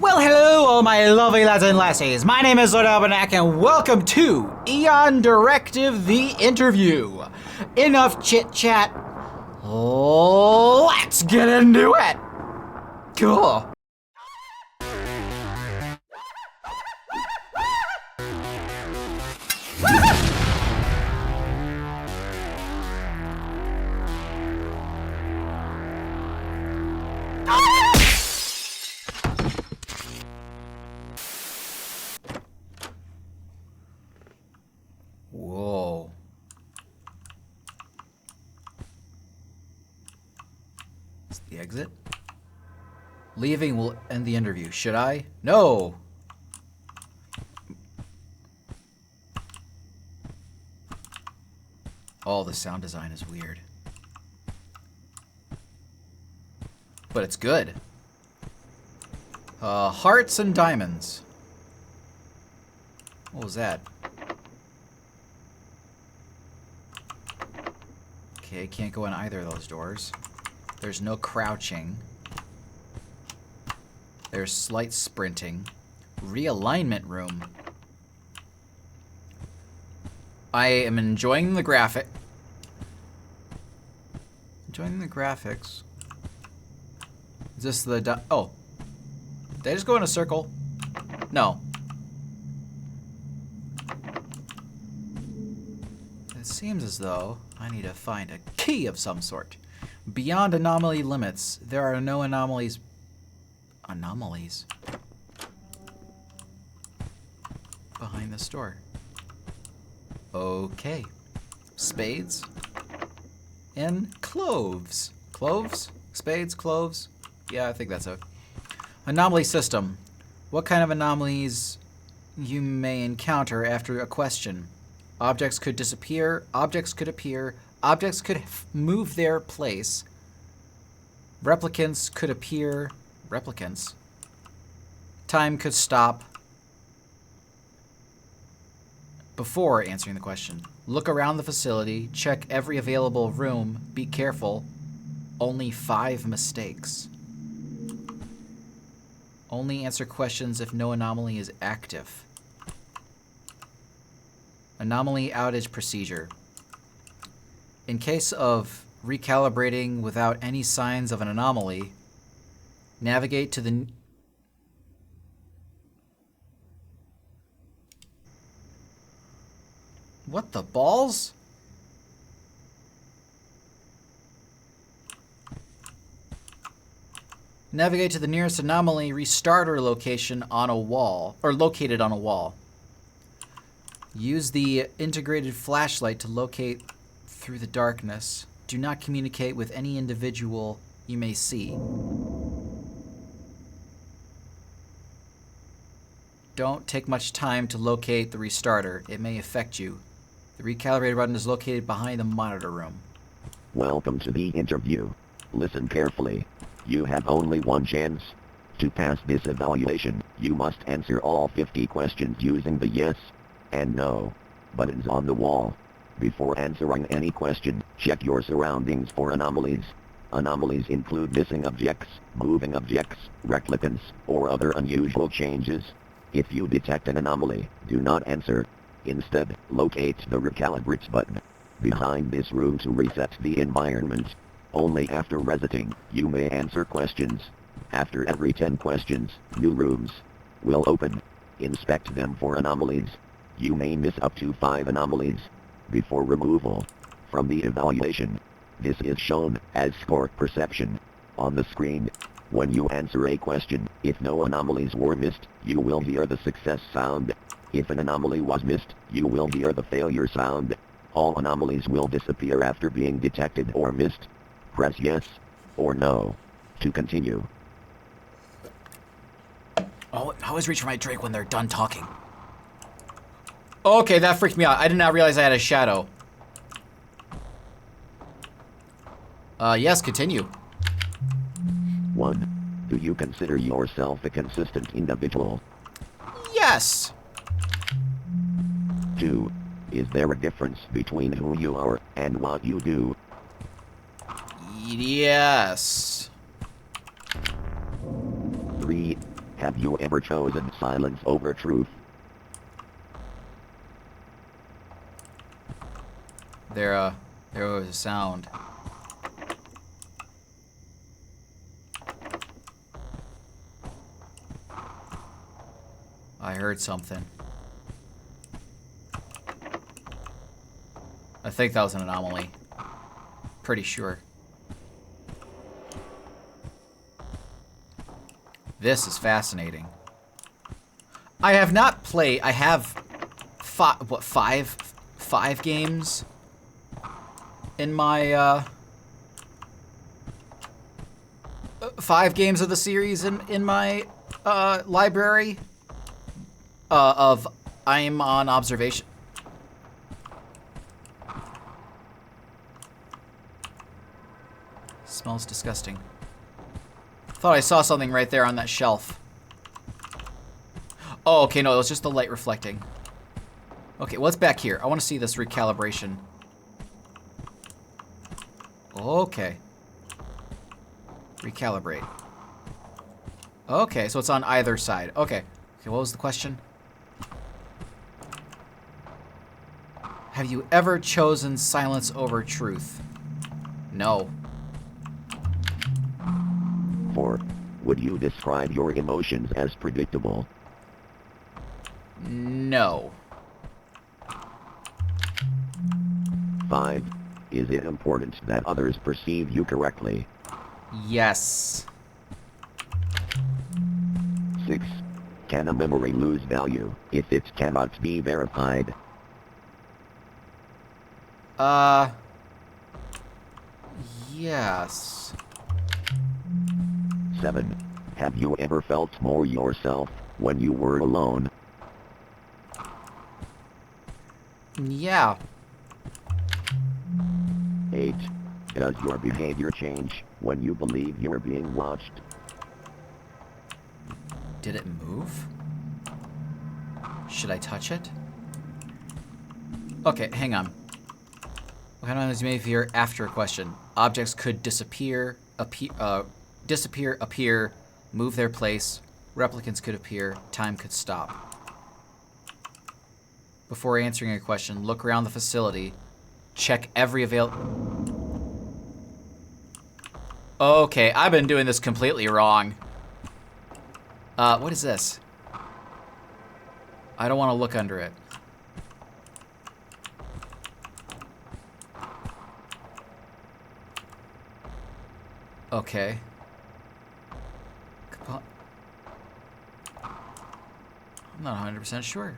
Well, hello, all my lovely lads and lassies. My name is Lord Almanac, and welcome to AEON Directive, the interview. Enough chit-chat. Let's get into it. Cool. Whoa. Is the exit? Leaving will end the interview. Should I? No! Oh, the sound design is weird. But it's good. Hearts and diamonds. What was that? Okay, can't go in either of those doors. There's no crouching. There's slight sprinting. Realignment room. I am enjoying the graphic. Enjoying the graphics. Is this the... oh. Did I just go in a circle? No. It seems as though I need to find a key of some sort. Beyond anomaly limits, there are no anomalies. Anomalies? Behind this door. Okay. Spades. And cloves. Cloves? Spades? Cloves? Yeah, I think that's it. Anomaly system. What kind of anomalies you may encounter after a question? Objects could disappear, objects could appear, objects could move their place. Replicants could appear. Replicants. Time could stop. Before answering the question, look around the facility, check every available room, be careful. Only 5 mistakes. Only answer questions if no anomaly is active. Anomaly outage procedure. In case of recalibrating without any signs of an anomaly, navigate to the... What the balls? Navigate to the nearest anomaly restarter location on a wall, or located on a wall. Use the integrated flashlight to locate through the darkness. Do not communicate with any individual you may see. Don't take much time to locate the restarter. It may affect you. The recalibrator button is located behind the monitor room. Welcome to the interview. Listen carefully. You have only one chance. To pass this evaluation, you must answer all 50 questions using the yes and no buttons on the wall. Before answering any question, check your surroundings for anomalies. Anomalies include missing objects, moving objects, replicants, or other unusual changes. If you detect an anomaly, do not answer. Instead, locate the recalibrate button behind this room to reset the environment. Only after resetting, you may answer questions. After every 10 questions, new rooms will open. Inspect them for anomalies. You may miss up to 5 anomalies before removal from the evaluation. This is shown as score perception on the screen. When you answer a question, if no anomalies were missed, you will hear the success sound. If an anomaly was missed, you will hear the failure sound. All anomalies will disappear after being detected or missed. Press yes or no to continue. Oh, I always reach for my drink when they're done talking. Okay, that freaked me out. I did not realize I had a shadow. Yes, continue. 1. Do you consider yourself a consistent individual? Yes. 2. Is there a difference between who you are and what you do? Yes. 3. Have you ever chosen silence over truth? There was a sound. I heard something. I think that was an anomaly. Pretty sure. This is fascinating. I have not played. I have five games in my 5 games of the series in my library of I'm on observation. Smells disgusting. Thought I saw something right there on that shelf. Oh, okay, no, it was just the light reflecting. Okay, what's back here? I want to see this recalibration. Okay. Recalibrate. Okay, so it's on either side. Okay. Okay, what was the question? Have you ever chosen silence over truth? No. 4. Would you describe your emotions as predictable? No. 5. Is it important that others perceive you correctly? Yes. 6. Can a memory lose value if it cannot be verified? Yes. 7. Have you ever felt more yourself when you were alone? Yeah. 8. Does your behavior change when you believe you're being watched? Did it move? Should I touch it? Okay, hang on. What kind of noise may hear after a question? Objects could disappear, appear, move their place. Replicants could appear. Time could stop. Before answering a question, look around the facility. Check every Okay, I've been doing this completely wrong. What is this? I don't want to look under it. Okay. I'm not 100% sure.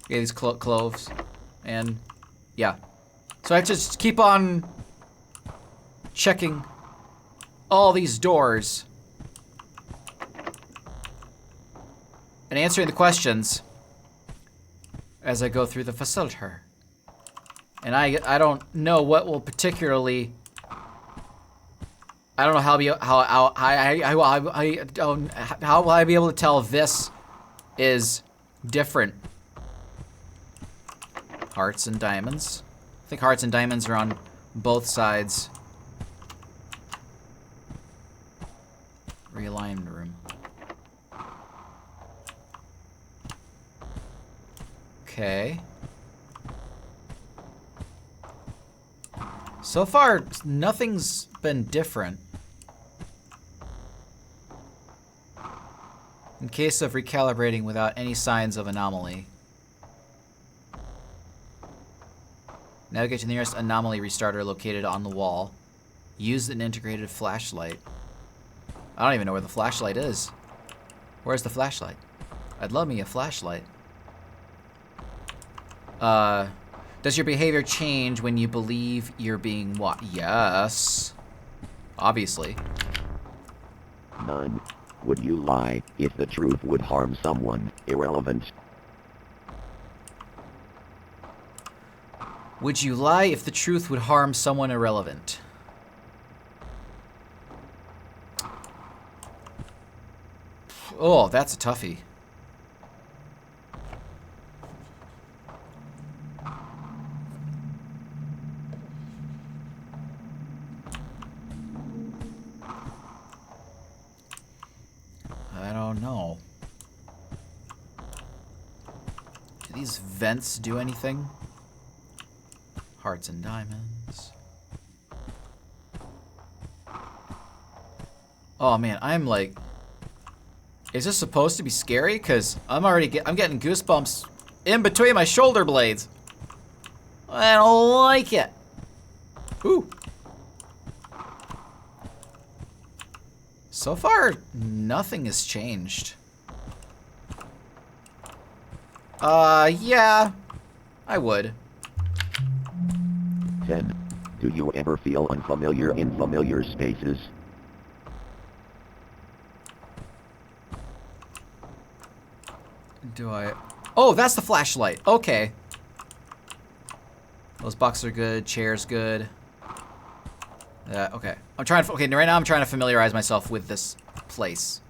Yeah, these cloves. And, yeah. So I just keep on checking all these doors and answering the questions as I go through the facility. And I don't know what will particularly. I don't know how will I be able to tell if this is different. Hearts and diamonds. I think hearts and diamonds are on both sides. Realignment room. Okay. So far, nothing's been different. In case of recalibrating without any signs of anomaly. Navigate to the nearest anomaly restarter located on the wall. Use an integrated flashlight. I don't even know where the flashlight is. Where's the flashlight? I'd love me a flashlight. Does your behavior change when you believe you're being what? Yes. Obviously. 9. Would you lie if the truth would harm someone? Irrelevant. Would you lie if the truth would harm someone irrelevant? Oh, that's a toughie. these vents do anything? Hearts and diamonds. Oh man, I'm like, is this supposed to be scary? Cause I'm getting goosebumps in between my shoulder blades. I don't like it. Ooh. So far, nothing has changed. Yeah, I would. 10. Do you ever feel unfamiliar in familiar spaces? Do I? Oh, that's the flashlight. Okay. Those boxes are good. Chairs good. Okay. Okay, right now I'm trying to familiarize myself with this place.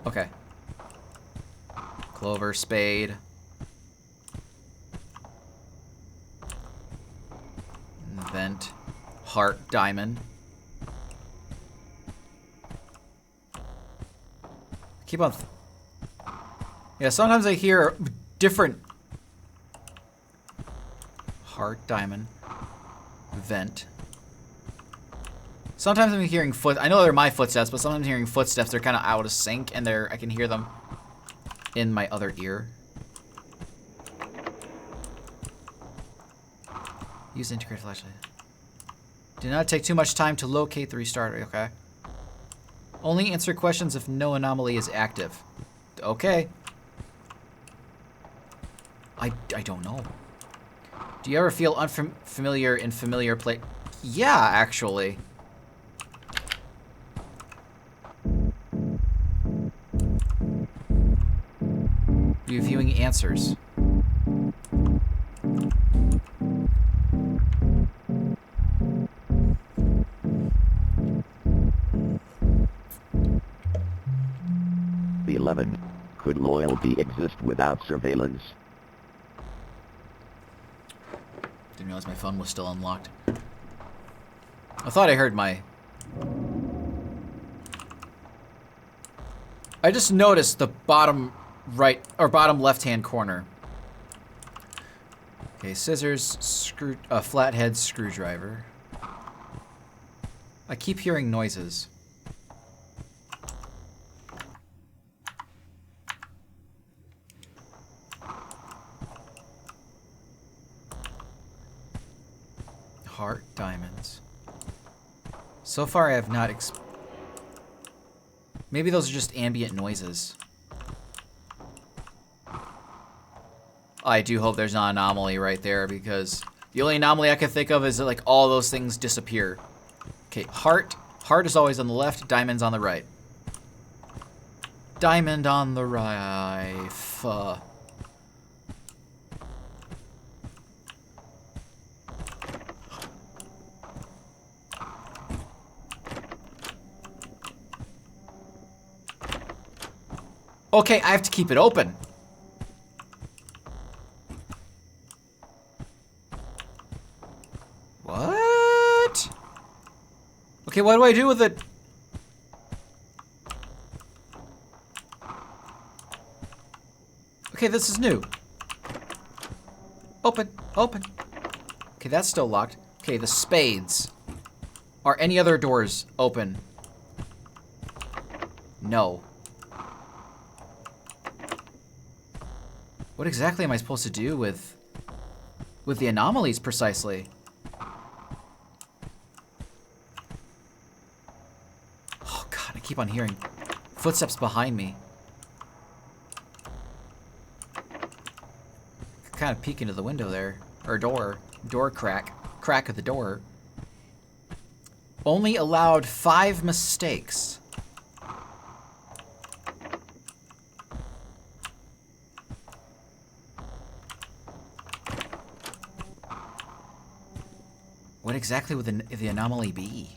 Okay. Clover, spade. Vent. Heart, diamond. Keep on. Yeah, sometimes I hear different. Heart, diamond. Vent. Sometimes I'm hearing I know they're my footsteps, but sometimes I'm hearing footsteps. They're kind of out of sync, and I can hear them in my other ear. Use integrated flashlight. Do not take too much time to locate the restarter. Okay. Only answer questions if no anomaly is active. Okay. I don't know. Do you ever feel unfamiliar in familiar place? Yeah, actually. Reviewing answers. The 11. Could loyalty exist without surveillance? Didn't realize my phone was still unlocked. I thought I heard my... I just noticed the bottom right, or bottom left-hand corner. Okay, scissors, flathead screwdriver. I keep hearing noises. Heart, diamonds. So far I have not maybe those are just ambient noises. I do hope there's not an anomaly right there, because the only anomaly I can think of is that like all those things disappear. Okay, heart. Heart is always on the left, diamond's on the right. Diamond on the right. Okay, I have to keep it open. What? Okay, what do I do with it? Okay, this is new. Open, open. Okay, that's still locked. Okay, the spades. Are any other doors open? No. What exactly am I supposed to do with the anomalies precisely? Oh god, I keep on hearing footsteps behind me. Kind of peek into the window there, or door crack of the door. Only allowed 5 mistakes. What exactly would the anomaly be?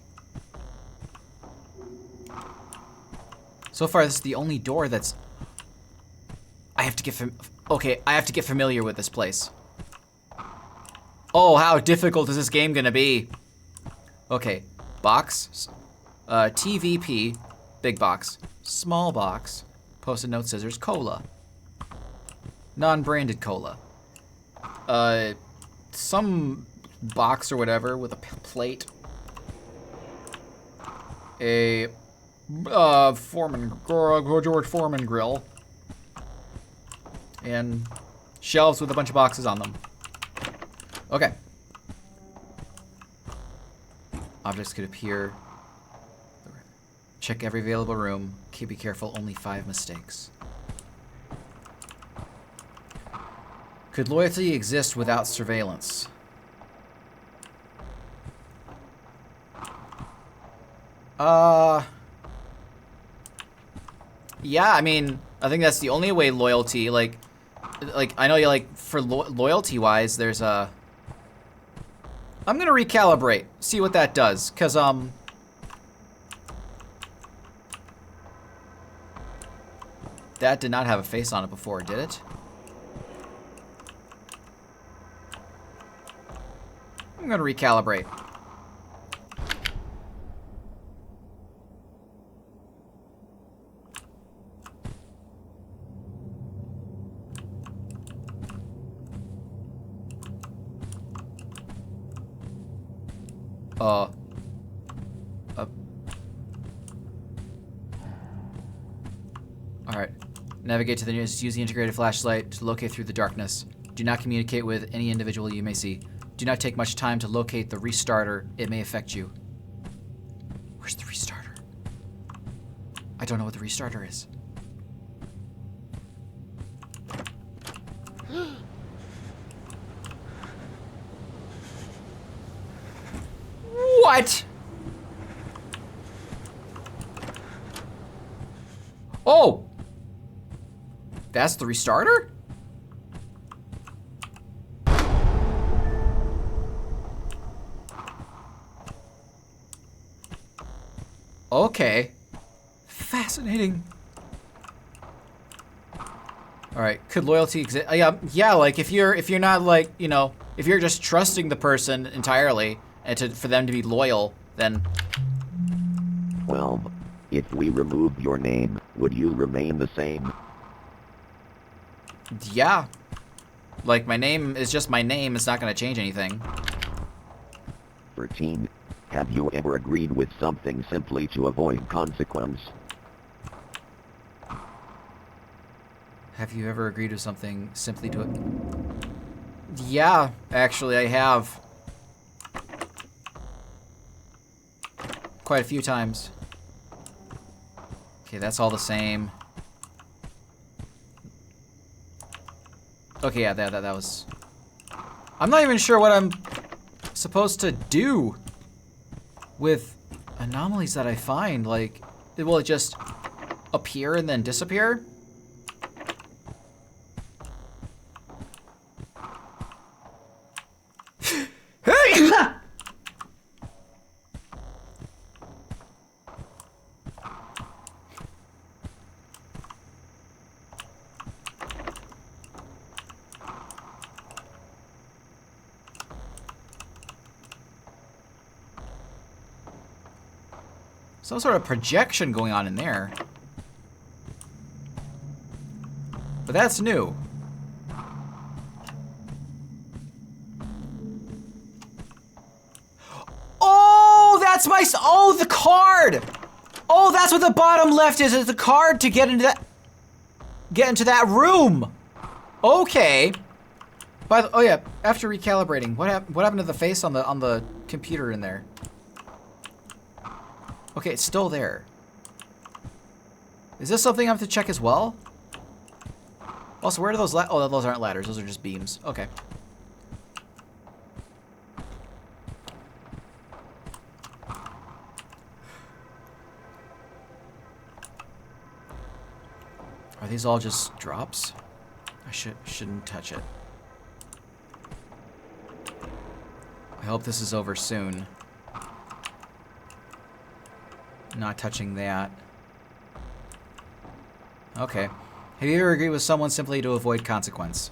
So far, this is the only door that's... I have to get I have to get familiar with this place. Oh, how difficult is this game gonna be? Okay, box, TVP, big box, small box, post-it note, scissors, cola. Non-branded cola. Some box or whatever with a plate. A George Foreman grill. And shelves with a bunch of boxes on them. Okay. Objects could appear. Check every available room. Be careful, only 5 mistakes. Could loyalty exist without surveillance? Yeah, I mean, I think that's the only way loyalty, like I know you like, for loyalty-wise, there's a... I'm gonna recalibrate, see what that does, because, that did not have a face on it before, did it? I'm gonna recalibrate. Alright. Navigate to the nearest. Use the integrated flashlight to locate through the darkness. Do not communicate with any individual you may see. Do not take much time to locate the restarter. It may affect you. Where's the restarter? I don't know what the restarter is. What? Oh! That's the restarter? Okay. Fascinating. Alright, could loyalty exist? Yeah, like if you're not like, you know, if you're just trusting the person entirely and for them to be loyal, then... Well, if we removed your name, would you remain the same? Yeah. Like, my name is just my name. It's not going to change anything. 13. Have you ever agreed with something simply to avoid consequence? Have you ever agreed with something simply to... Yeah, actually, I have. Quite a few times. Okay, that's all the same. Okay, yeah, that was... I'm not even sure what I'm supposed to do with anomalies that I find. Like, will it just appear and then disappear? Some sort of projection going on in there. But that's new. Oh, that's my... Oh, the card! Oh, that's what the bottom left is the card to get into that room. Okay. By the... Oh yeah, after recalibrating, what happened to the face on the computer in there? Okay, it's still there. Is this something I have to check as well? Also, where are those oh, those aren't ladders. Those are just beams. Okay. Are these all just drops? I shouldn't touch it. I hope this is over soon. Not touching that. Okay. Have you ever agreed with someone simply to avoid consequence?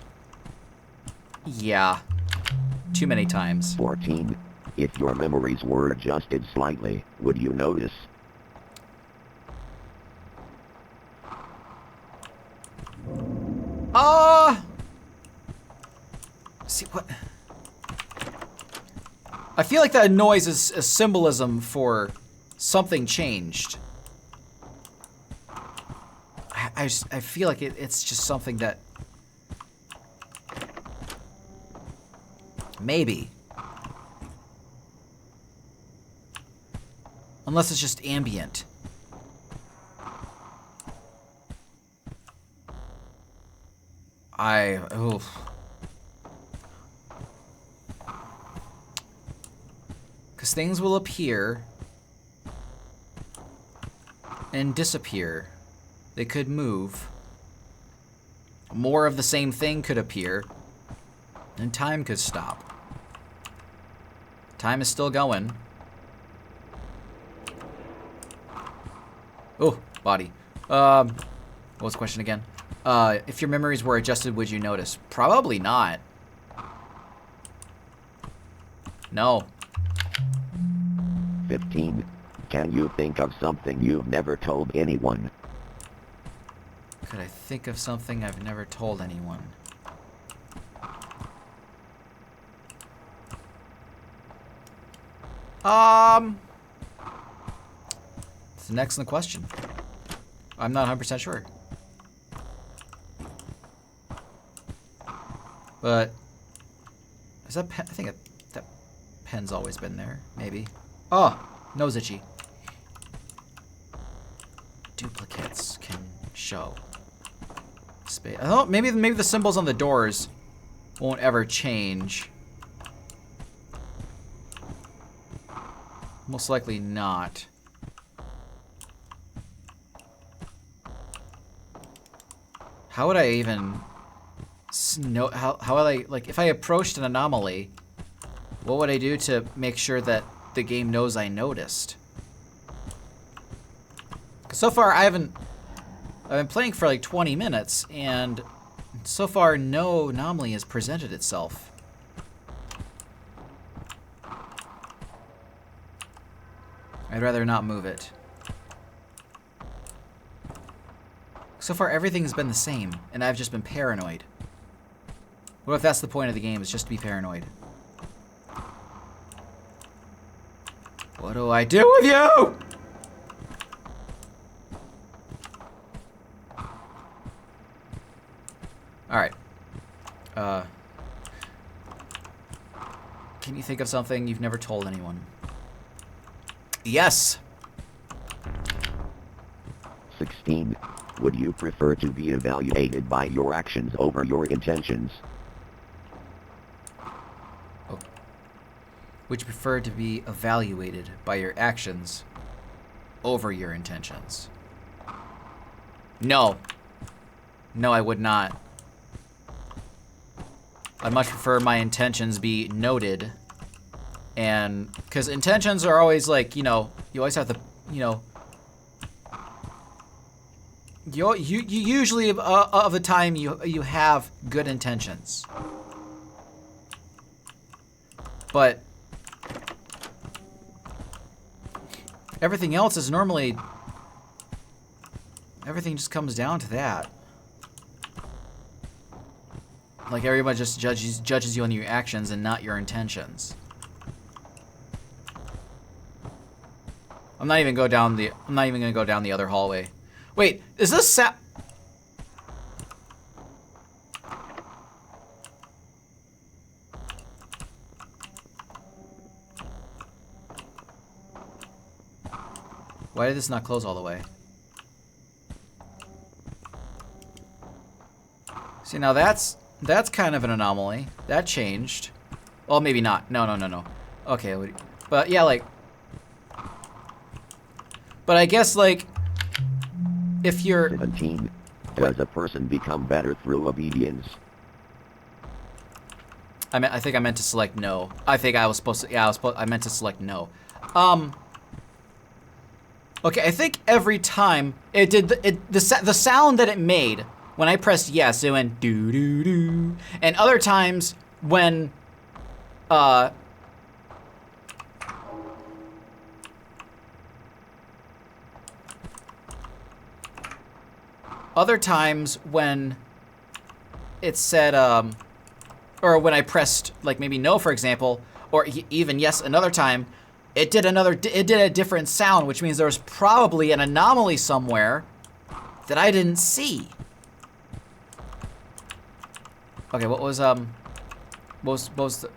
Yeah. Too many times. 14. If your memories were adjusted slightly, would you notice? See what? I feel like that noise is a symbolism for something changed. I feel like it's just something that maybe, unless it's just ambient. Oof. Because things will appear and disappear. They could move. More of the same thing could appear, and time could stop. Time is still going. Oh, body. What was the question again? If your memories were adjusted, would you notice? Probably not. No. 15. Can you think of something you've never told anyone? Could I think of something I've never told anyone? It's an excellent question. I'm not 100% sure. But is that pen? I think that pen's always been there. Maybe. Oh, nose itchy. Duplicates can show. Space. I don't. Maybe the symbols on the doors won't ever change. Most likely not. How would I even know? How would I, like, if I approached an anomaly, what would I do to make sure that the game knows I noticed? 'Cause so far I've been playing for like 20 minutes, and so far no anomaly has presented itself. I'd rather not move it. So far everything's been the same, and I've just been paranoid. What if that's the point of the game, is just to be paranoid? What do I do with you? Alright. Can you think of something you've never told anyone? Yes! 16. Would you prefer to be evaluated by your actions over your intentions? Oh. Would you prefer to be evaluated by your actions over your intentions? No. No, I would not. I'd much prefer my intentions be noted. And, because intentions are always like, you know, you always have to, you know, you usually of the time you have good intentions. But everything else is normally, everything just comes down to that. Like, everybody just judges you on your actions and not your intentions. I'm not even gonna go down the other hallway. Wait, is this Why did this not close all the way? See, now that's kind of an anomaly. That changed. Well, maybe not. No. Okay, but yeah, like, but I guess, like, if you're 17. Does a person become better through obedience? I think I meant to select no. I think I was supposed to. Yeah, I meant to select no. Okay, I think every time it did the sound that it made when I pressed yes, it went doo doo doo, and other times when it said or when I pressed like maybe no, for example, or even yes another time, it did a different sound, which means there was probably an anomaly somewhere that I didn't see. Okay, what was the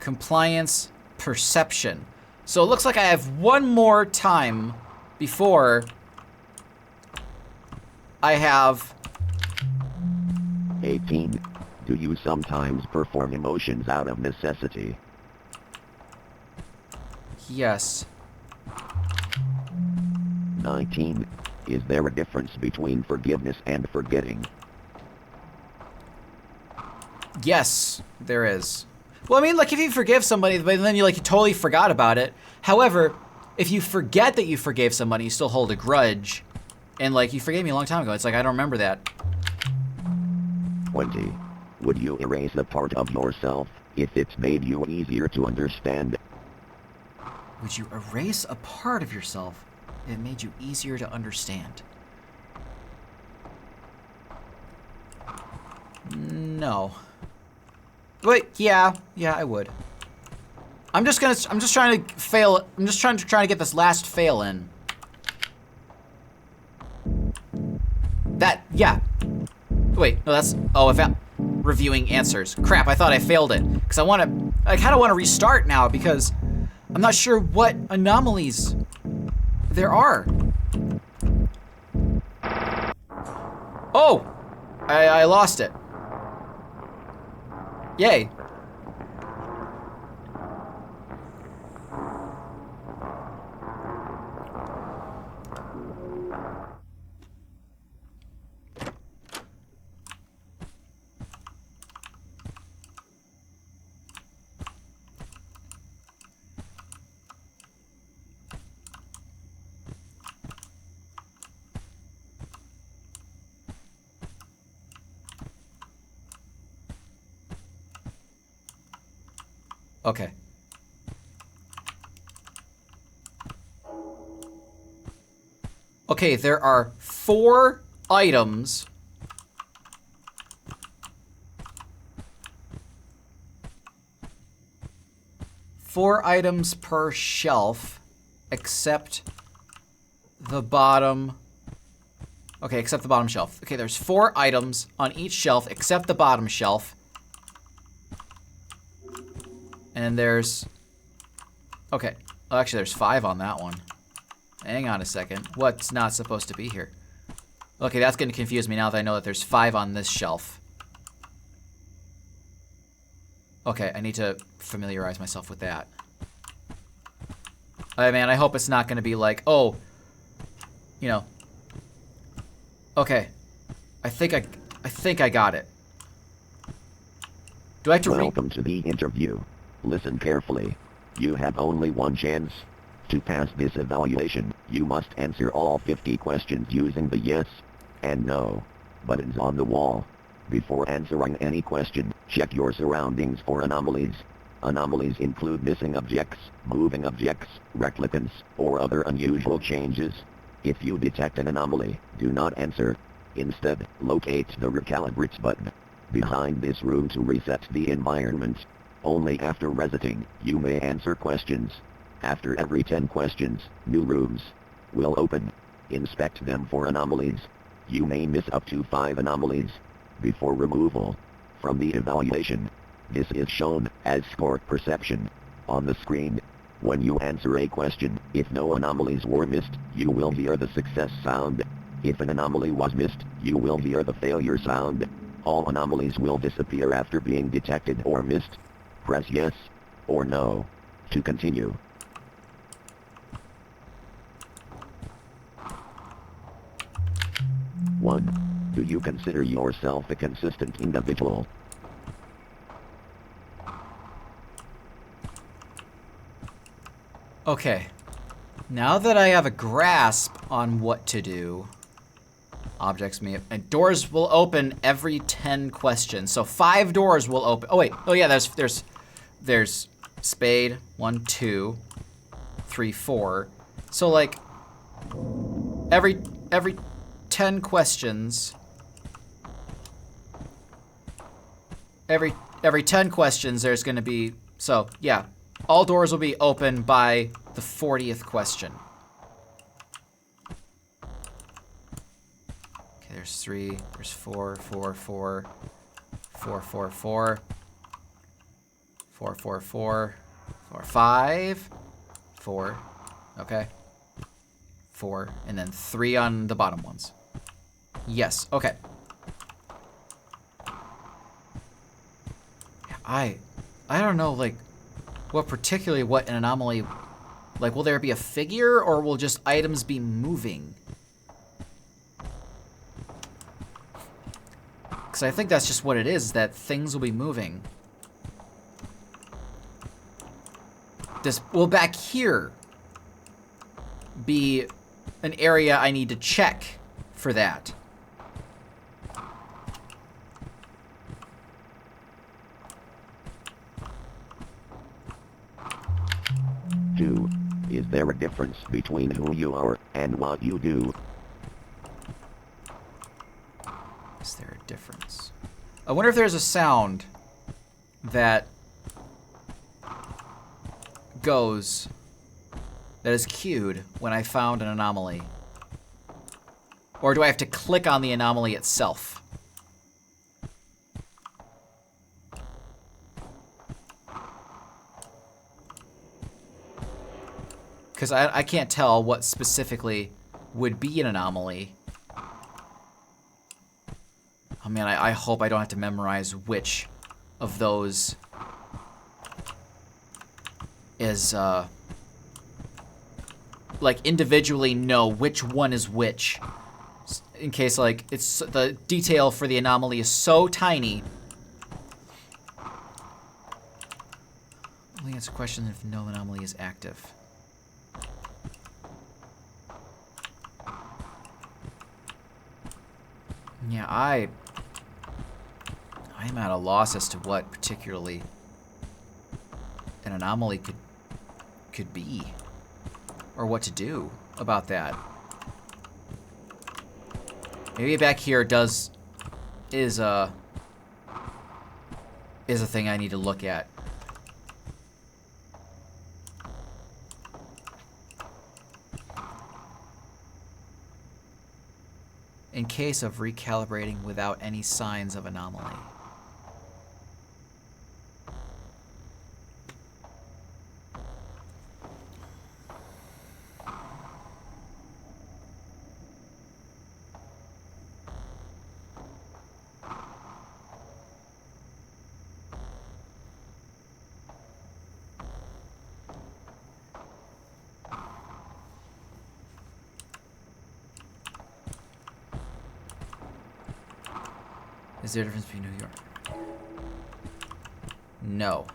compliance perception? So it looks like I have one more time before I have 18. Do you sometimes perform emotions out of necessity? yes. 19. Is there a difference between forgiveness and forgetting? Yes, there is. Well, I mean, like if you forgive somebody, but then you totally forgot about it. However, if you forget that you forgave somebody, you still hold a grudge, and like you forgave me a long time ago. It's like I don't remember that. 20. Would you erase a part of yourself if it's made you easier to understand? Would you erase a part of yourself if it made you easier to understand? No. Wait, yeah, I would. I'm just trying to fail. I'm just trying to get this last fail in. Yeah. Wait, no, that's, oh, I found reviewing answers. Crap, I thought I failed it. Because I kind of want to restart now because I'm not sure what anomalies there are. Oh, I lost it. Yay. Okay. Okay, there are 4 items. Four items per shelf, except the bottom. Okay, except the bottom shelf. Okay, there's 4 items on each shelf except the bottom shelf. And there's, okay, oh, actually there's 5 on that one. Hang on a second, what's not supposed to be here? Okay, that's gonna confuse me now that I know that there's 5 on this shelf. Okay, I need to familiarize myself with that. Oh man, I hope it's not gonna be like, oh, you know. Okay, I think I got it. Do I have to Welcome to the interview. Listen carefully. You have only one chance. To pass this evaluation, you must answer all 50 questions using the yes and no buttons on the wall. Before answering any question, check your surroundings for anomalies. Anomalies include missing objects, moving objects, replicants, or other unusual changes. If you detect an anomaly, do not answer. Instead, locate the recalibrate button behind this room to reset the environment. Only after resetting, you may answer questions. After every 10 questions, new rooms will open. Inspect them for anomalies. You may miss up to 5 anomalies before removal from the evaluation. This is shown as score perception on the screen. When you answer a question, if no anomalies were missed, you will hear the success sound. If an anomaly was missed, you will hear the failure sound. All anomalies will disappear after being detected or missed. Press yes or no to continue. One. Do you consider yourself a consistent individual? Okay. Now that I have a grasp on what to do, objects may, and doors will open every 10 questions. So 5 doors will open. Oh wait. Oh yeah, there's spade, 1, 2, 3, 4. So like every 10 questions every 10 questions, there's going to be... So, yeah. All doors will be open by the 40th question. Okay, there's 3. There's 4, 4, 4. 4, 4, 4. 4, 4, 4. 4, 5. 4. Okay. 4. And then 3 on the bottom ones. Yes. Okay. I don't know, like, what an anomaly... Like, will there be a figure, or will just items be moving? Because I think that's just what it is, that things will be moving. Will back here be an area I need to check for that? Is there a difference between who you are and what you do? Is there a difference? I wonder if there's a sound that goes, that is cued when I found an anomaly. Or do I have to click on the anomaly itself? Because I can't tell what specifically would be an anomaly. Oh man, I hope I don't have to memorize which of those is, like, individually know which one is which. In case, like, it's the detail for the anomaly is so tiny. Only answer question if no anomaly is active. Yeah, I'm at a loss as to what particularly an anomaly could be, or what to do about that. Maybe back here is a thing I need to look at. In case of recalibrating without any signs of anomaly. Is there a difference between New York? No.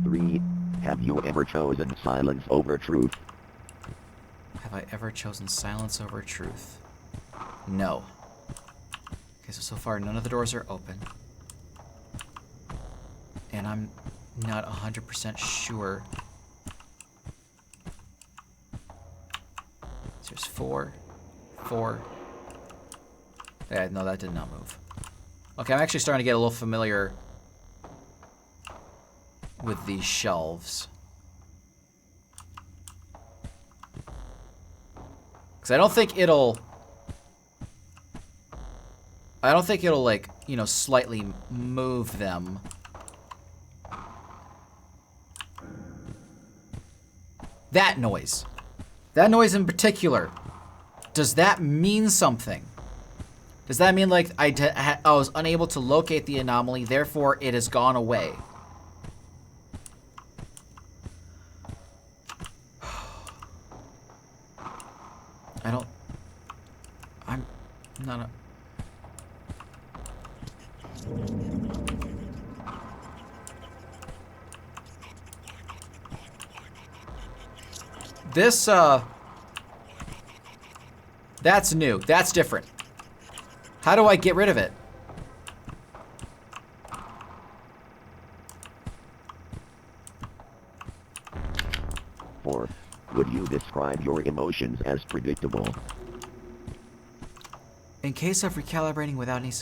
3. Have you ever chosen silence over truth? Have I ever chosen silence over truth? No. Okay, so far none of the doors are open. And I'm not 100% sure. So there's 4, 4. Yeah, no, that did not move. Okay, I'm actually starting to get a little familiar with these shelves. Because I don't think it'll, like, you know, slightly move them. That noise in particular, does that mean something? Does that mean, like, I was unable to locate the anomaly, therefore it has gone away? I'm not a... This, that's new. That's different. How do I get rid of it? Four. Would you describe your emotions as predictable? In case of recalibrating without any...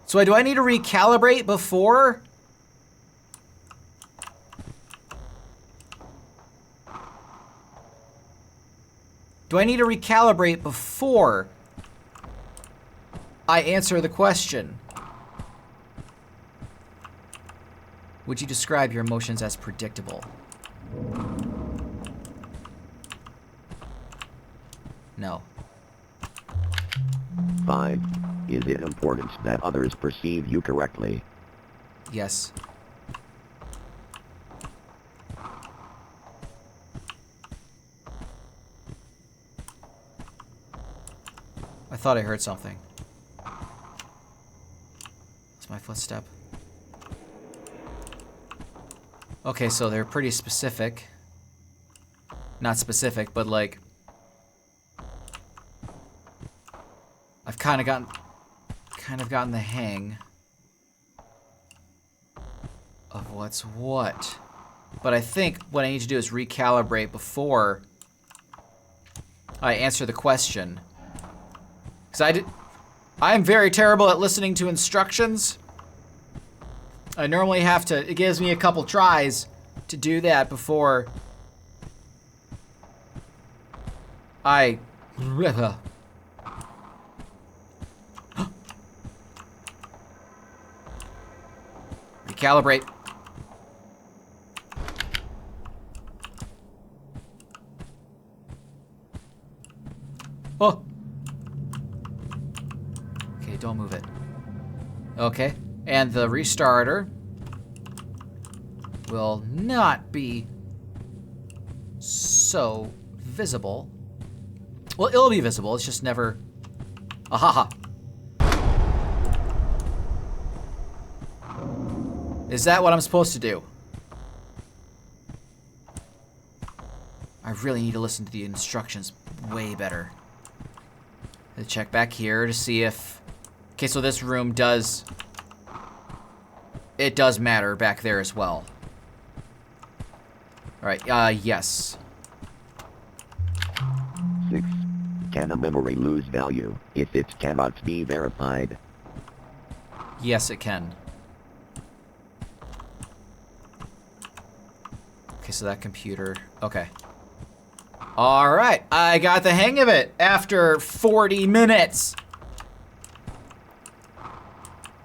So do I need to recalibrate before? Do I need to recalibrate before I answer the question? Would you describe your emotions as predictable? No. 5. Is it important that others perceive you correctly? Yes. I thought I heard something. It's my footstep. Okay, so they're pretty specific. Not specific, but like... I've kind of gotten the hang of what's what. But I think what I need to do is recalibrate before I answer the question. Because I'm very terrible at listening to instructions. I normally have to, it gives me a couple tries to do that before I... Recalibrate. Oh! Okay, don't move it. Okay, and the restarter will not be so visible. Well, it'll be visible, it's just never... Ahaha. Is that what I'm supposed to do? I really need to listen to the instructions way better. Let's check back here to see if... Okay, so this room does... It does matter back there as well. Alright, yes. 6. Can a memory lose value if it cannot be verified? Yes, it can. Okay, so that computer... Okay. Alright, I got the hang of it after 40 minutes!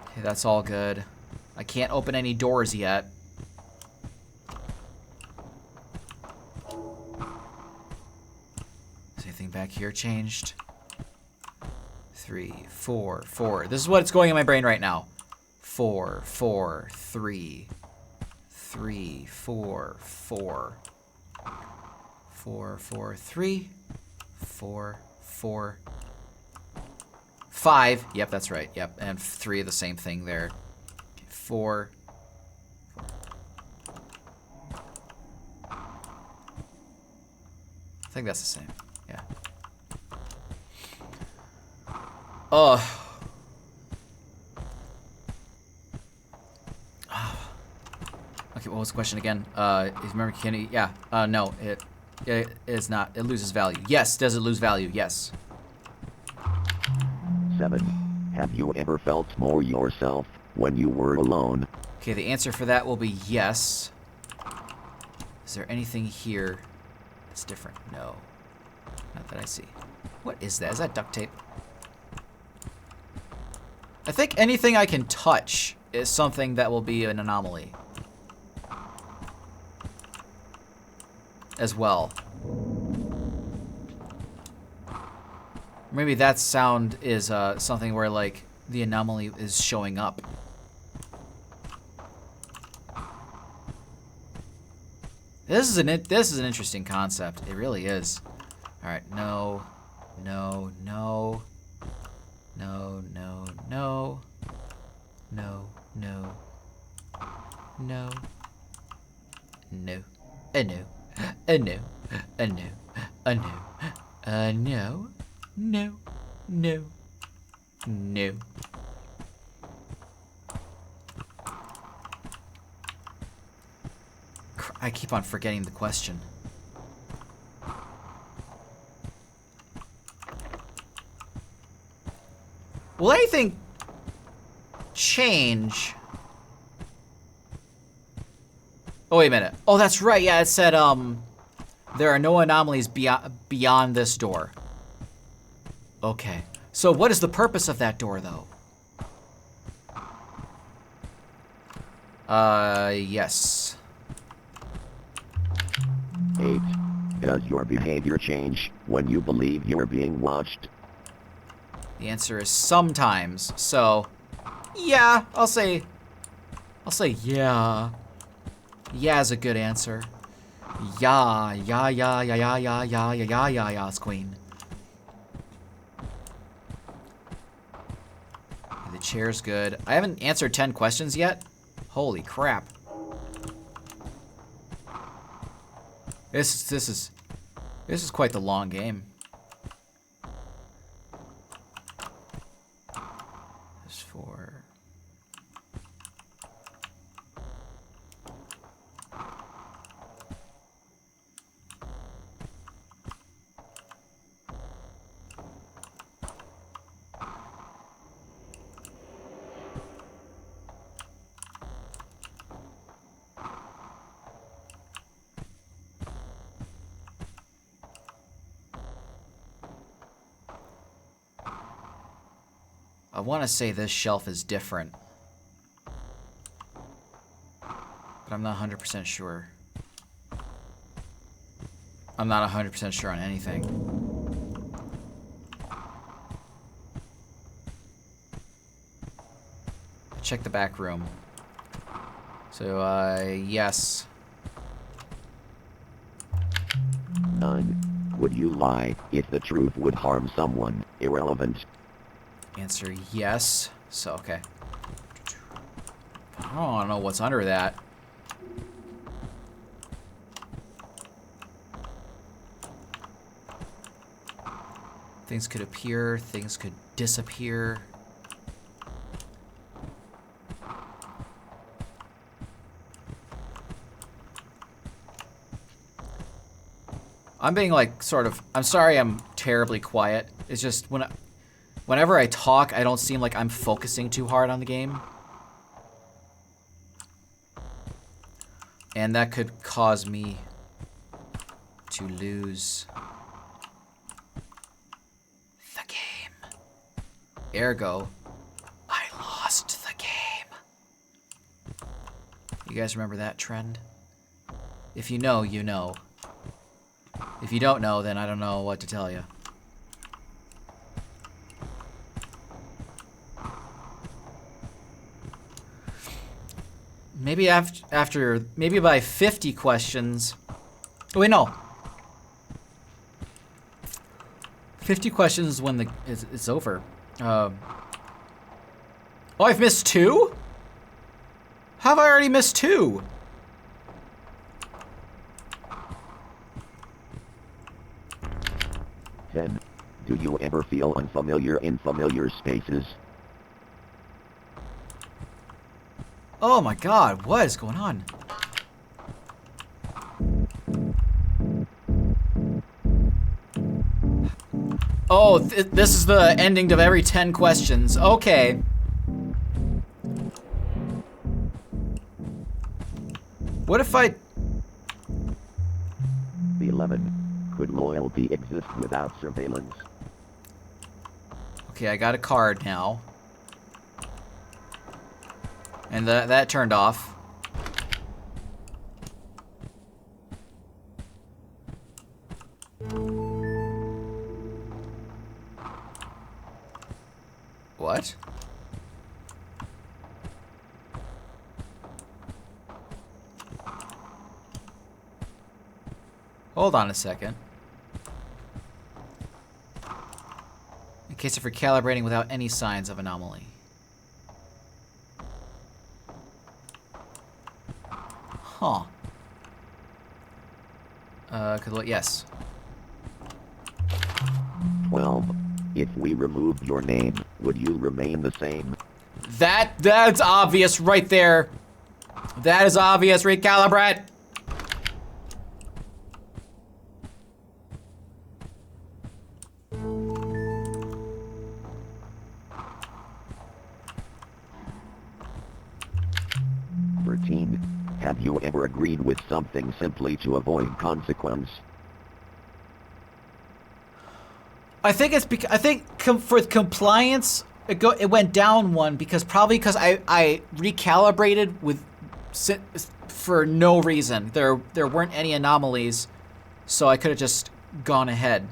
Okay, that's all good. I can't open any doors yet. Is anything back here changed? 3, 4, 4. This is what's going in my brain right now. 4, 4, 3. 3, 4, 4. 4, 4, 3. 4, 4. 5. Yep, that's right. Yep, and 3 the same thing there. 4. I think that's the same. Yeah. Oh. Okay, what was the question again? Is memory candy? Yeah. No, it is not. It loses value. Yes. Does it lose value? Yes. 7. Have you ever felt more yourself when you were alone? Okay, the answer for that will be yes. Is there anything here that's different? No. Not that I see. What is that? Is that duct tape? I think anything I can touch is something that will be an anomaly. As well. Maybe that sound is something where like the anomaly is showing up. This is an interesting concept. It really is. All right, no, no, no, no, no, no, no, no, no, no, no, no, no, no, no, no, no. I keep on forgetting the question. Will anything change. Oh, wait a minute. Oh, that's right. Yeah, it said, there are no anomalies beyond this door. Okay. So what is the purpose of that door, though? Yes. 8. Does your behavior change when you believe you're being watched? The answer is sometimes. So, yeah, I'll say yeah. Yeah is a good answer. Yeah, yeah, yeah, yeah, yeah, yeah, yeah, yeah, yeah, yeah, yeah, queen. The chair's good. I haven't answered 10 questions yet. Holy crap. This is quite the long game. This for I want to say this shelf is different, but I'm not 100% sure. I'm not 100% sure on anything. Check the back room. So, yes. 9. Would you lie if the truth would harm someone? Irrelevant. Answer yes. So, okay. I don't know what's under that. Things could appear, things could disappear. I'm being like sort of, I'm sorry I'm terribly quiet. It's just whenever I talk, I don't seem like I'm focusing too hard on the game. And that could cause me to lose the game. Ergo, I lost the game. You guys remember that trend? If you know, you know. If you don't know, then I don't know what to tell you. Maybe maybe by 50 questions. Oh, wait, no. 50 questions when it's over. Oh, I've missed 2? How have I already missed 2? Then, do you ever feel unfamiliar in familiar spaces? Oh my god, what is going on? Oh, this is the ending of every 10 questions. Okay. What if I... 11. Could loyalty exist without surveillance? Okay, I got a card now. And that turned off. What? Hold on a second. In case of recalibrating without any signs of anomaly. Huh. Yes. 12. If we removed your name, would you remain the same? That's obvious right there. That is obvious, recalibrate. Have you ever agreed with something simply to avoid consequence? I think it's for compliance, it went down one because I recalibrated for no reason. There weren't any anomalies, so I could have just gone ahead.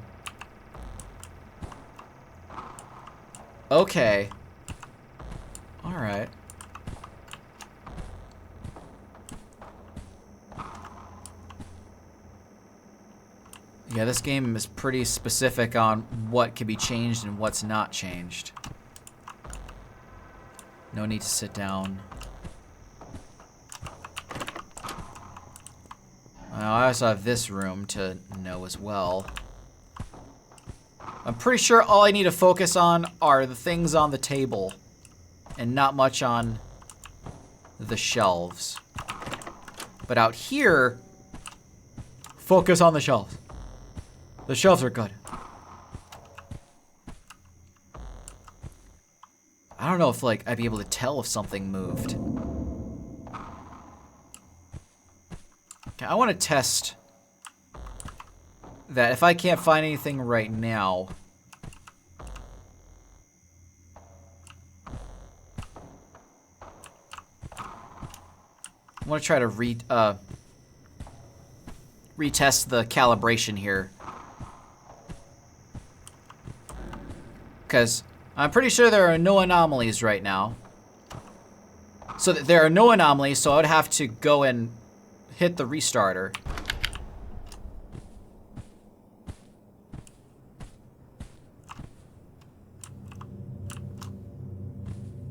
Okay. All right. Yeah, this game is pretty specific on what can be changed and what's not changed. No need to sit down. I also have this room to know as well. I'm pretty sure all I need to focus on are the things on the table and not much on the shelves. But out here, focus on the shelves. The shelves are good. I don't know if, like, I'd be able to tell if something moved. Okay, I want to test that if I can't find anything right now. I want to try to retest the calibration here. Because I'm pretty sure there are no anomalies right now. So there are no anomalies, so I would have to go and hit the restarter.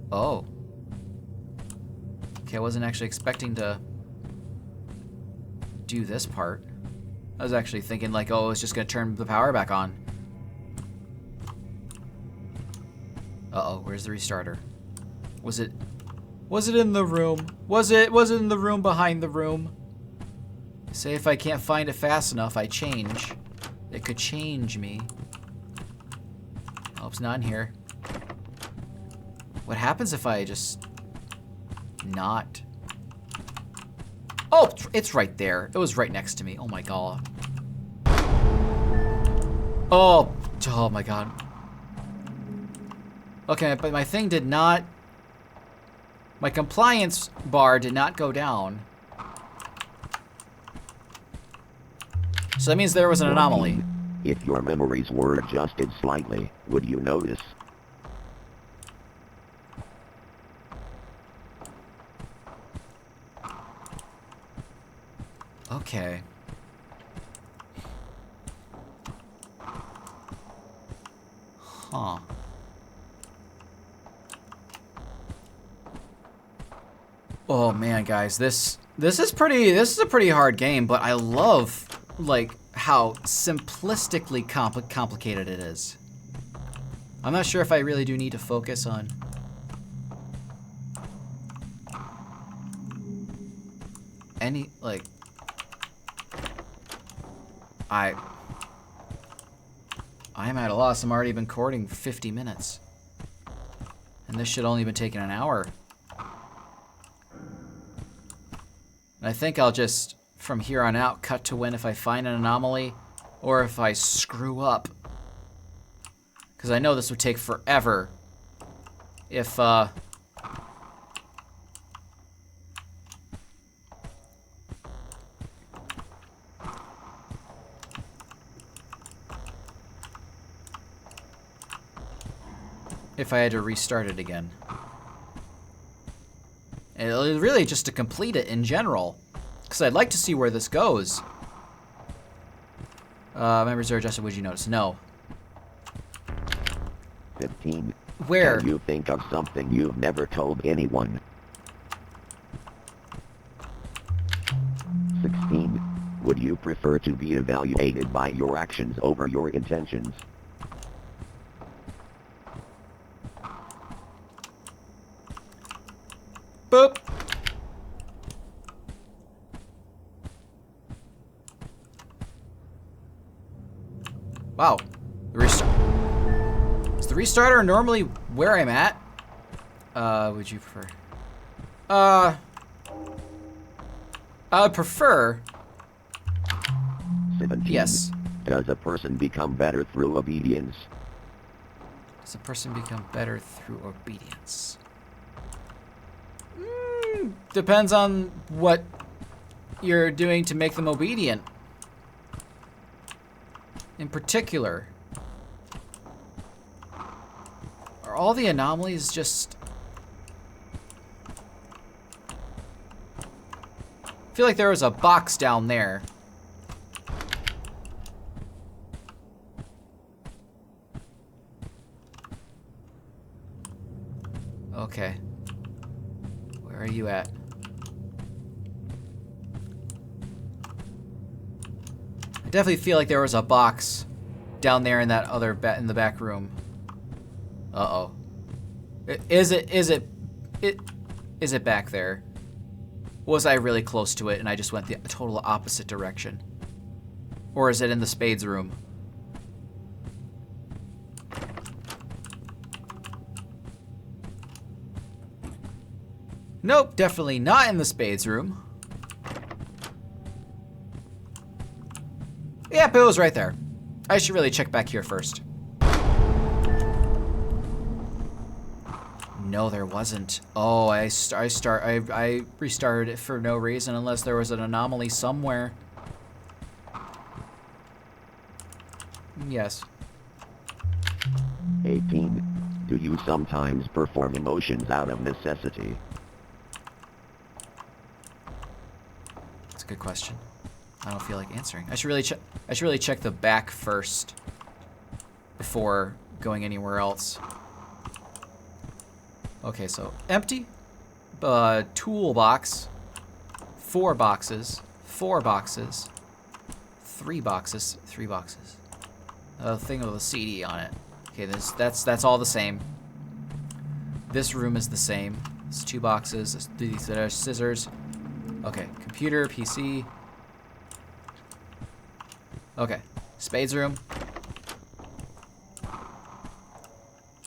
Oh. Okay, I wasn't actually expecting to do this part. I was actually thinking like, oh, it's just gonna turn the power back on. Uh-oh, where's the restarter? Was it in the room? Was it in the room behind the room? Say if I can't find it fast enough, I change. It could change me. Oh, it's not in here. What happens if I just not? Oh, it's right there. It was right next to me. Oh my god. Oh my god. Okay, but my thing did not... My compliance bar did not go down. So that means there was an anomaly. If your memories were adjusted slightly, would you notice? Okay. Huh. Oh man, guys, this is a pretty hard game, but I love like how simplistically complicated it is. I'm not sure if I really do need to focus on any like I am at a loss. I'm already been recording 50 minutes. And this should only been taking an hour. And I think I'll just, from here on out, cut to when if I find an anomaly or if I screw up. Because I know this would take forever if if I had to restart it again. And really just to complete it in general. Because I'd like to see where this goes. Members are adjusted, would you notice? No. 15. Where? Can you think of something you've never told anyone? 16. Would you prefer to be evaluated by your actions over your intentions? Boop. Wow. Is the restarter normally where I'm at? Would you prefer? I would prefer. 17. Yes. Does a person become better through obedience? Does a person become better through obedience? Depends on what you're doing to make them obedient. In particular, are all the anomalies just... I feel like there was a box down there. Okay. Where are you at? I definitely feel like there was a box down there in that other in the back room. Uh-oh. Is it back there? Was I really close to it and I just went the total opposite direction? Or is it in the spades room? Nope, definitely not in the spades room. Yep, it was right there. I should really check back here first. No, there wasn't. Oh, I restarted it for no reason unless there was an anomaly somewhere. Yes. 18. Do you sometimes perform emotions out of necessity? That's a good question. I don't feel like answering. I should really check. I should really check the back first before going anywhere else. Okay, so empty. Toolbox. 4 boxes. 4 boxes. 3 boxes. 3 boxes. A thing with a CD on it. Okay, that's all the same. This room is the same. It's 2 boxes. These are scissors. Okay, computer, PC. Okay, spades room.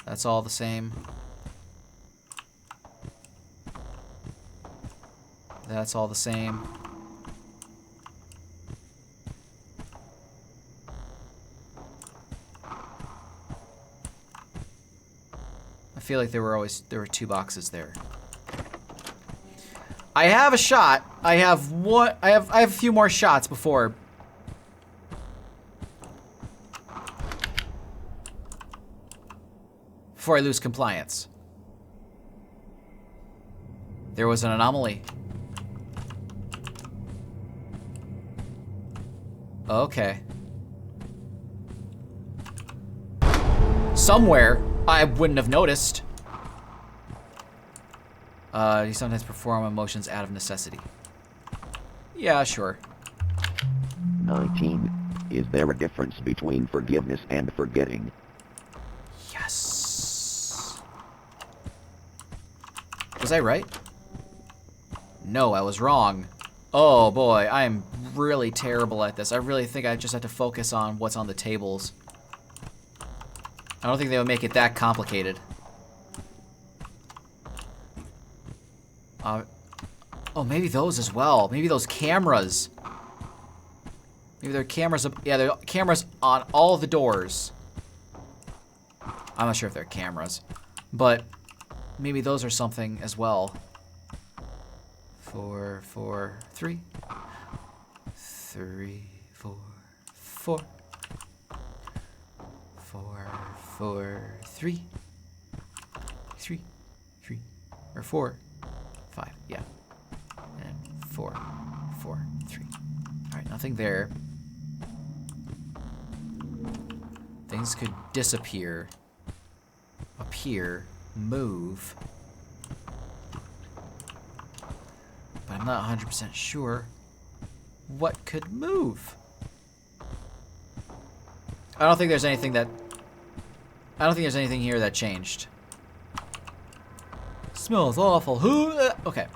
That's all the same. That's all the same. I feel like there were 2 boxes there. I have a shot. I have a few more shots before I lose compliance. There was an anomaly. Okay. Somewhere I wouldn't have noticed. You sometimes perform emotions out of necessity. Yeah, sure. 19. Is there a difference between forgiveness and forgetting? Yes. Was I right? No, I was wrong. Oh boy, I am really terrible at this. I really think I just have to focus on what's on the tables. I don't think they would make it that complicated. Oh, maybe those as well. Maybe those cameras. Maybe there are cameras. Yeah, there are cameras on all the doors. I'm not sure if they're cameras, but maybe those are something as well. 4, 4, 3. 3, 4, 4. 4, 4, 3. 3, 3, or 4, 5. Yeah, and 4, 4, 3. All right, nothing there. Things could disappear, appear, move. But I'm not 100% sure what could move. I don't think there's anything here that changed. Smells awful. Who? Okay.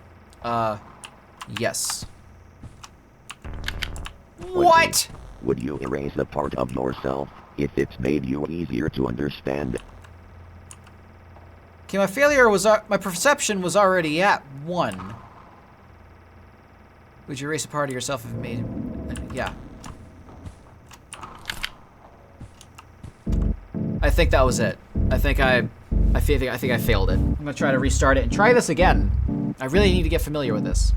Yes. What? Would you erase a part of yourself if it's made you easier to understand? Okay, my perception was already at 1. Would you erase a part of yourself if it made... Yeah. I think that was it. I think I failed it. I'm gonna try to restart it and try this again. I really need to get familiar with this.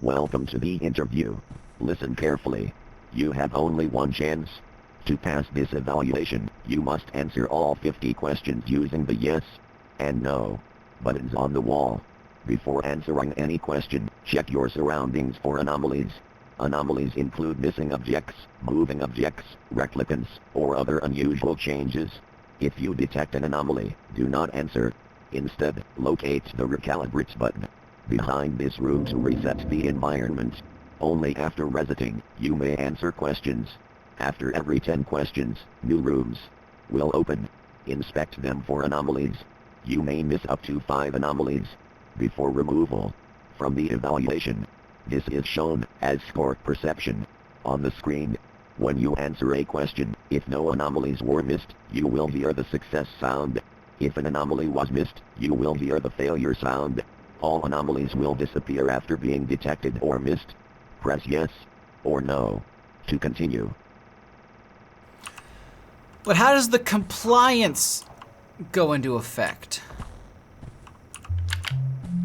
Welcome to the interview. Listen carefully. You have only one chance. To pass this evaluation, you must answer all 50 questions using the yes and no buttons on the wall. Before answering any question, check your surroundings for anomalies. Anomalies include missing objects, moving objects, replicants, or other unusual changes. If you detect an anomaly, do not answer. Instead, locate the recalibrate button behind this room to reset the environment. Only after resetting, you may answer questions. After every 10 questions, new rooms will open. Inspect them for anomalies. You may miss up to 5 anomalies before removal from the evaluation. This is shown as score perception on the screen. When you answer a question, if no anomalies were missed, you will hear the success sound. If an anomaly was missed, you will hear the failure sound. All anomalies will disappear after being detected or missed. Press yes or no to continue. But how does the compliance go into effect?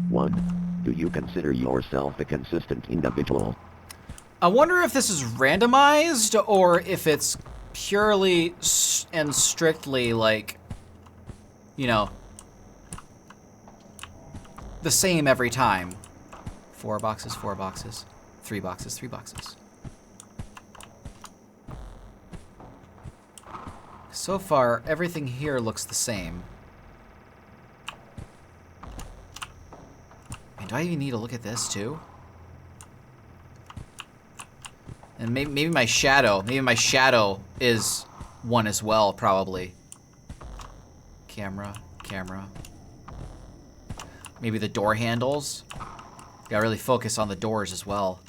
1. Do you consider yourself a consistent individual? I wonder if this is randomized or if it's purely and strictly like, you know, the same every time. 4 boxes, 4 boxes, 3 boxes, 3 boxes. So far, everything here looks the same. And do I even need to look at this too? And maybe my shadow is one as well, probably. Camera. Maybe the door handles. Gotta really focus on the doors as well.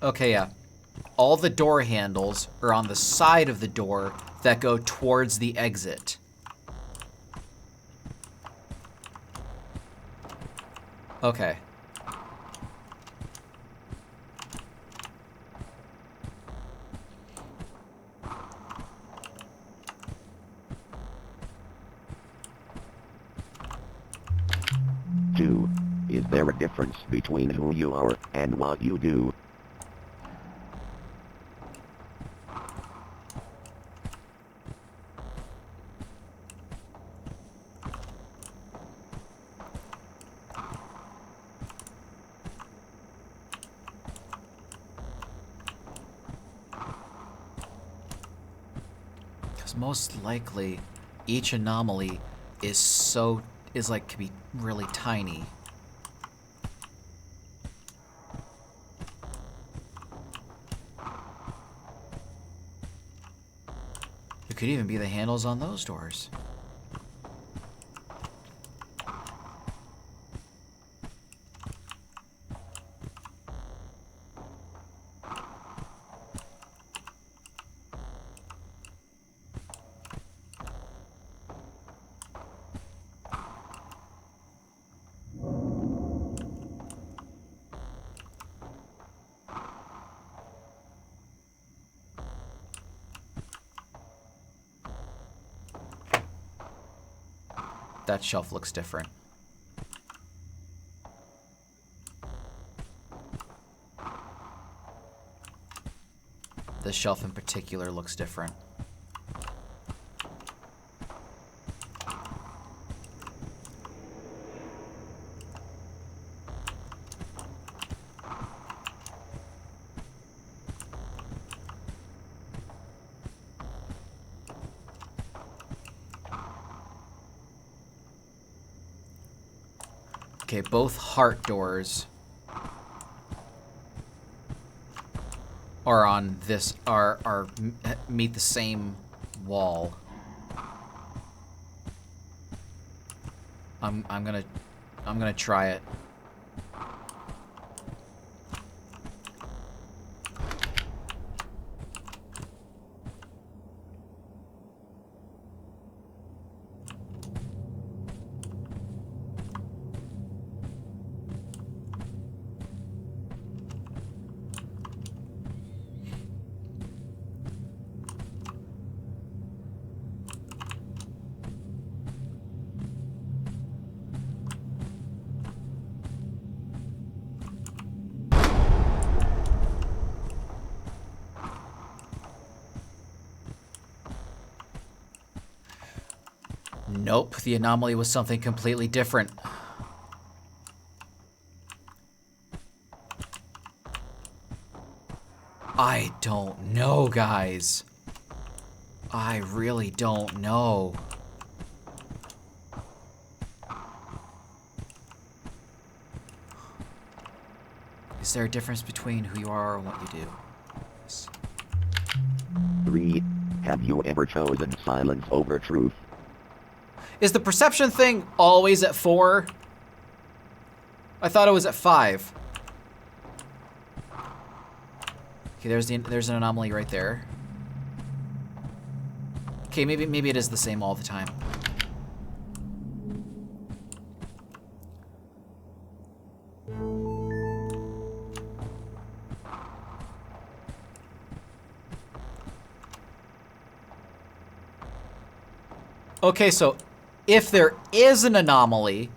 Okay, yeah. All the door handles are on the side of the door that go towards the exit. Okay. Two. Is there a difference between who you are and what you do? Because most likely, each anomaly is so is like could be really tiny. It could even be the handles on those doors. That shelf looks different. This shelf in particular looks different. Okay, both heart doors are on this meet the same wall. I'm gonna try it. Nope, the anomaly was something completely different. I don't know, guys. I really don't know. Is there a difference between who you are and what you do? 3. Have you ever chosen silence over truth? Is the perception thing always at 4? I thought it was at 5. Okay, there's an anomaly right there. Okay, maybe it is the same all the time. Okay, so if there is an anomaly,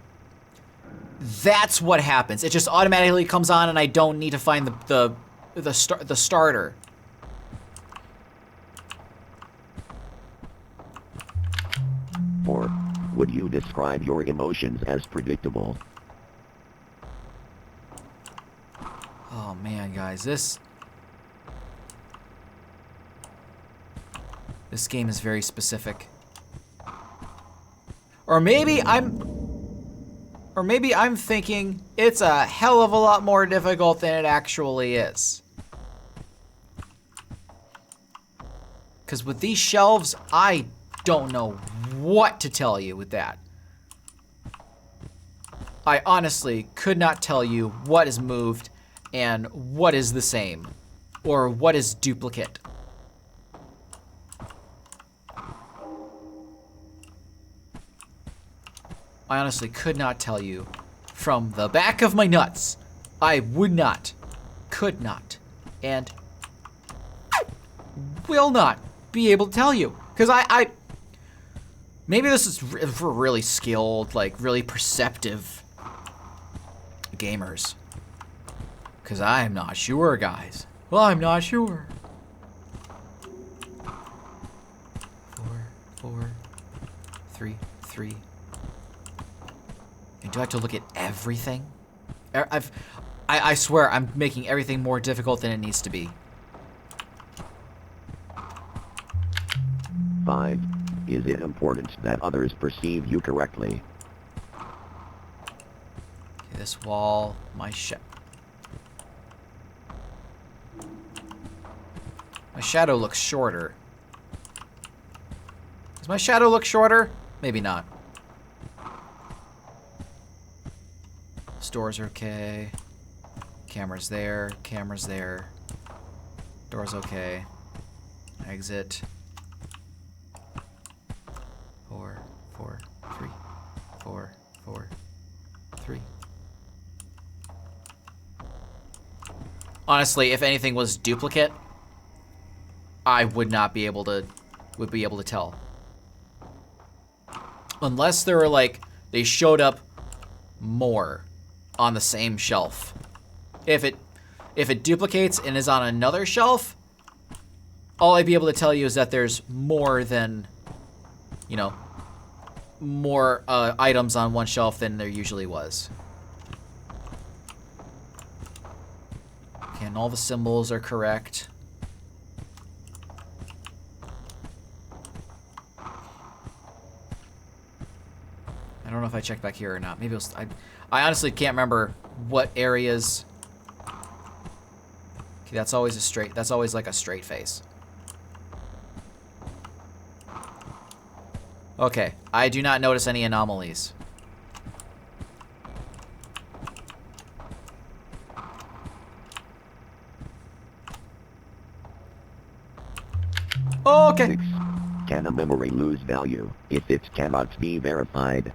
that's what happens. It just automatically comes on, and I don't need to find the starter. Or would you describe your emotions as predictable? Oh man, guys, this game is very specific. Or maybe I'm thinking it's a hell of a lot more difficult than it actually is. Because with these shelves, I don't know what to tell you with that. I honestly could not tell you what is moved and what is the same, or what is duplicate. I honestly could not tell you from the back of my nuts. I would not, could not, and will not be able to tell you. Because I maybe this is for really skilled, like really perceptive gamers. Because I'm not sure, guys. Well, I'm not sure. 4, 3, 3. And do I have to look at everything? I swear I'm making everything more difficult than it needs to be. 5. Is it important that others perceive you correctly? This wall, my shadow looks shorter. Does my shadow look shorter? Maybe not. Doors are okay. Camera's there. Camera's there. Door's okay. Exit. 4, 4, 3. 4, 4, 3. Honestly, if anything was duplicate, I would not be able to tell. Unless they were like, they showed up more on the same shelf. If it duplicates and is on another shelf, all I'd be able to tell you is that there's more than, you know, more items on one shelf than there usually was. Okay, and all the symbols are correct. I don't know if I checked back here or not. Maybe it was, I honestly can't remember what areas. Okay, that's always like a straight face. Okay, I do not notice any anomalies. Okay. 6. Can a memory lose value if it cannot be verified?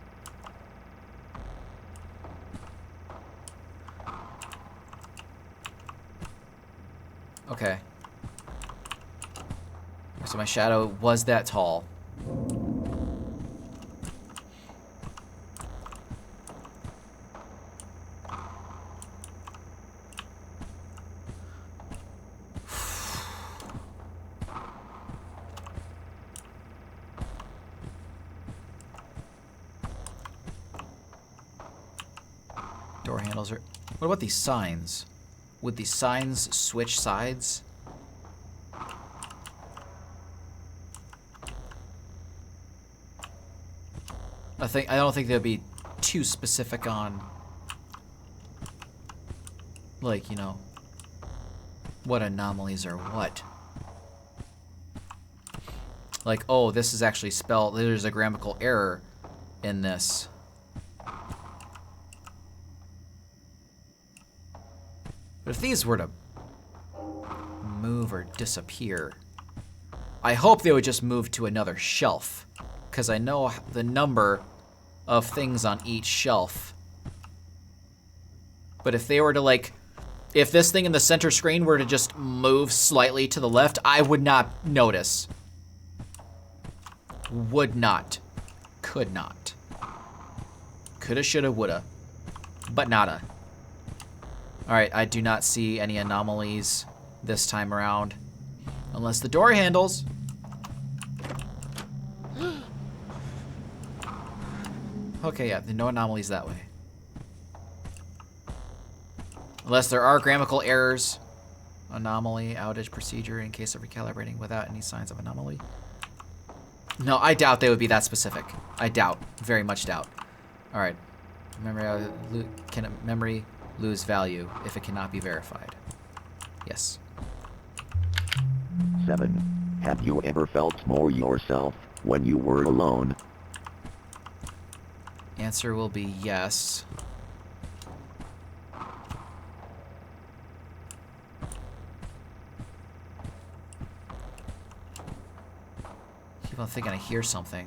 Okay. So my shadow was that tall. Door handles are... What about these signs? Would these signs switch sides? I don't think they'd be too specific on, like, you know, what anomalies are what. Like, oh, this is actually spelled, there's a grammatical error in this. But if these were to move or disappear, I hope they would just move to another shelf, because I know the number of things on each shelf. But if they were to, like, if this thing in the center screen were to just move slightly to the left, I would not notice. Would not. Could not. Coulda, shoulda, woulda. But nada. Alright, I do not see any anomalies this time around. Unless the door handles. Okay, yeah, no anomalies that way. Unless there are grammatical errors. Anomaly, outage procedure in case of recalibrating without any signs of anomaly. No, I doubt they would be that specific. I doubt. Very much doubt. Alright. Can a memory lose value if it cannot be verified? Yes. 7. Have you ever felt more yourself when you were alone? Answer will be yes. Keep on thinking I hear something.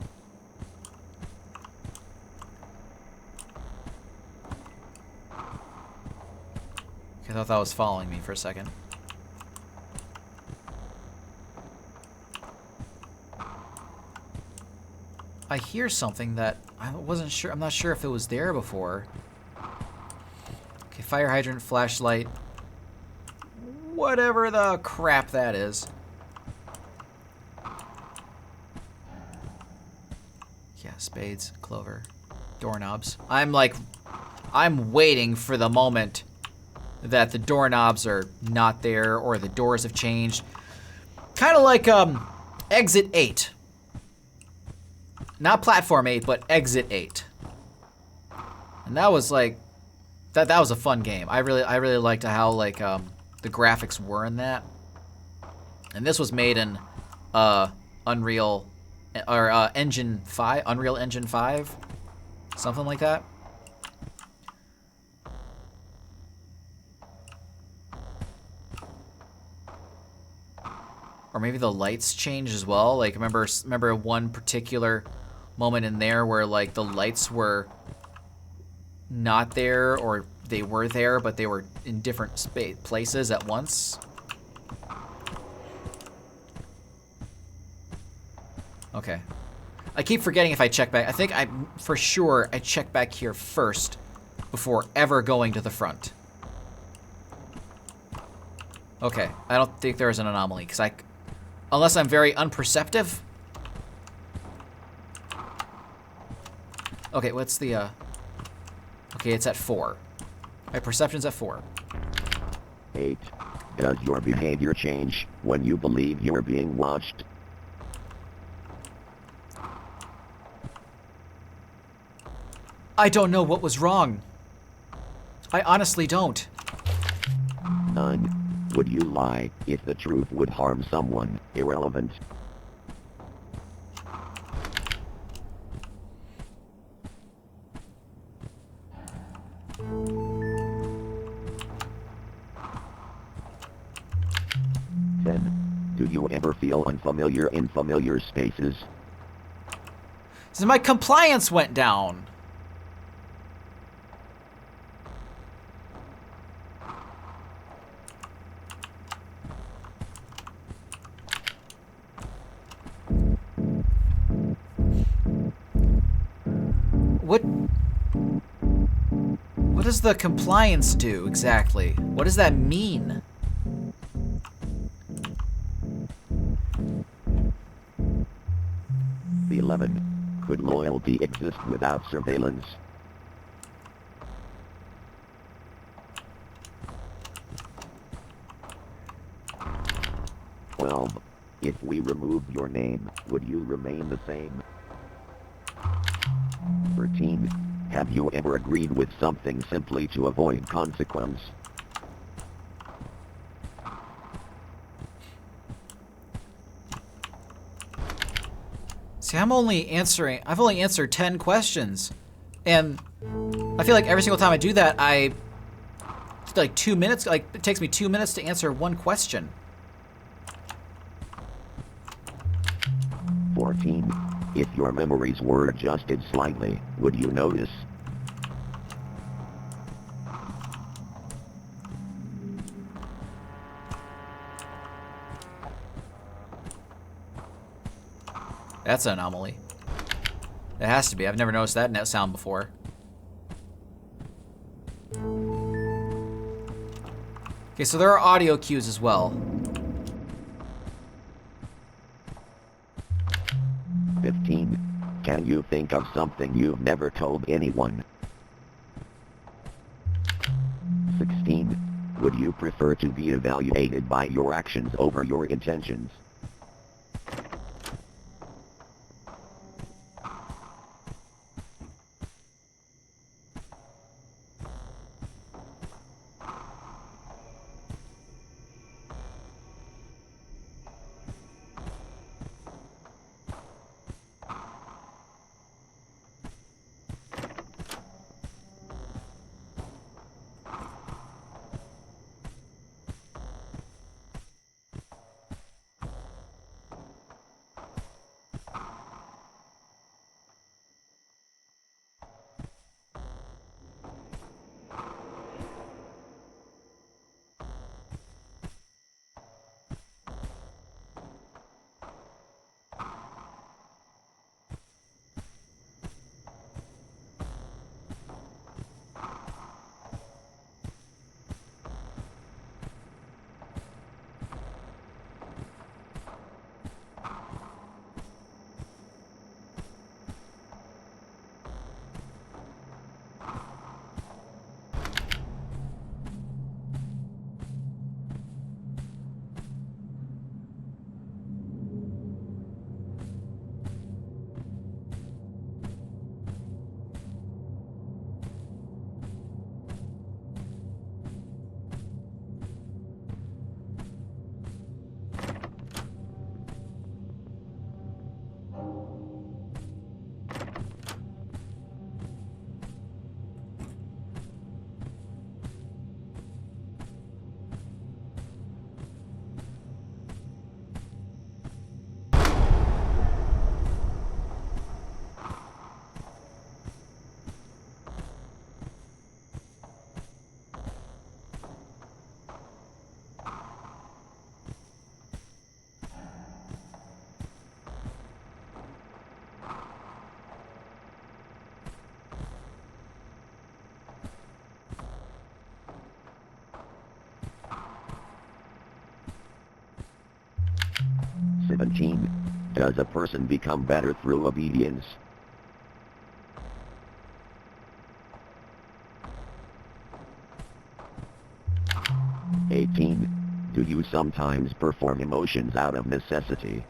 I thought that was following me for a second. I hear something that I wasn't sure. I'm not sure if it was there before. Okay, fire hydrant, flashlight, whatever the crap that is. Yeah, spades, clover, doorknobs. I'm waiting for the moment that the doorknobs are not there or the doors have changed. Kind of like exit 8. Not platform 8, but exit 8. And that was like that was a fun game. I really liked how like the graphics were in that. And this was made in Unreal or Engine 5, Unreal Engine 5, something like that. Or maybe the lights changed as well. Like remember one particular moment in there where like the lights were not there, or they were there but they were in different places at once. Okay. I keep forgetting if I check back. I think for sure I check back here first before ever going to the front. Okay, I don't think there is an anomaly because unless I'm very unperceptive. Okay, what's the, okay, it's at 4. My perception's at 4. 8. Does your behavior change when you believe you're being watched? I don't know what was wrong. I honestly don't. 9. Would you lie if the truth would harm someone? Irrelevant. Do you ever feel unfamiliar in familiar spaces? So my compliance went down. What does the compliance do exactly? What does that mean? The 11. Could loyalty exist without surveillance? 12. If we remove your name, would you remain the same? 13. Have you ever agreed with something simply to avoid consequence? See, I've only answered 10 questions. And I feel like every single time I do that, it's like 2 minutes, like it takes me 2 minutes to answer one question. 14. If your memories were adjusted slightly, would you notice? That's an anomaly. It has to be. I've never noticed that sound before. Okay, so there are audio cues as well. 15. Can you think of something you've never told anyone? 16. Would you prefer to be evaluated by your actions over your intentions? 17. Does a person become better through obedience? 18. Do you sometimes perform emotions out of necessity?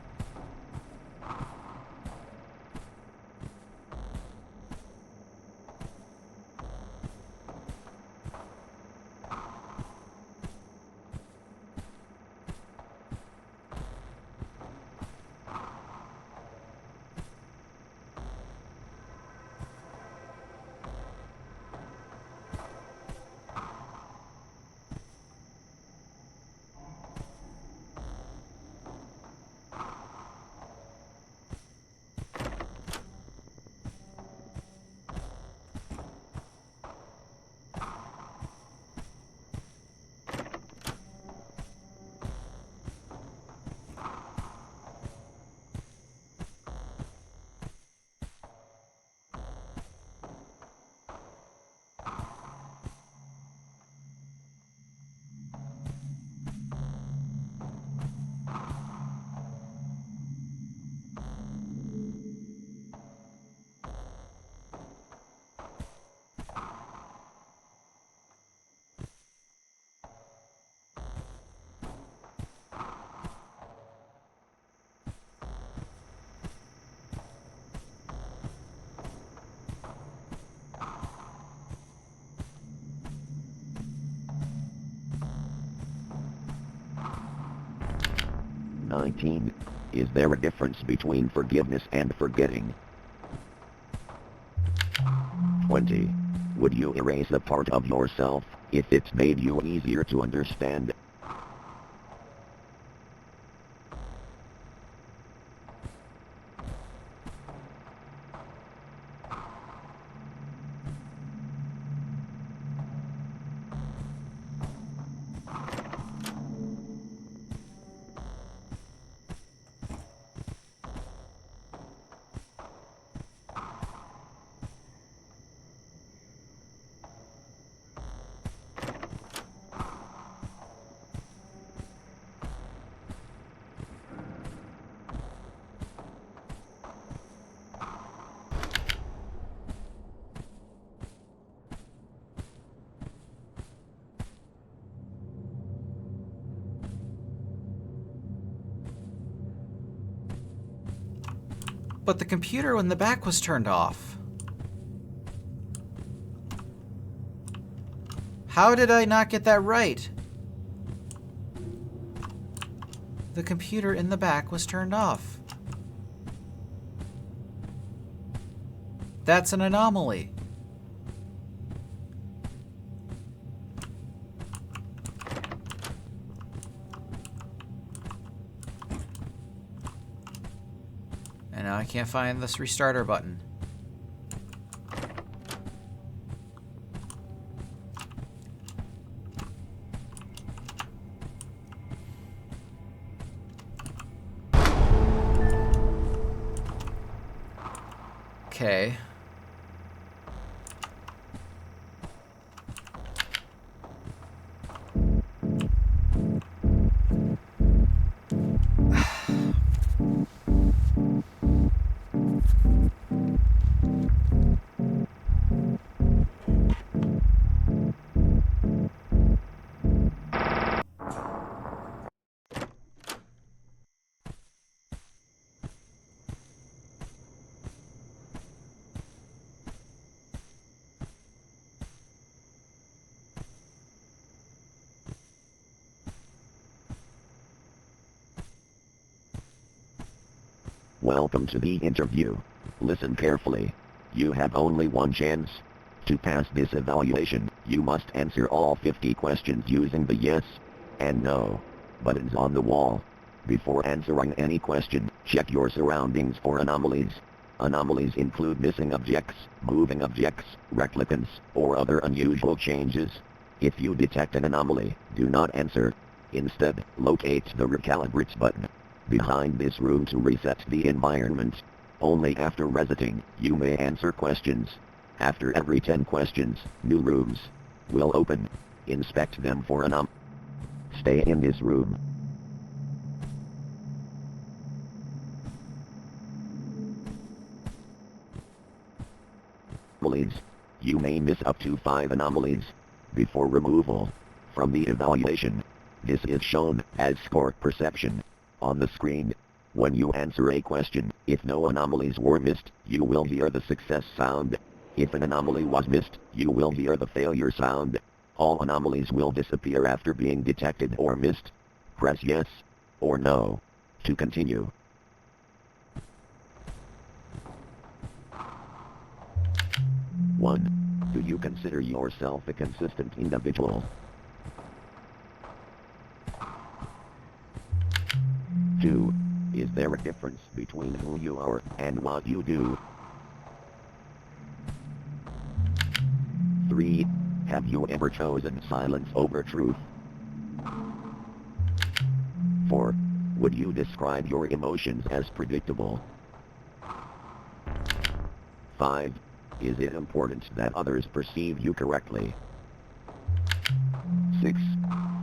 19. Is there a difference between forgiveness and forgetting? 20. Would you erase a part of yourself if it made you easier to understand? But the computer in the back was turned off. How did I not get that right? The computer in the back was turned off. That's an anomaly. And now I can't find this restarter button. Okay. Welcome to the interview. Listen carefully. You have only one chance. To pass this evaluation, you must answer all 50 questions using the yes and no buttons on the wall. Before answering any question, check your surroundings for anomalies. Anomalies include missing objects, moving objects, replicants, or other unusual changes. If you detect an anomaly, do not answer. Instead, locate the recalibrate button behind this room to reset the environment. Only after resetting, you may answer questions. After every 10 questions, new rooms will open. Inspect them for anomalies. Stay in this room. anomalies. You may miss up to 5 anomalies before removal from the evaluation. This is shown as score perception on the screen. When you answer a question, if no anomalies were missed, you will hear the success sound. If an anomaly was missed, you will hear the failure sound. All anomalies will disappear after being detected or missed. Press yes or no to continue. One. Do you consider yourself a consistent individual? 2. Is there a difference between who you are and what you do? 3. Have you ever chosen silence over truth? 4. Would you describe your emotions as predictable? 5. Is it important that others perceive you correctly? 6.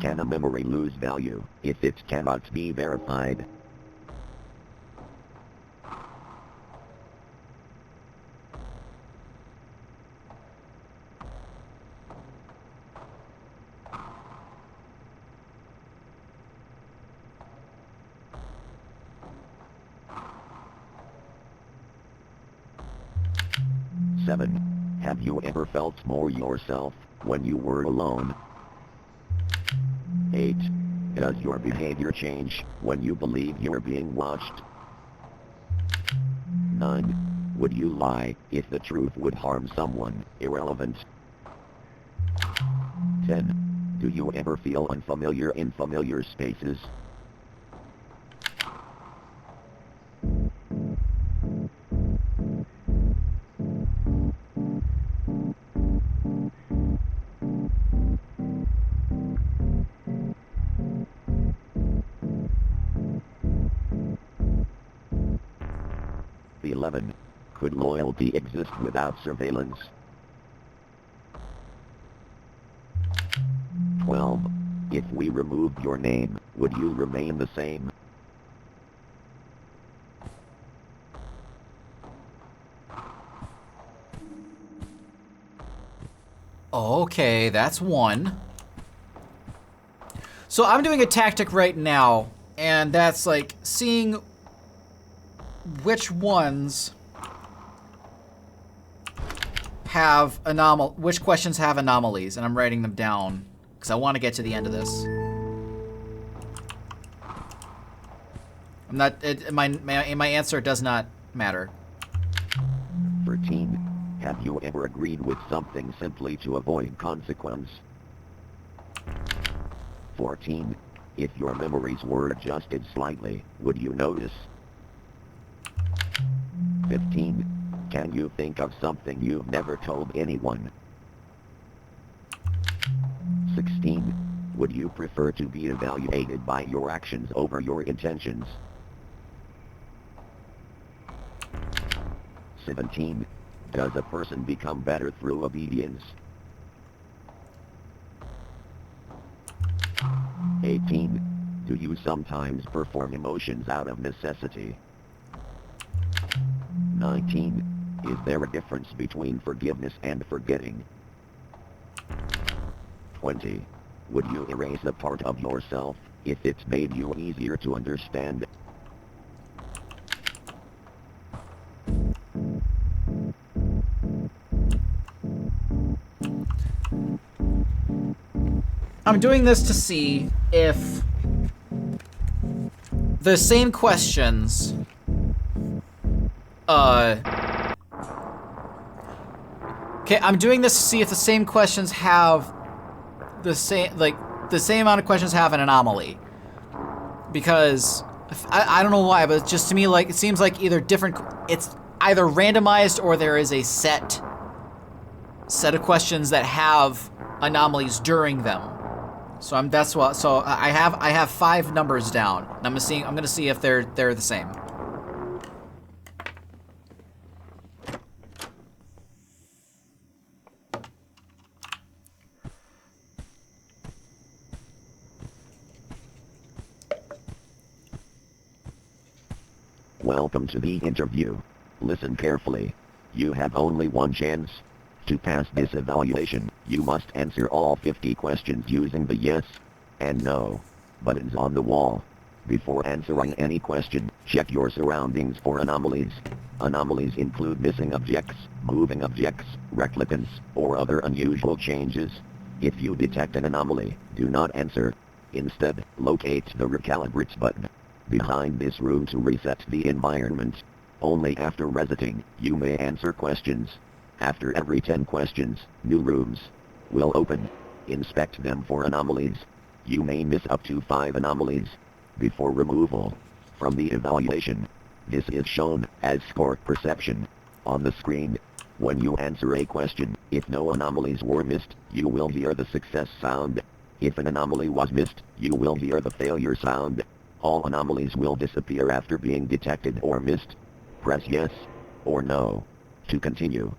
Can a memory lose value if it cannot be verified? Have you ever felt more yourself when you were alone? 8. Does your behavior change when you believe you're being watched? 9. Would you lie if the truth would harm someone? Irrelevant. 10. Do you ever feel unfamiliar in familiar spaces? 11. Could loyalty exist without surveillance? 12. If we removed your name, would you remain the same? 'Okay, that's one. So I'm doing a tactic right now, and that's like seeing which ones have which questions have anomalies, and I'm writing them down because I want to get to the end of this. I'm not. My answer does not matter. 13. Have you ever agreed with something simply to avoid consequence? 14. If your memories were adjusted slightly, would you notice? 15. Can you think of something you've never told anyone? 16. Would you prefer to be evaluated by your actions over your intentions? 17. Does a person become better through obedience? 18. Do you sometimes perform emotions out of necessity? 19. Is there a difference between forgiveness and forgetting? 20. Would you erase a part of yourself if it made you easier to understand? I'm doing this to see if the same questions okay, I'm doing this to see if the same questions have the same amount of questions have an anomaly. Because I don't know why, but just to me, like, it seems like it's either randomized or there is a set of questions that have anomalies during them. So I have 5 numbers down. And I'm gonna see if they're the same. Welcome to the interview. Listen carefully. You have only one chance To pass this evaluation, you must answer all 50 questions using the yes and no buttons on the wall. Before answering any question, check your surroundings for anomalies. Anomalies include missing objects, moving objects, replicants, or other unusual changes. If you detect an anomaly, do not answer. Instead, locate the Recalibrate button behind this room to reset the environment. Only after resetting, you may answer questions. After every 10 questions, new rooms will open. Inspect them for anomalies. You may miss up to 5 anomalies before removal from the evaluation. This is shown as score perception on the screen. When you answer a question, if no anomalies were missed, you will hear the success sound. If an anomaly was missed, you will hear the failure sound. All anomalies will disappear after being detected or missed. Press yes or no to continue.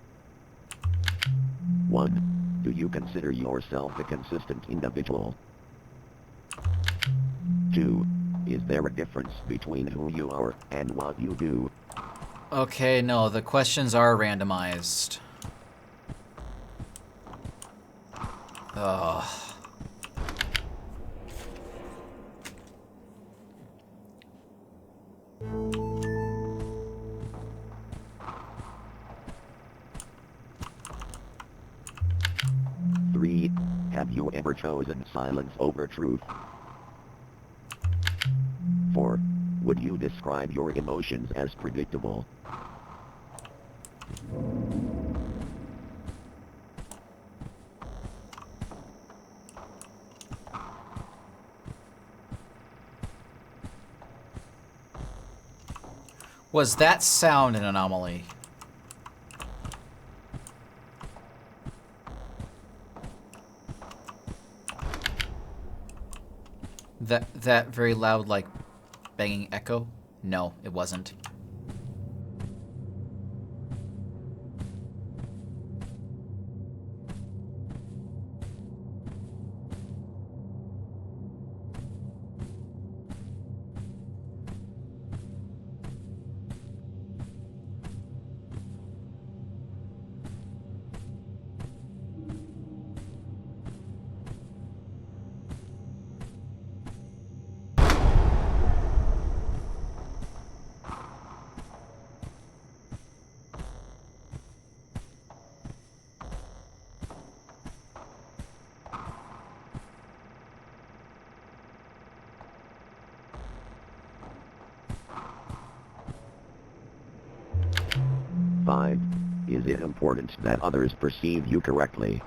1. Do you consider yourself a consistent individual? 2. Is there a difference between who you are and what you do? Okay, no, the questions are randomized. Ugh. Have you ever chosen silence over truth? 4. Would you describe your emotions as predictable? Was that sound an anomaly? That very loud, like, banging echo? No, it wasn't. Is it important that others perceive you correctly?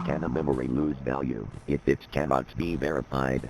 Can a memory lose value if it cannot be verified?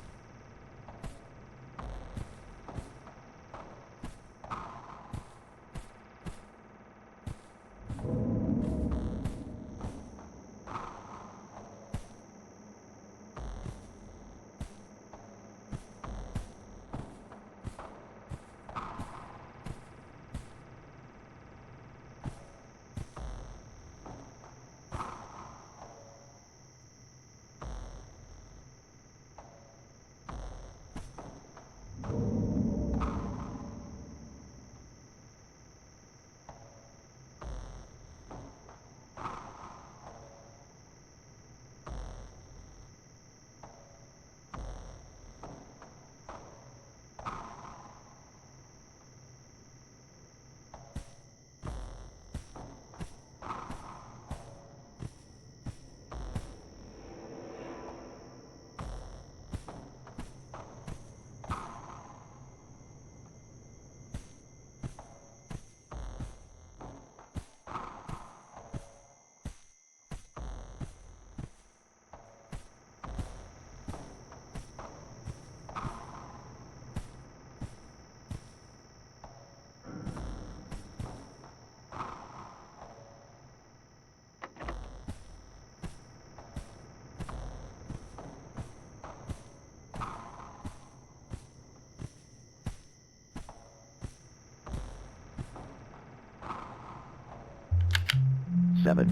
7.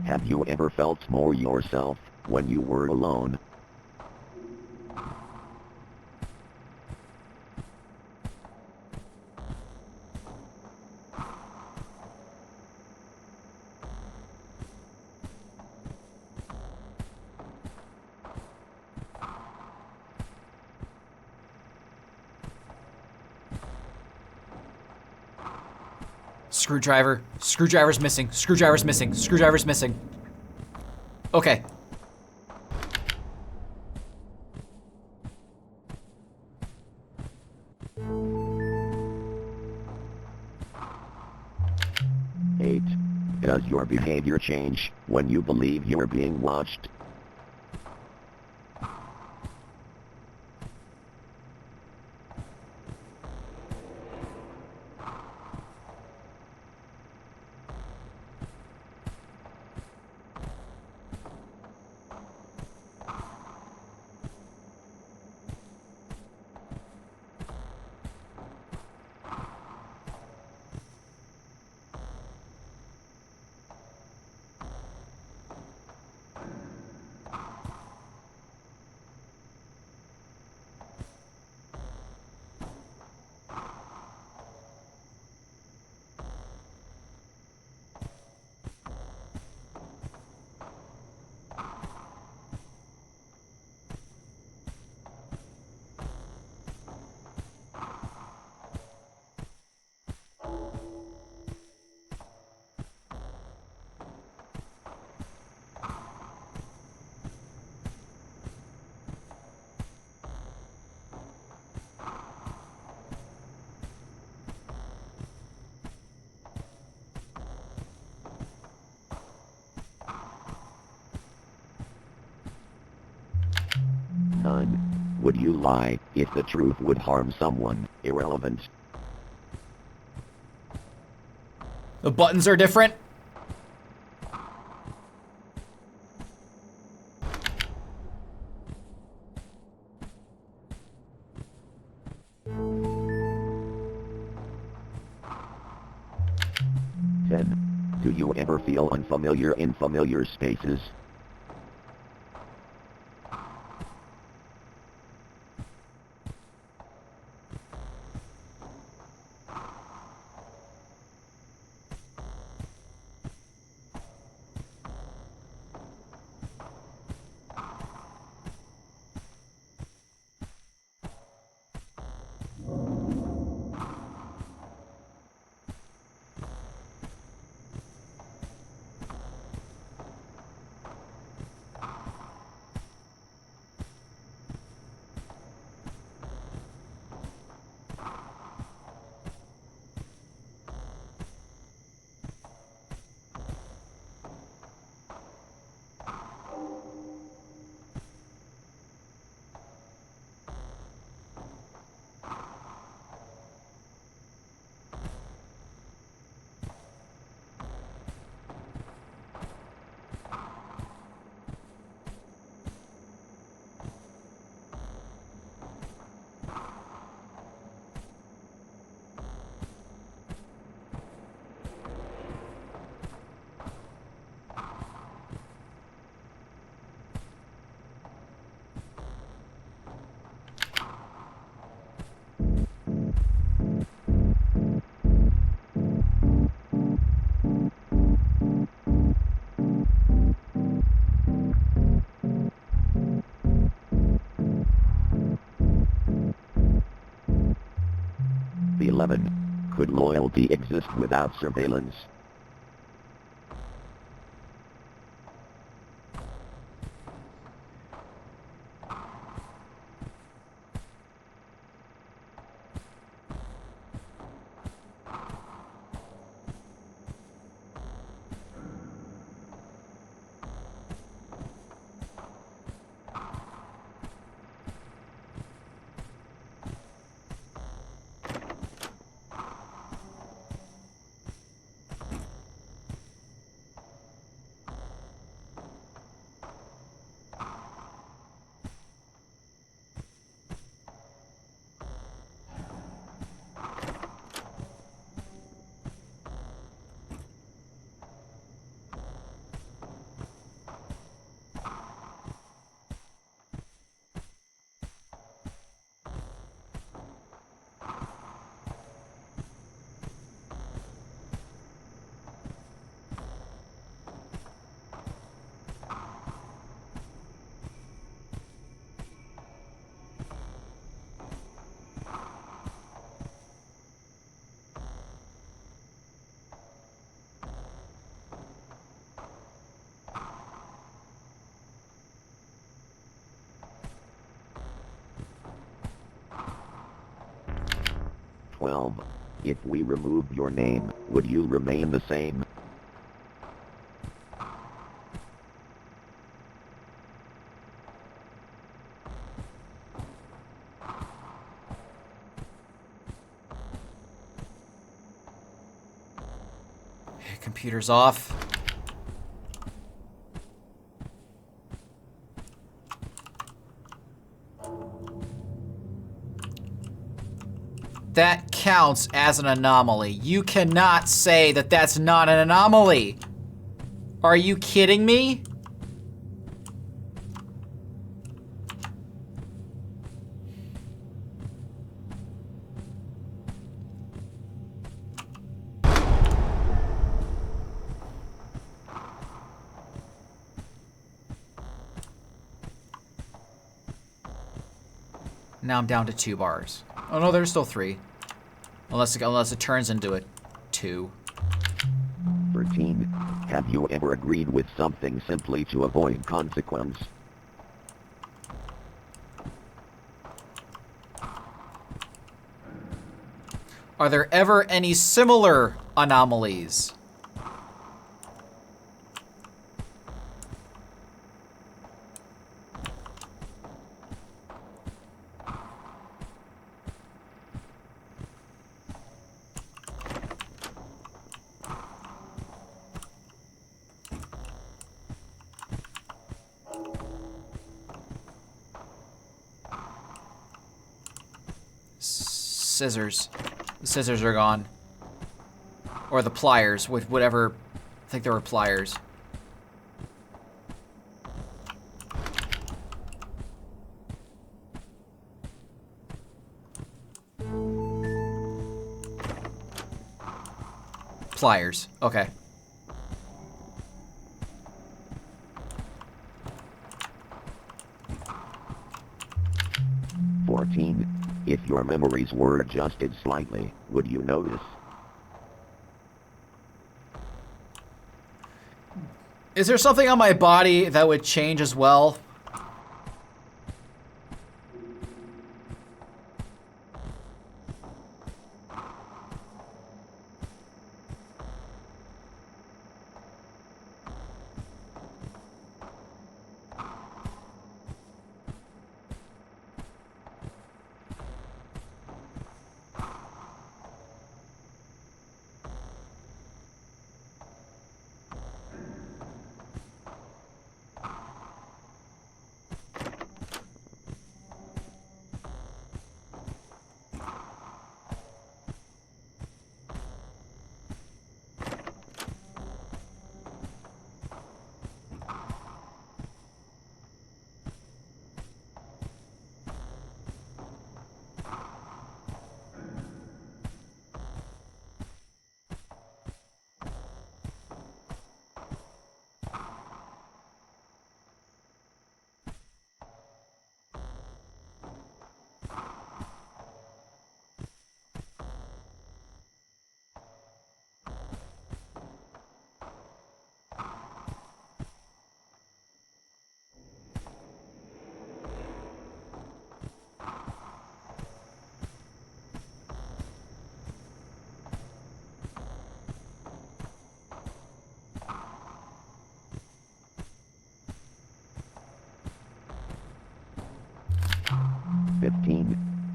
Have you ever felt more yourself when you were alone? Screwdriver. Screwdriver's missing. Screwdriver's missing. Screwdriver's missing. Okay. Eight. Does your behavior change when you believe you're being watched? Nine. Would you lie if the truth would harm someone? Irrelevant. The buttons are different. Do you ever feel unfamiliar in familiar spaces? The 11. Could loyalty exist without surveillance? 12. If we remove your name, would you remain the same? Computer's off. That counts as an anomaly. You cannot say that that's not an anomaly. Are you kidding me? Now I'm down to 2 bars. Oh no, there's still 3. Unless it turns into a 2. 13. Have you ever agreed with something simply to avoid consequence? Are there ever any similar anomalies? Scissors. The scissors are gone. Or the pliers, with whatever. I think there were pliers. Pliers. Okay. If your memories were adjusted slightly, would you notice? Is there something on my body that would change as well?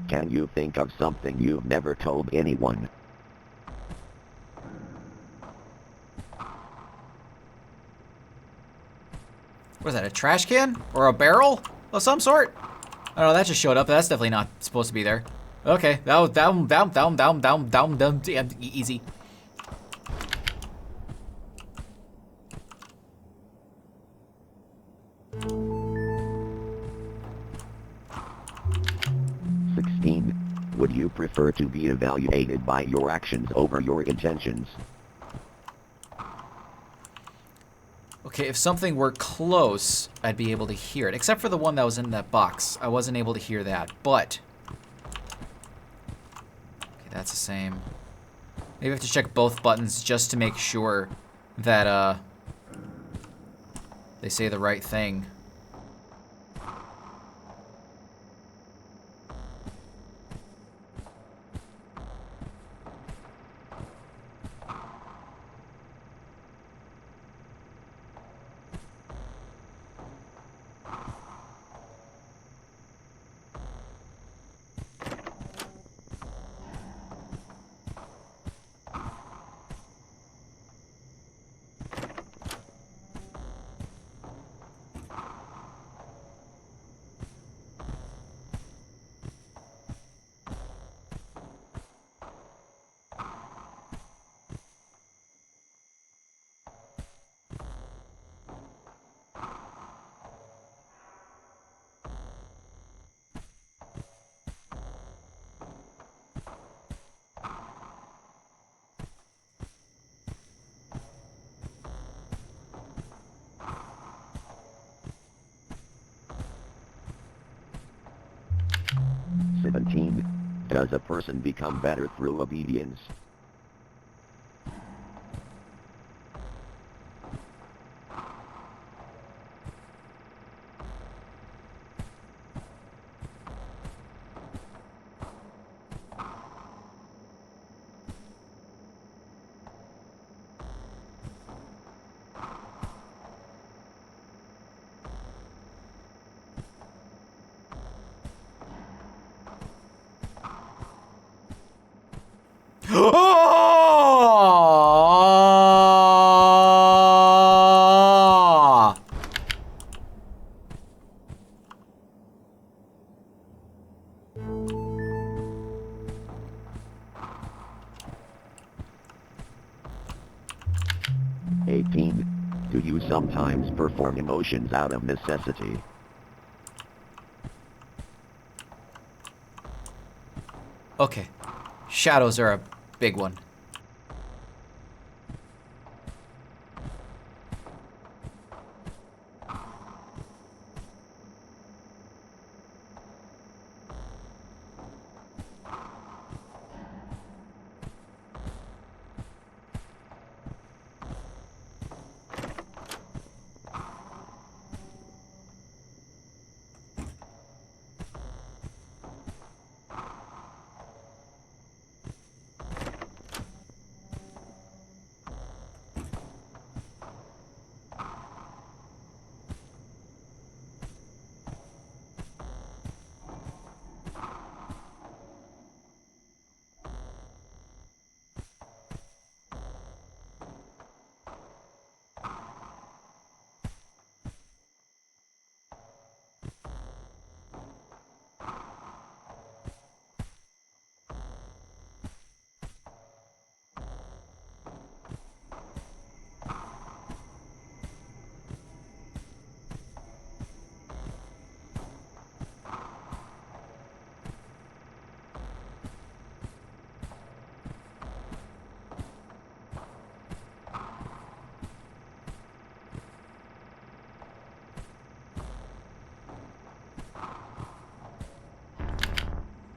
Can you think of something you've never told anyone? Was that, a trash can? Or a barrel of some sort? I don't know, that just showed up. That's definitely not supposed to be there. Okay, that was down, easy. Would you prefer to be evaluated by your actions over your intentions? Okay, if something were close, I'd be able to hear it. Except for the one that was in that box. I wasn't able to hear that, but... Okay, that's the same. Maybe I have to check both buttons just to make sure that, they say the right thing. 17. Does a person become better through obedience? Oh! 18. Do you sometimes perform emotions out of necessity? Okay. Shadows are a big one.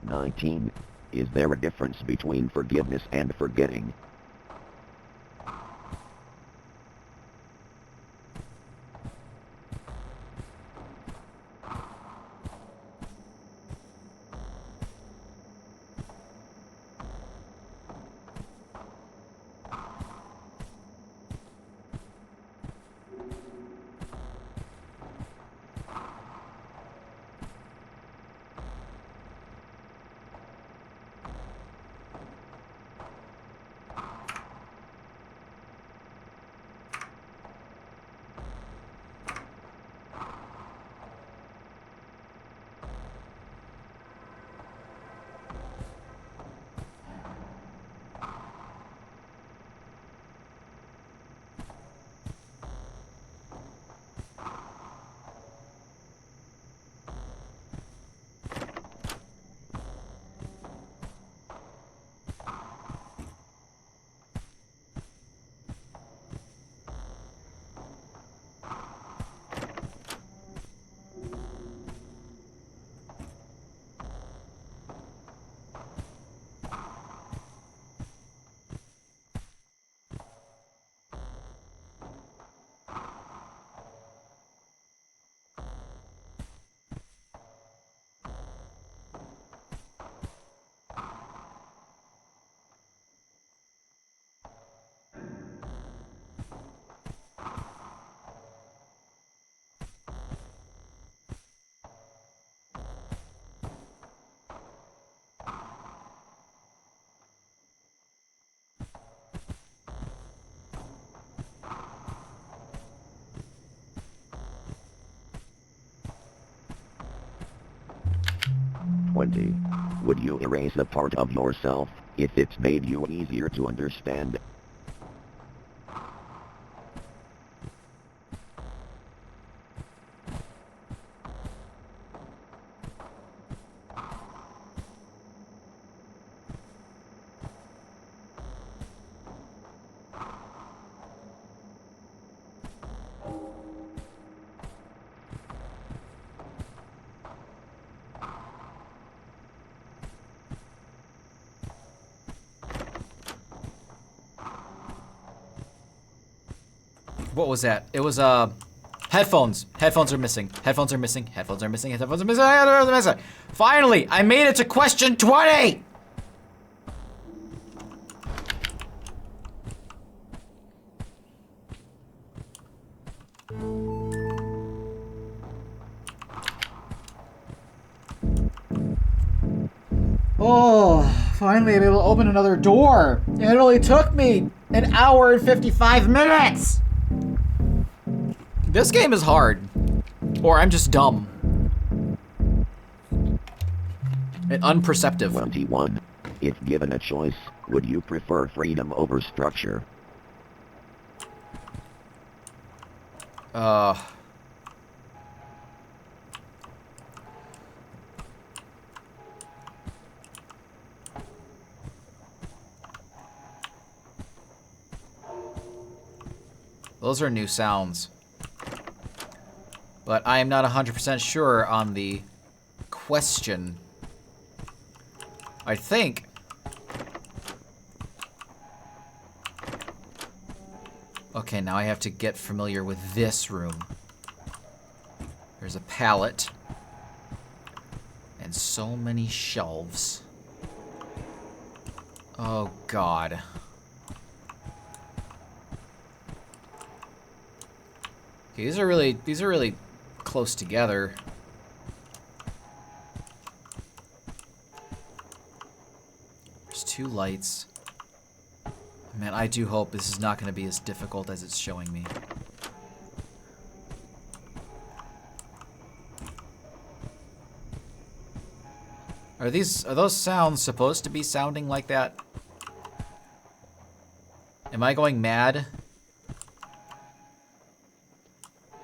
Nineteen. Is there a difference between forgiveness and forgetting? Would you erase a part of yourself if it's made you easier to understand? What was that? It was headphones. Headphones are missing. Headphones are missing. Headphones are missing. Headphones are missing. Headphones are missing. Finally, I made it to question 20. Oh, finally I'm able to open another door. It only took me an hour and 55 minutes. This game is hard. Or I'm just dumb. And unperceptive. 21. If given a choice, would you prefer freedom over structure? Those are new sounds. But I am not 100% sure on the question. I think... Okay, now I have to get familiar with this room. There's a pallet. And so many shelves. Oh, God. Okay, these are really close together. There's 2 lights. Man, I do hope this is not going to be as difficult as it's showing me. Are those sounds supposed to be sounding like that? Am I going mad?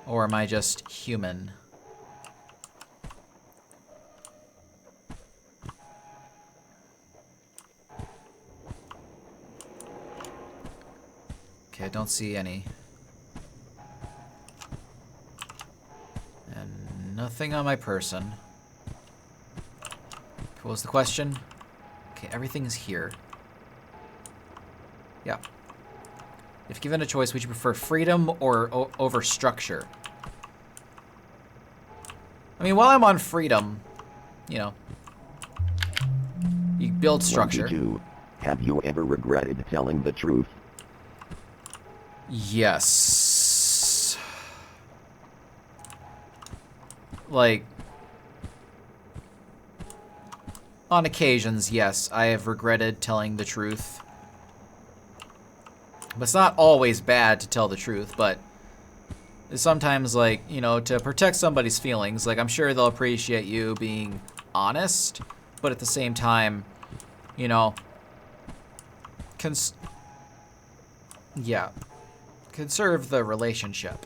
Or am I just human? Okay, I don't see any. And nothing on my person. What was the question? Okay, everything is here. Yeah. If given a choice, would you prefer freedom or over structure? I mean, while I'm on freedom, you know, you build structure. 22. Have you ever regretted telling the truth? Yes. Like, on occasions, yes, I have regretted telling the truth. But it's not always bad to tell the truth, but sometimes, like, you know, to protect somebody's feelings, like, I'm sure they'll appreciate you being honest, but at the same time, you know, conserve the relationship.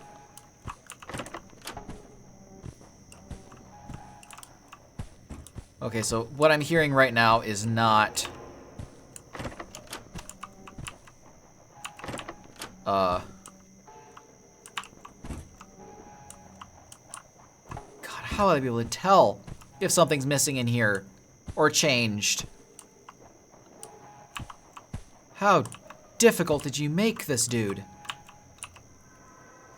Okay, so what I'm hearing right now is not... God, how would I be able to tell if something's missing in here or changed? How difficult did you make this, dude?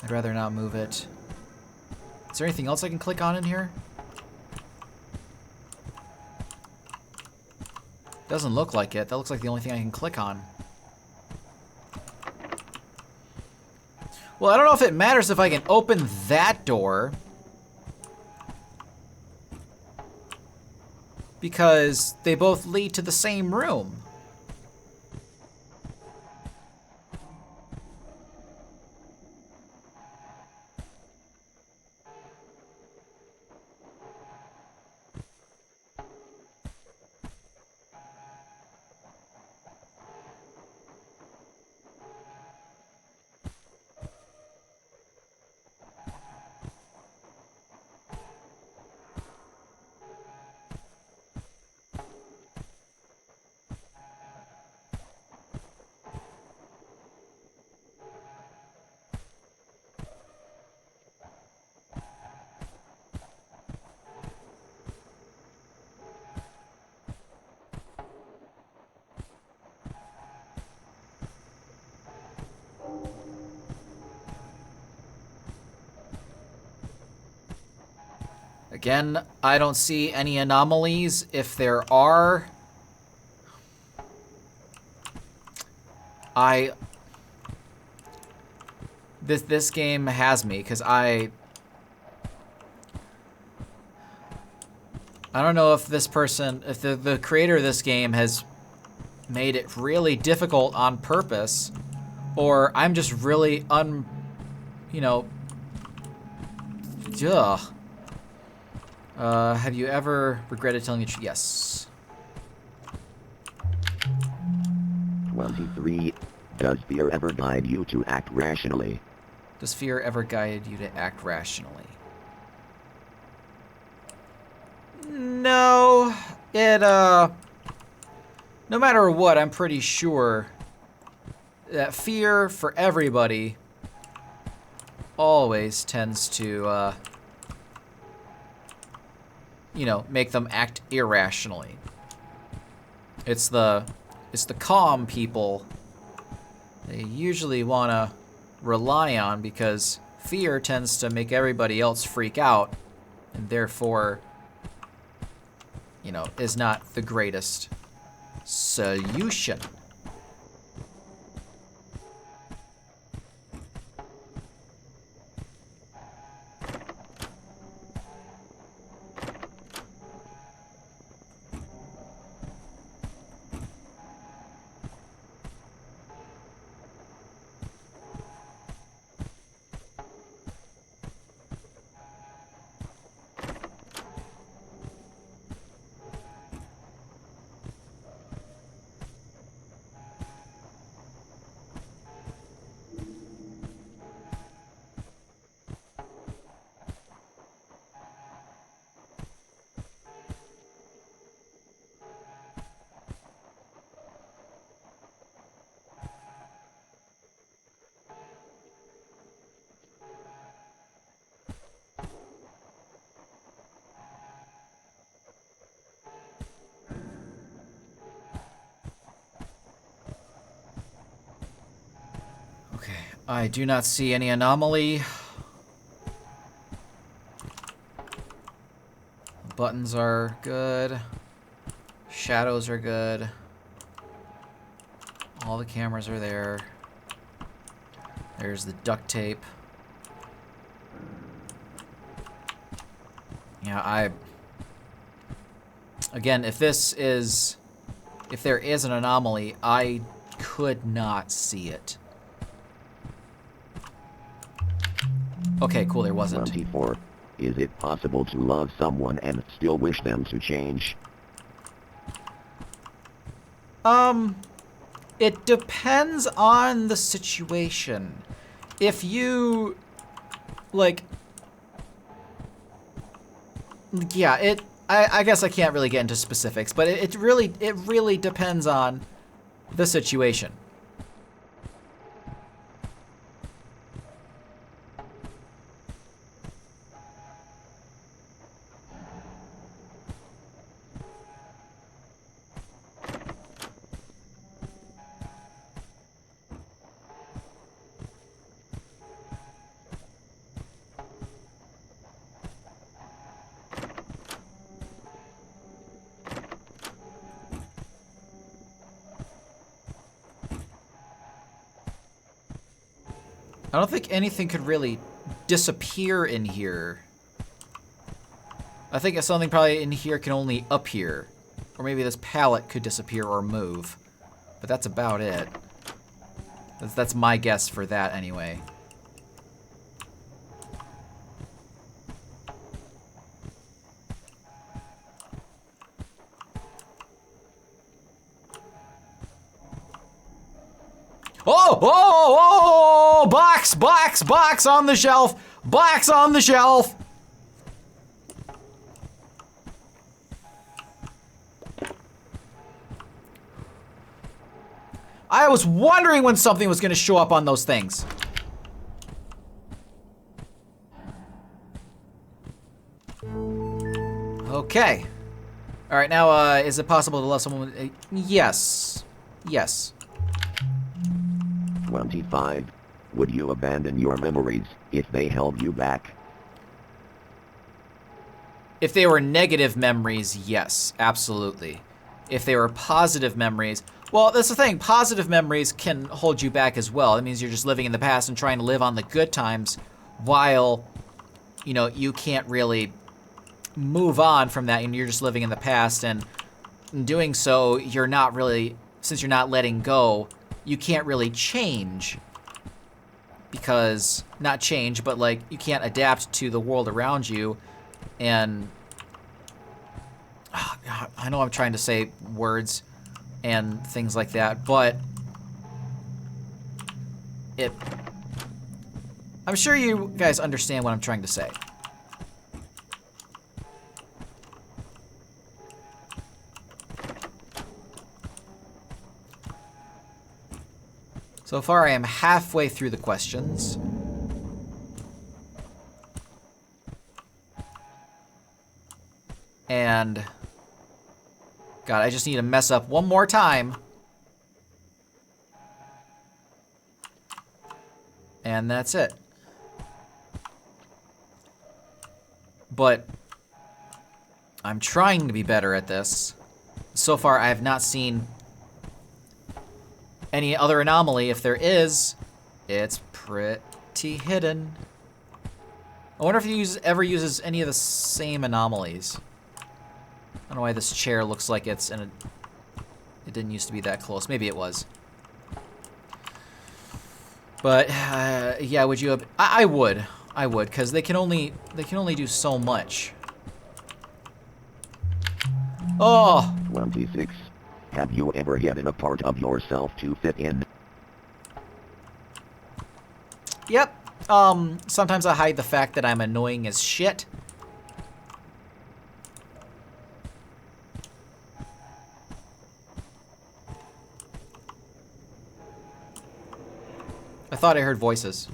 I'd rather not move it. Is there anything else I can click on in here? Doesn't look like it. That looks like the only thing I can click on. Well, I don't know if it matters if I can open that door. Because they both lead to the same room. Again, I don't see any anomalies. If there are, this game has me, because I don't know if this person, if the creator of this game has made it really difficult on purpose, or I'm just really you know, ugh. Have you ever regretted telling the truth? Yes. 23. Does fear ever guide you to act rationally? Does fear ever guide you to act rationally? No. No matter what, I'm pretty sure that fear for everybody always tends to, you know, make them act irrationally. It's the calm people they usually want to rely on, because fear tends to make everybody else freak out, and therefore, you know, is not the greatest solution. Okay, I do not see any anomaly. Buttons are good. Shadows are good. All the cameras are there. There's the duct tape. Yeah, again, if there is an anomaly, I could not see it. Okay, cool, there wasn't. 24. Is it possible to love someone and still wish them to change? It depends on the situation. If you, like, yeah, I guess I can't really get into specifics, but it really depends on the situation. I don't think anything could really disappear in here. I think something probably in here can only appear. Or maybe this pallet could disappear or move. But that's about it. That's my guess for that anyway. Oh, oh, oh, box, box, box on the shelf, box on the shelf. I was wondering when something was gonna show up on those things. Okay. All right, now, is it possible to love someone with yes. Yes. 25. Would you abandon your memories if they held you back? If they were negative memories, yes, absolutely. If they were positive memories, well, that's the thing. Positive memories can hold you back as well. It means you're just living in the past and trying to live on the good times while, you know, you can't really move on from that and you're just living in the past. And in doing so, you're not really, since you're not letting go, you can't really change. Because, not change, but like, you can't adapt to the world around you. And I know I'm trying to say words and things like that, but I'm sure you guys understand what I'm trying to say. So far, I am halfway through the questions. And God, I just need to mess up one more time. And that's it. But I'm trying to be better at this. So far, I have not seen any other anomaly. If there is, it's pretty hidden. I wonder if he ever uses any of the same anomalies. I don't know why this chair looks like it's in a... It didn't used to be that close. Maybe it was. But, yeah, would you have... I would, because they can only do so much. Oh! 26. Have you ever hidden a part of yourself to fit in? Yep. Sometimes I hide the fact that I'm annoying as shit. I thought I heard voices.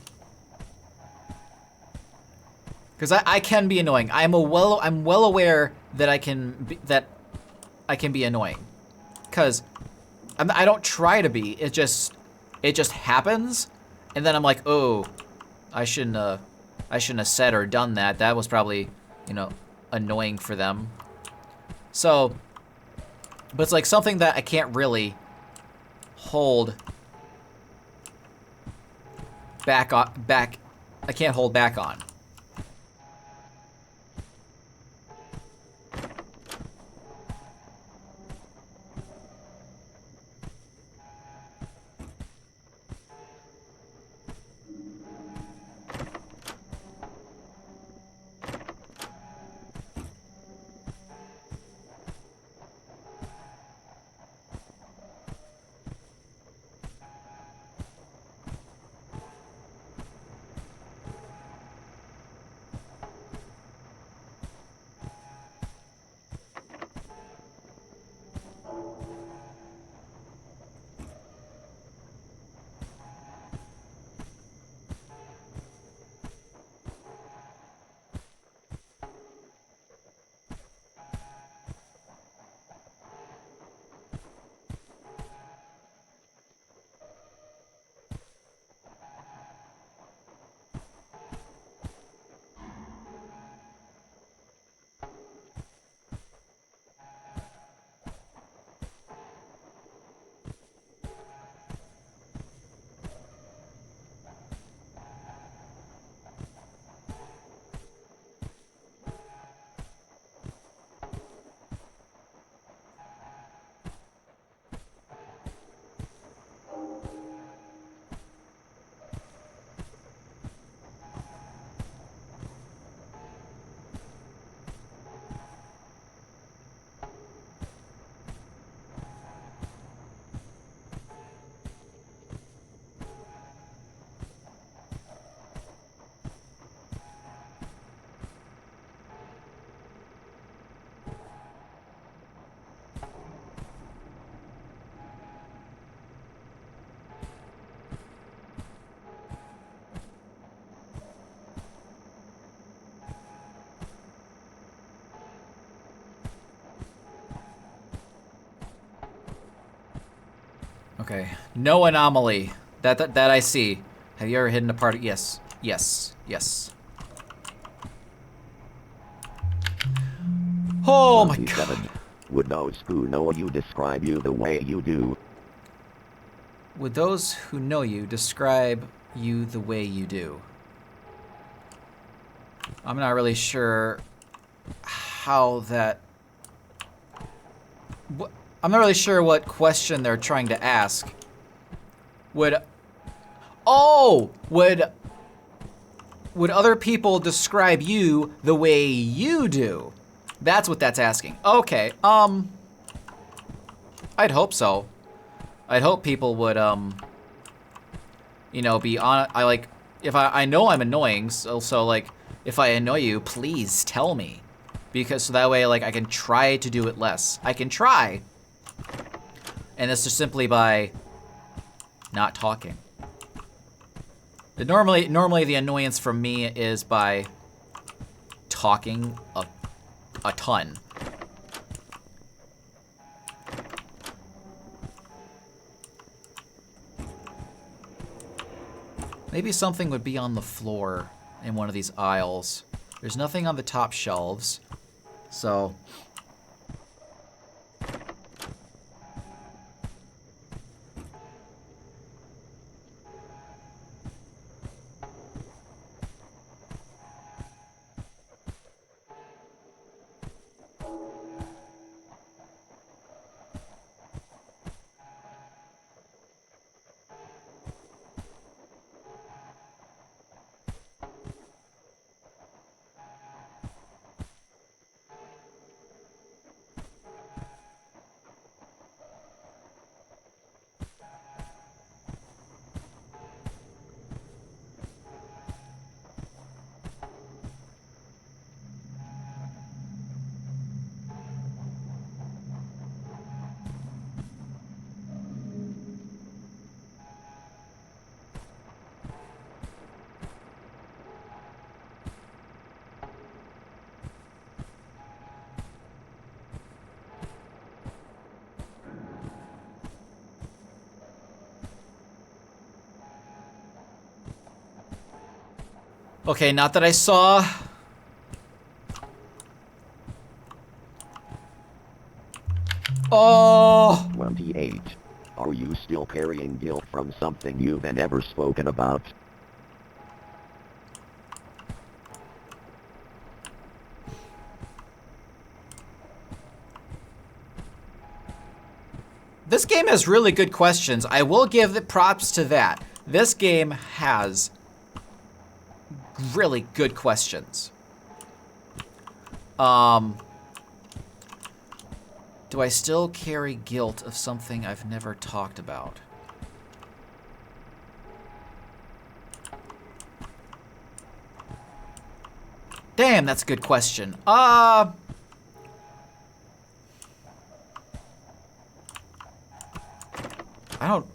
Because I can be annoying. I'm well aware that I can be annoying. Because I don't try to be. It just happens, and then I'm like, oh, I shouldn't have said or done that. That was probably, you know, annoying for them. So, but it's like something that I can't really hold back. I can't hold back on. Okay, no anomaly that I see. Have you ever hidden a part of... Yes, yes, yes. Oh my 27. god. Would those who know you describe you the way you do? Would those who know you describe you the way you do? I'm not really sure how that... I'm not really sure what question they're trying to ask. Would... Oh! Would other people describe you the way you do? That's what that's asking. Okay, I'd hope so. I'd hope people would, you know, be on... if I know I'm annoying, so like, if I annoy you, please tell me. Because so that way, like, I can try to do it less. I can try. And it's just simply by not talking. Normally the annoyance from me is by talking a ton. Maybe something would be on the floor in one of these aisles. There's nothing on the top shelves, so... Okay, not that I saw. Oh! 28. Are you still carrying guilt from something you've never spoken about? This game has really good questions. I will give the props to that. This game has really good questions. Do I still carry guilt of something I've never talked about? Damn, that's a good question. I don't...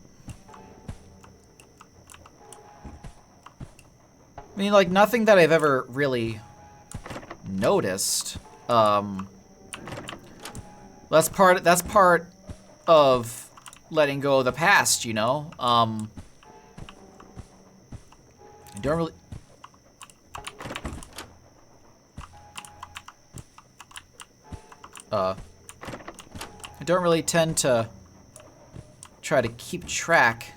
I mean, like, nothing that I've ever really noticed. That's part of letting go of the past, you know? I don't really... I don't really tend to try to keep track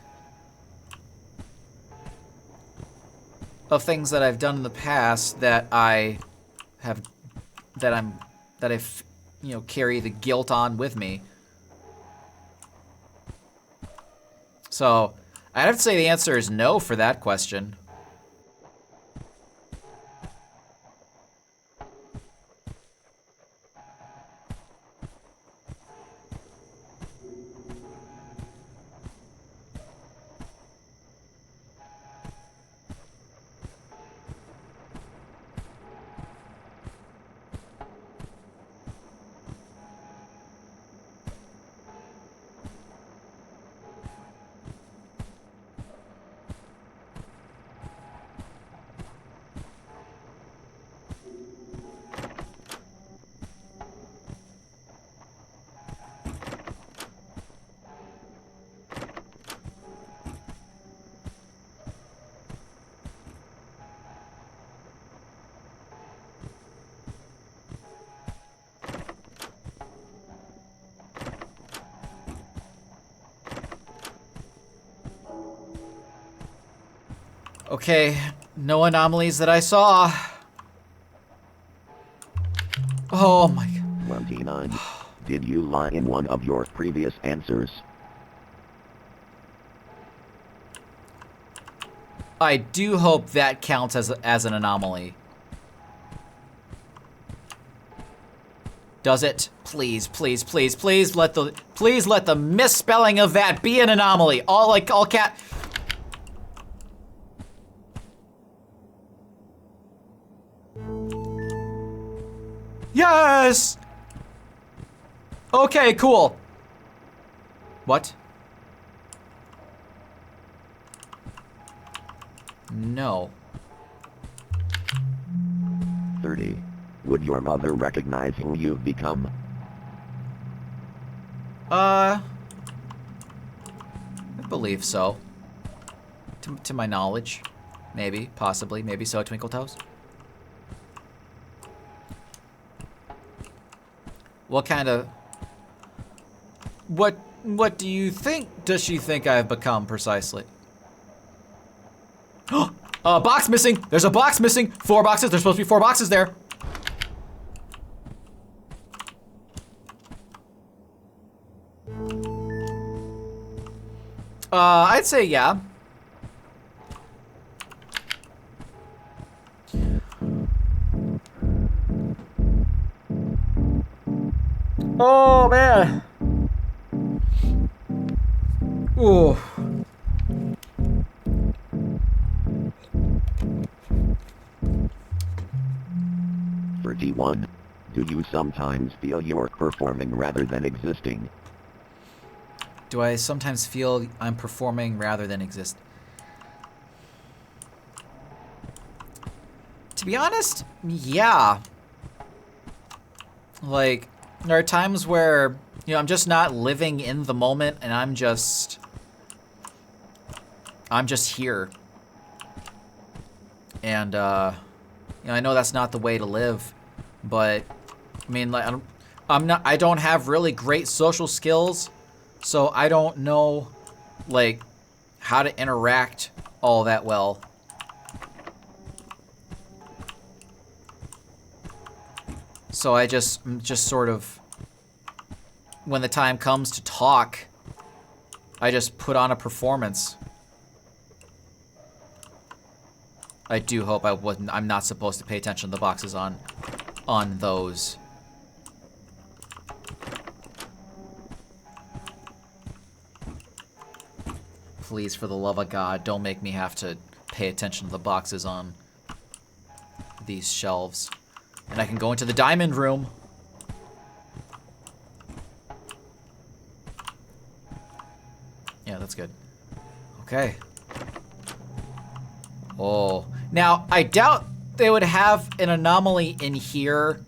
of things that I've done in the past that I have, that I've, you know, carry the guilt on with me. So, I'd have to say the answer is no for that question. Okay, no anomalies that I saw. Oh my god. 29. Did you lie in one of your previous answers? I do hope that counts as an anomaly. Does it? Please, please, please, please let the misspelling of that be an anomaly. All cat. Yes! Okay, cool. What? No. 30. Would your mother recognize who you've become? I believe so. To my knowledge. Maybe, possibly, maybe so, Twinkle Toes. What kind of... What do you think does she think I've become, precisely? A box missing! There's a box missing! 4 boxes, there's supposed to be 4 boxes there. I'd say yeah. Oh, man. Ooh. One. Do you sometimes feel you're performing rather than existing? Do I sometimes feel I'm performing rather than exist? To be honest, yeah. Like, there are times where, you know, I'm just not living in the moment and I'm just here. And, you know, I know that's not the way to live, but, I mean, like, I don't have really great social skills, so I don't know, like, how to interact all that well. So I just sort of, when the time comes to talk, I just put on a performance. I do hope I'm not supposed to pay attention to the boxes on those. Please, for the love of God, don't make me have to pay attention to the boxes on these shelves. And I can go into the diamond room. Yeah, that's good. Okay. Oh. Now, I doubt they would have an anomaly in here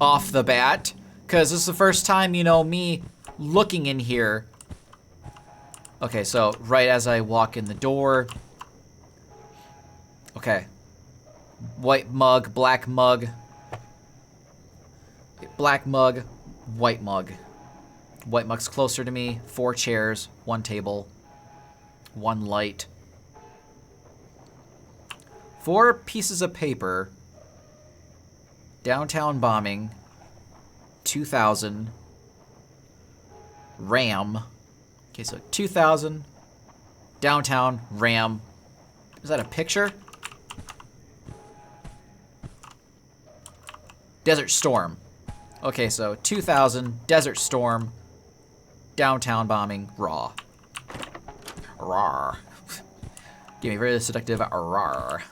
off the bat, because this is the first time, you know, me looking in here. Okay, so right as I walk in the door. Okay. White mug, black mug. Black mug, white mug. White mug's closer to me. 4 chairs, 1 table, 1 light. 4 pieces of paper. Downtown bombing. 2000. RAM. Okay, so 2000. Downtown, RAM. Is that a picture? Desert Storm. Okay, so 2000, Desert Storm, downtown bombing, raw. Rawr. Give me very seductive rawr.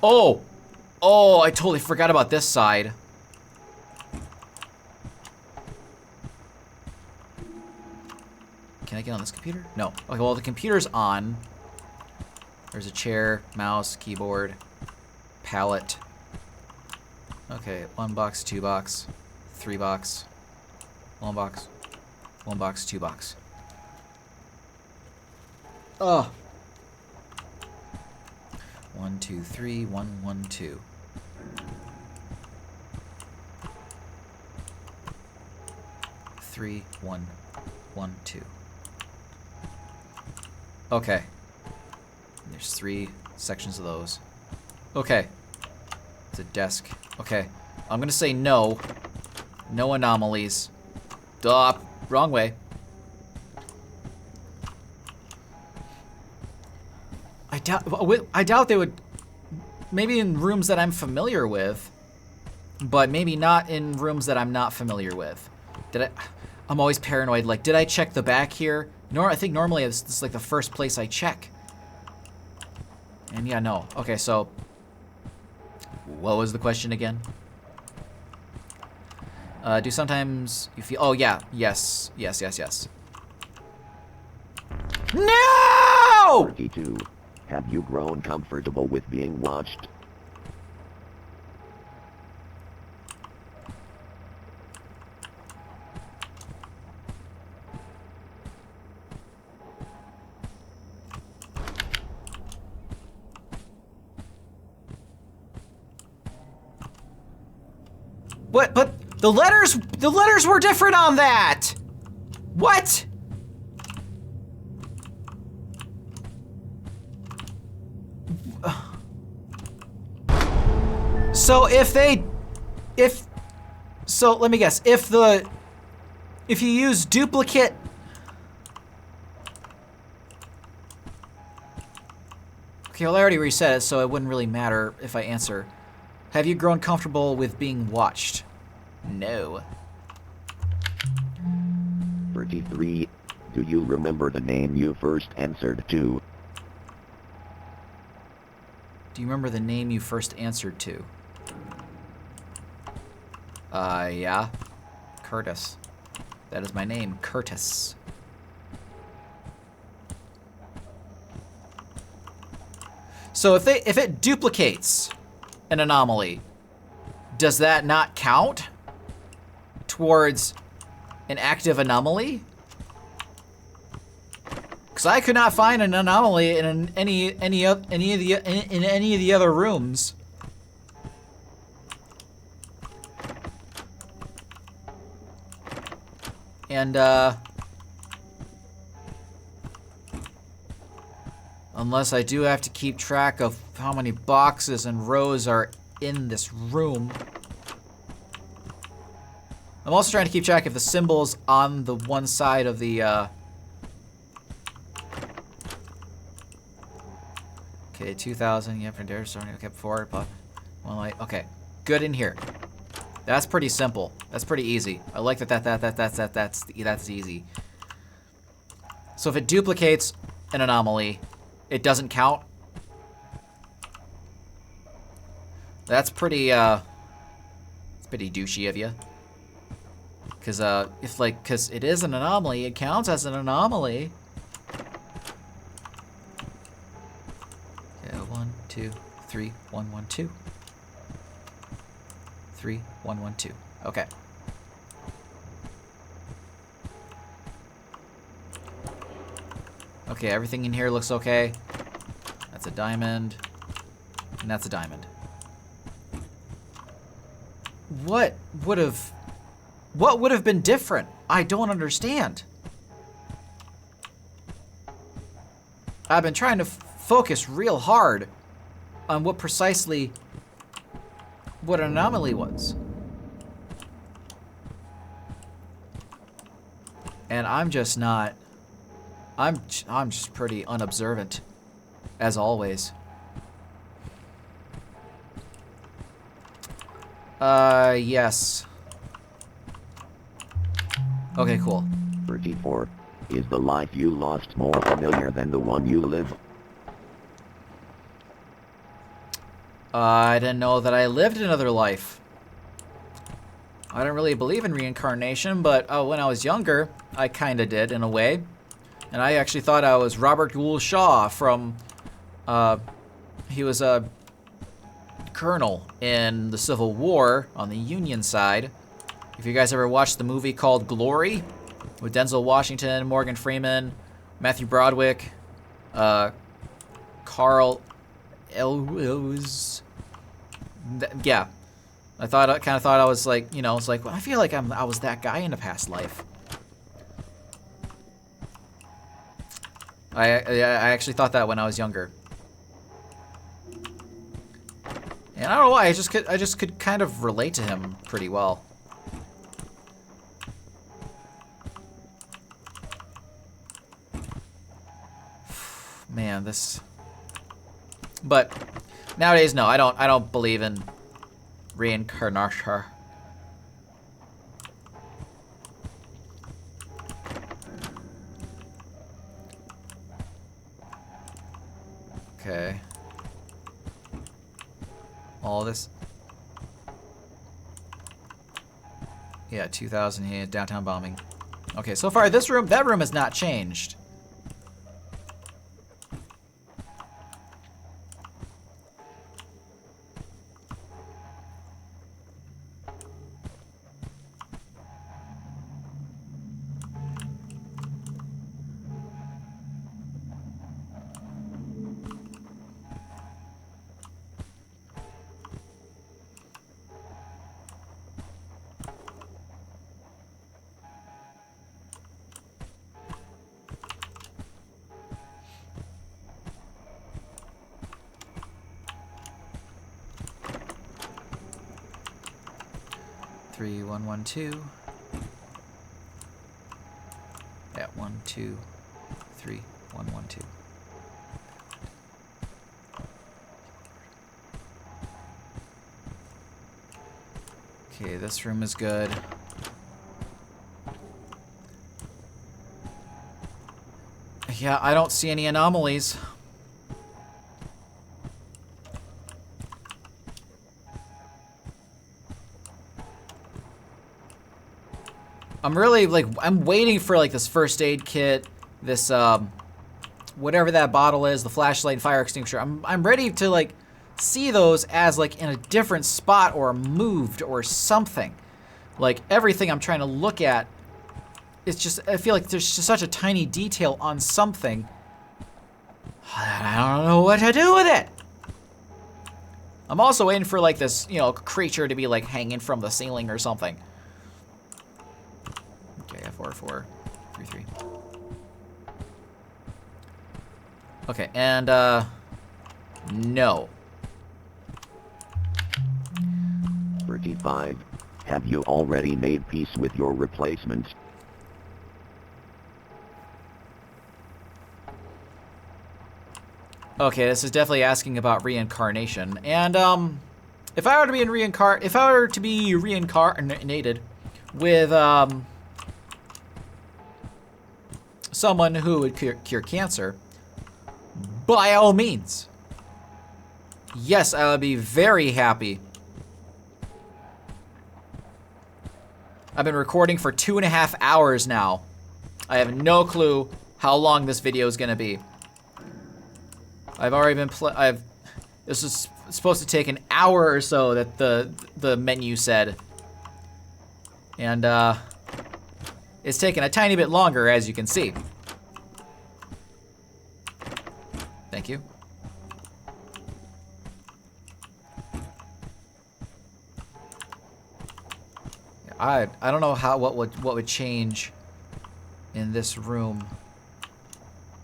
Oh! Oh, I totally forgot about this side. Can I get on this computer? No. Okay, well, the computer's on. There's a chair, mouse, keyboard, palette. Okay, 1 box, 2 box, 3 box. One box. One box, two box. Oh. 1, 2, 3, 1, 1, 2. Three, 1, 1, 2. Okay. There's 3 sections of those. Okay. It's a desk. Okay. I'm gonna say no. No anomalies. Duh. Wrong way. I doubt they would. Maybe in rooms that I'm familiar with, but maybe not in rooms that I'm not familiar with. I'm always paranoid. Like, did I check the back here? I think normally this is like the first place I check. And yeah, no. Okay, so what was the question again? Do sometimes you feel? Oh yeah, yes. No! 32. Have you grown comfortable with being watched? What? But the letters were different on that. What? So so let me guess, if you use duplicate. Okay, well I already reset it, so it wouldn't really matter if I answer. Have you grown comfortable with being watched? No. 33. Do you remember the name you first answered to? Do you remember the name you first answered to? Yeah. Curtis. That is my name, Curtis. So if it duplicates an anomaly, does that not count towards an active anomaly? Because I could not find an anomaly in any of the other rooms. And unless I do have to keep track of how many boxes and rows are in this room. I'm also trying to keep track of the symbols on the one side of the okay, 2000, yeah, for dare starting, okay, forward, but one light, okay. Good in here. That's pretty simple. That's pretty easy. I like that's easy. So if it duplicates an anomaly, it doesn't count. That's pretty it's pretty douchey of you. Cause cause it is an anomaly, it counts as an anomaly. Okay, 1, 2, 3, 1, 1, 2. 3, 1, 1, 2. Okay. Okay, everything in here looks okay. That's a diamond. And that's a diamond. What would have been different? I don't understand. I've been trying to focus real hard on what precisely what an anomaly was. And I'm just not, I'm just pretty unobservant, as always. Yes. Okay, cool. 34. Is the life you lost more familiar than the one you live? I didn't know that I lived another life. I don't really believe in reincarnation, but when I was younger, I kinda did, in a way. And I actually thought I was Robert Gould Shaw from, he was a colonel in the Civil War on the Union side. If you guys ever watched the movie called Glory with Denzel Washington, Morgan Freeman, Matthew Broderick, Carl Elwes. Yeah. I kind of thought I was like, you know, it's like, well, I feel like I was that guy in a past life. I actually thought that when I was younger. And I don't know why, I just could kind of relate to him pretty well. Man, this. But nowadays, no, I don't believe in reincarnation. Okay. All this. Yeah, 2000 here, downtown bombing. Okay, so far that room has not changed. Three, 1, 1, 2. Yeah, 1, 2, 3, 1, 1, 2. Okay, this room is good. Yeah, I don't see any anomalies. I'm really, like, I'm waiting for, like, this first aid kit, this, whatever that bottle is, the flashlight and fire extinguisher. I'm ready to, like, see those as, like, in a different spot or moved or something. Like, everything I'm trying to look at, it's just, I feel like there's just such a tiny detail on something. I don't know what to do with it. I'm also waiting for, like, this, you know, creature to be, like, hanging from the ceiling or something. Okay, 4, 4, 3, 3. Okay, and, no. 35. Have you already made peace with your replacement? Okay, this is definitely asking about reincarnation. And, if I were to be reincarnated with, someone who would cure cancer, by all means. Yes, I would be very happy. I've been recording for 2.5 hours now. I have no clue how long this video is gonna be. I've already been this is supposed to take an hour or so that the menu said. And, it's taken a tiny bit longer, as you can see. Thank you. I don't know what would change in this room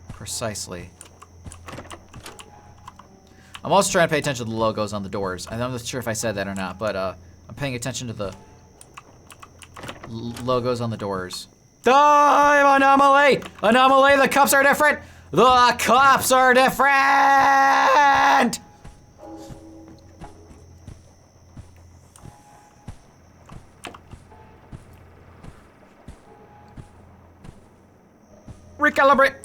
precisely. I'm also trying to pay attention to the logos on the doors. I'm not sure if I said that or not, but I'm paying attention to the logos on the doors. Anomaly! Anomaly! The cups are different! The cups are different! Recalibrate!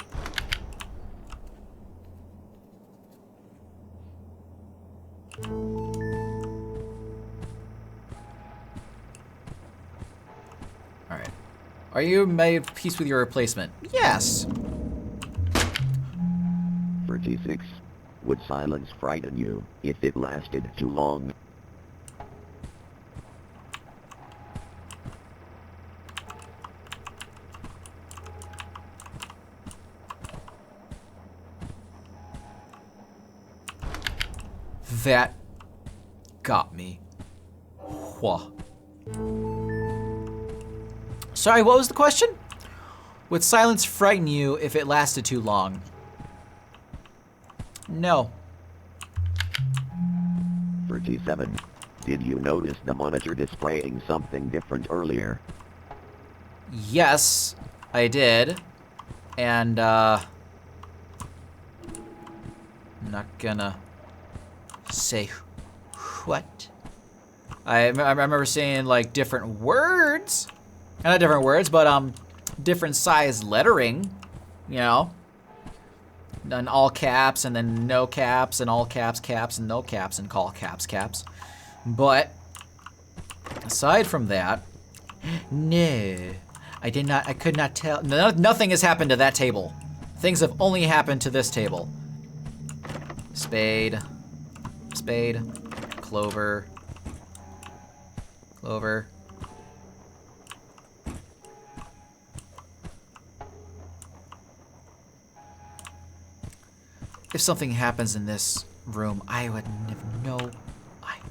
Alright. Are you made peace with your replacement? Yes! 36. Would silence frighten you if it lasted too long? That got me. Whoa. Sorry, what was the question? Would silence frighten you if it lasted too long? No. 37. Did you notice the monitor displaying something different earlier? Yes, I did. And, I'm not gonna say what. I remember saying, like, different words. Not different words, but, different size lettering, you know? And all caps, and then no caps, and all caps, caps, and no caps, and call caps, caps. But, aside from that, no. I could not tell. No, nothing has happened to that table. Things have only happened to this table. Spade. Spade. Clover. Clover. If something happens in this room, I would have no idea.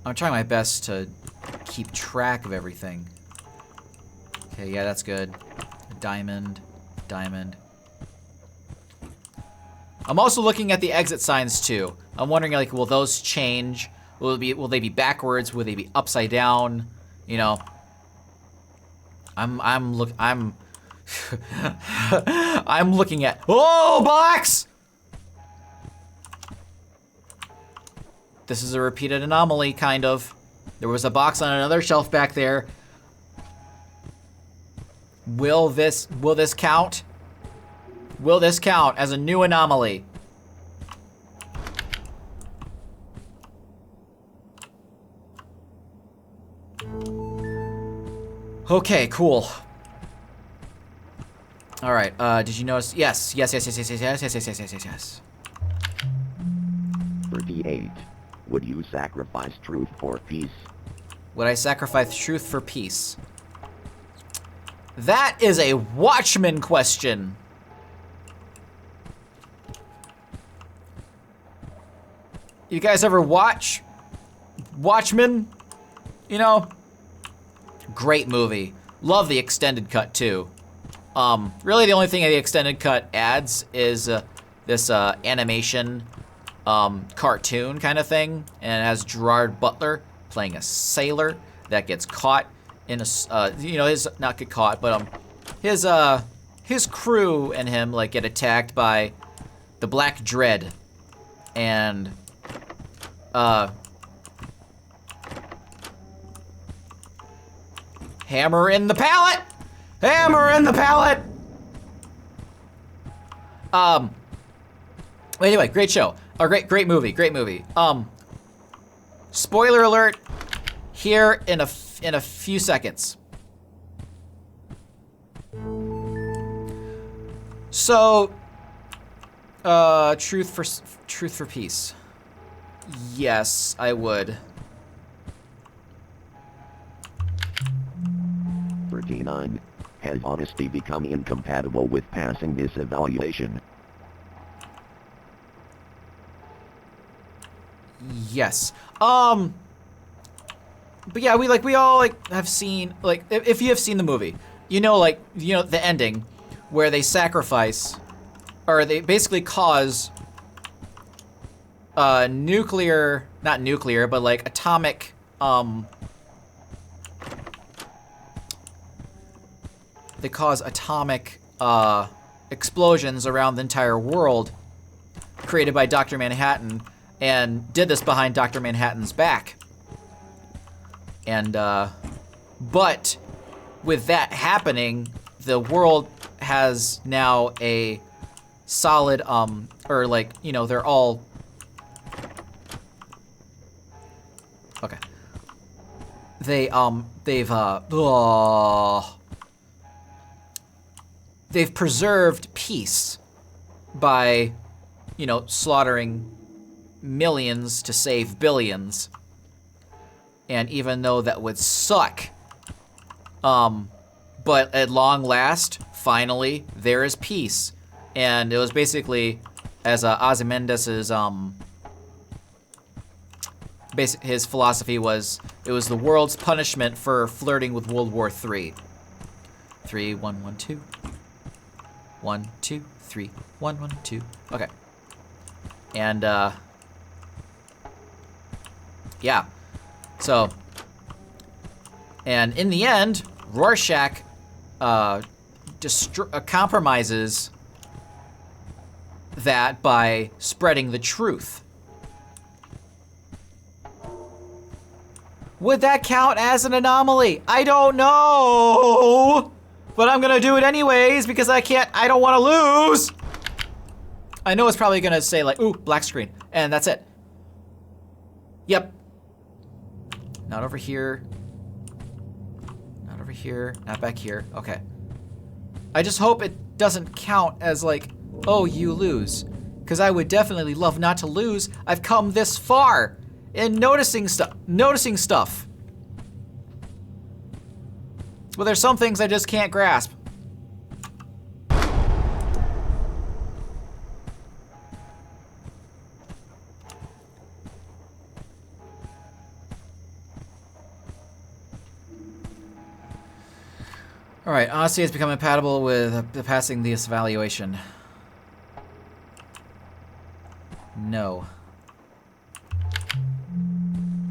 I'm trying my best to keep track of everything. Okay, yeah, that's good. Diamond, diamond. I'm also looking at the exit signs too. I'm wondering, like, will those change? Will they be backwards? Will they be upside down? You know, I'm I'm looking at, oh, box! This is a repeated anomaly, kind of. There was a box on another shelf back there. Will this count? Will this count as a new anomaly? Okay, cool. All right, did you notice? Yes. 38. Would you sacrifice truth for peace? Would I sacrifice truth for peace? That is a Watchmen question. You guys ever watch Watchmen? You know? Great movie. Love the extended cut too. Really the only thing the extended cut adds is this animation cartoon kind of thing, and it has Gerard Butler playing a sailor that gets caught in a, you know, not get caught, but his crew and him like get attacked by the Black Dread, and hammer in the pallet! Hammer in the pallet! Anyway, great show. Great movie. Spoiler alert here in a few seconds. So, truth for peace. Yes, I would. 39. Has honesty become incompatible with passing this evaluation? Yes. But yeah, we all like have seen, like, if you have seen the movie, you know, like, you know, the ending where they sacrifice, or they basically cause not nuclear, but like atomic, they cause atomic explosions around the entire world created by Dr. Manhattan, and did this behind Dr. Manhattan's back. And, but with that happening, the world has now a solid, or like, you know, they're all, okay. They've preserved peace by, you know, slaughtering millions to save billions. And even though that would suck, But at long last, finally, there is peace. And it was basically, as Ozymandias's his philosophy was, it was the world's punishment for flirting with World War III. 3, 1, 1, 2. 1, 2, 3, 1, 1, 2. Okay. And yeah. So, and in the end, Rorschach compromises that by spreading the truth. Would that count as an anomaly? I don't know, but I'm gonna do it anyways because I don't wanna lose. I know it's probably gonna say like, ooh, black screen, and that's it. Yep. Not over here. Not over here, not back here, okay. I just hope it doesn't count as like, oh, you lose. Because I would definitely love not to lose. I've come this far in noticing stuff. But there's some things I just can't grasp. All right, honesty has become compatible with passing this evaluation. No.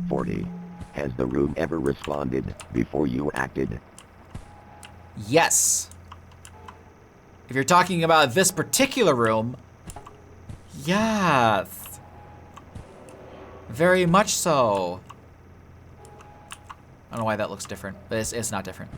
40. Has the room ever responded before you acted? Yes. If you're talking about this particular room, yes. Very much so. I don't know why that looks different, but it's not different.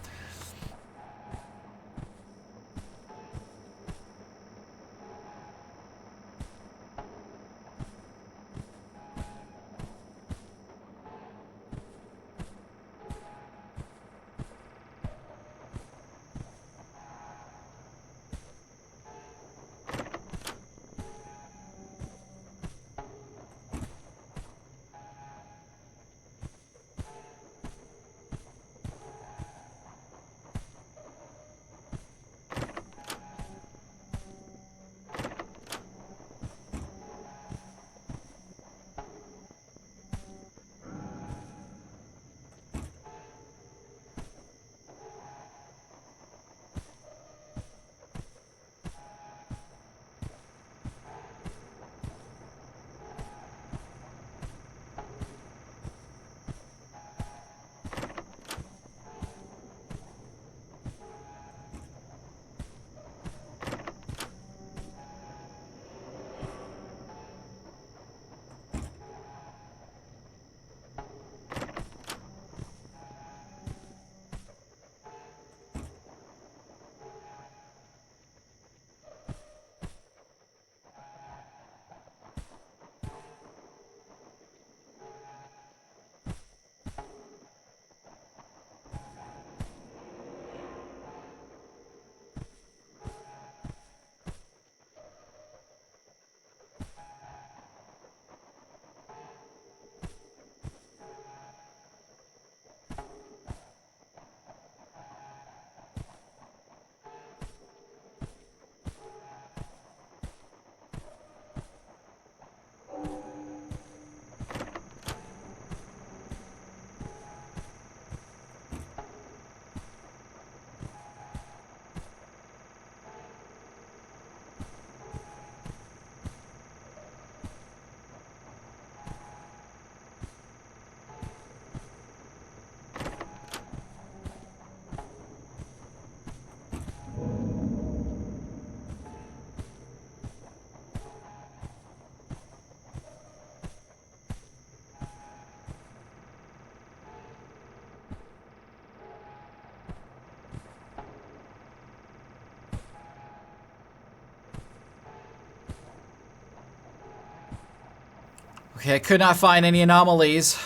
Okay, I could not find any anomalies.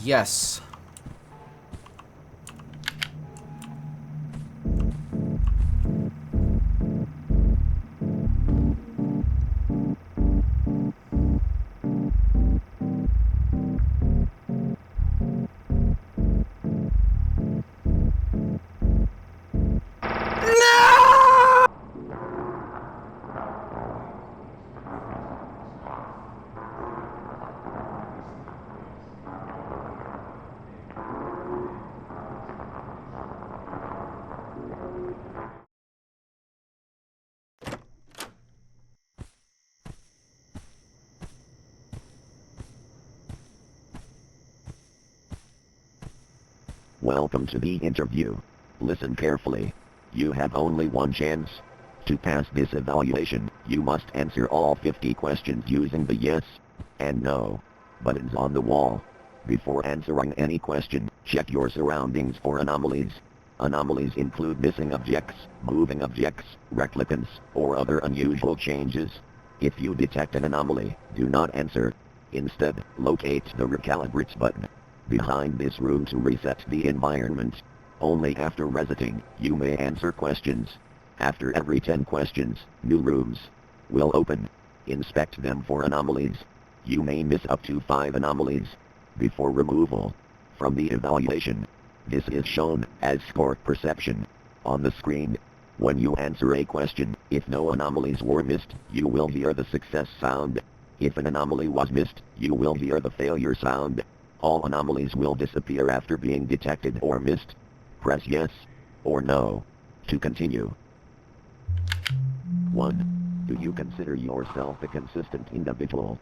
Yes. Welcome to the interview. Listen carefully. You have only one chance. To pass this evaluation, you must answer all 50 questions using the yes and no buttons on the wall. Before answering any question, check your surroundings for anomalies. Anomalies include missing objects, moving objects, replicants, or other unusual changes. If you detect an anomaly, do not answer. Instead, locate the recalibrate button behind this room to reset the environment. Only after resetting, you may answer questions. After every 10 questions, new rooms will open. Inspect them for anomalies. You may miss up to 5 anomalies before removal from the evaluation. This is shown as score perception on the screen. When you answer a question, if no anomalies were missed, you will hear the success sound. If an anomaly was missed, you will hear the failure sound. All anomalies will disappear after being detected or missed. Press yes or no to continue. 1. Do you consider yourself a consistent individual?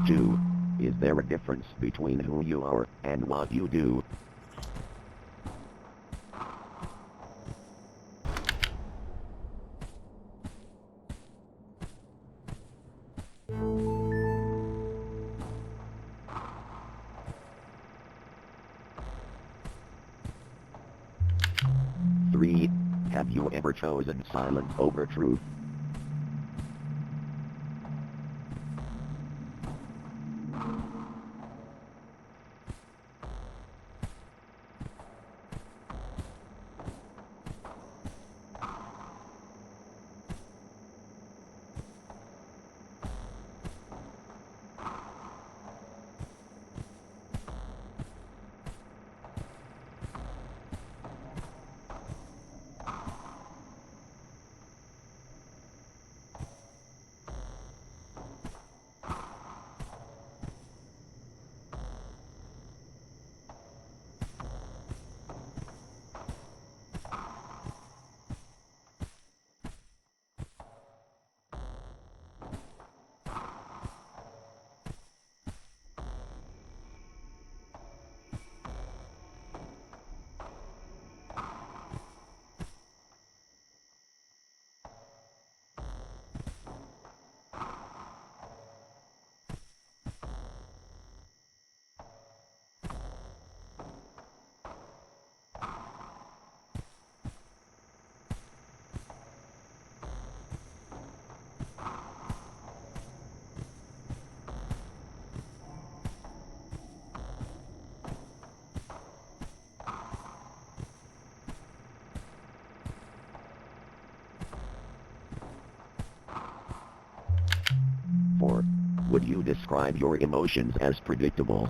2. Is there a difference between who you are and what you do? 3. Have you ever chosen silence over truth? 4. Would you describe your emotions as predictable?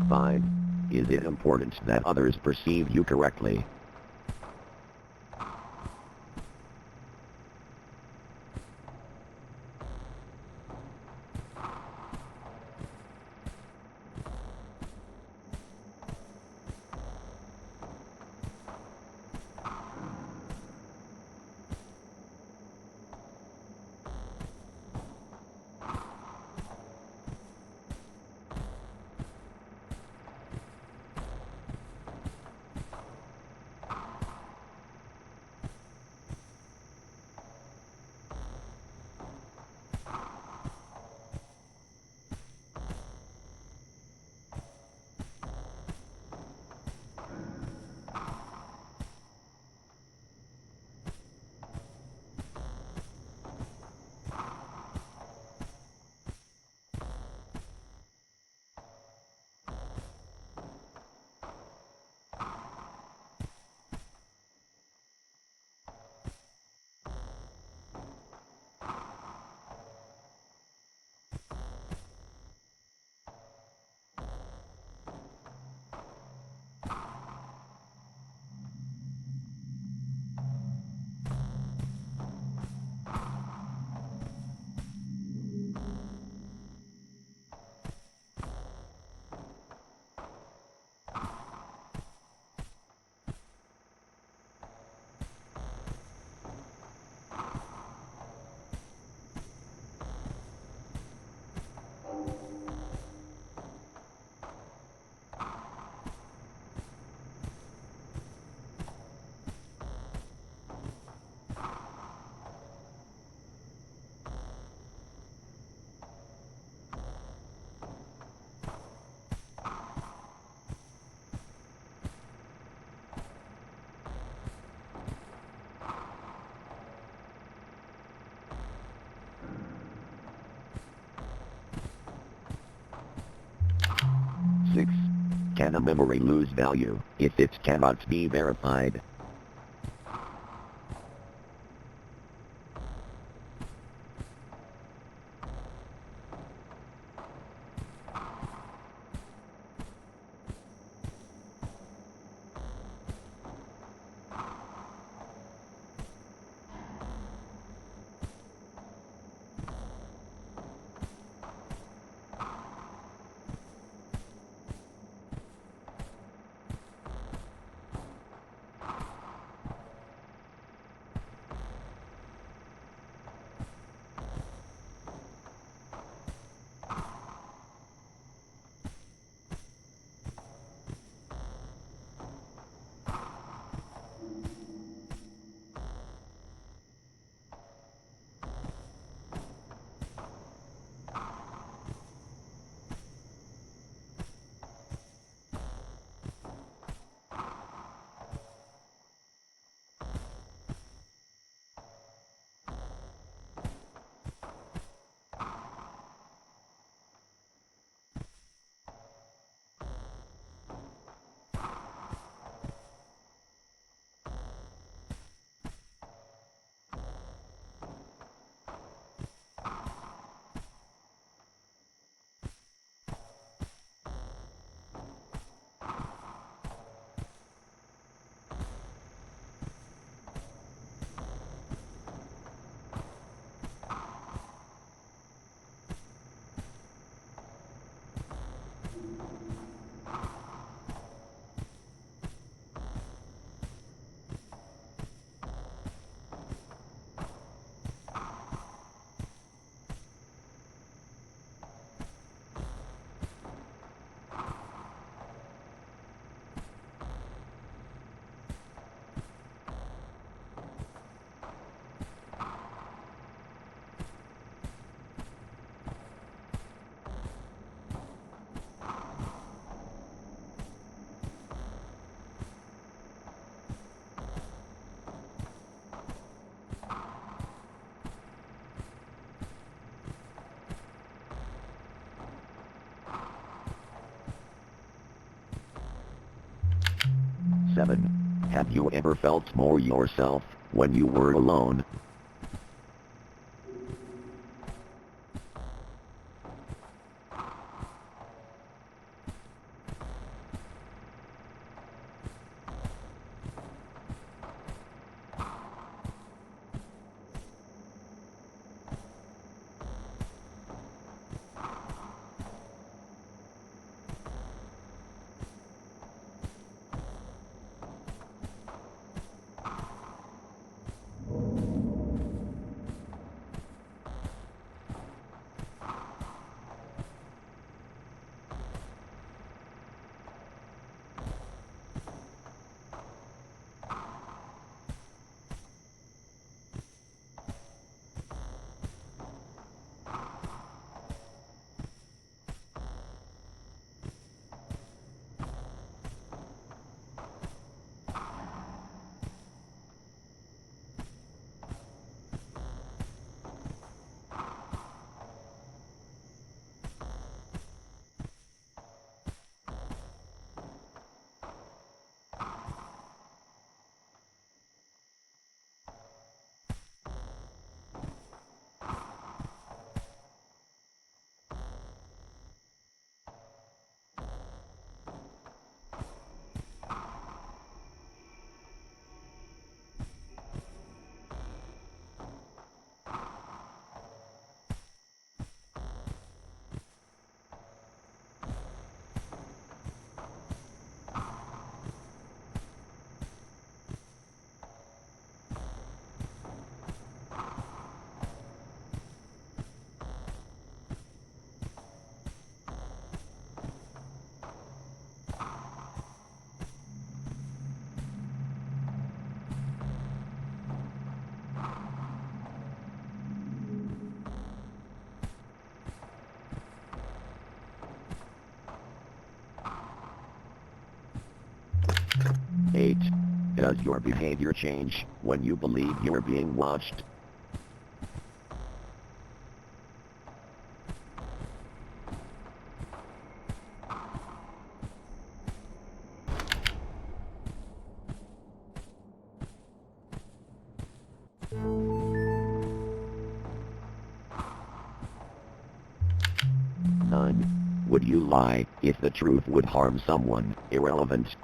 Fine. Is it important that others perceive you correctly? Six. Can a memory lose value if it cannot be verified? Seven. Have you ever felt more yourself when you were alone? Does your behavior change when you believe you're being watched? None. Would you lie if the truth would harm someone? Irrelevant.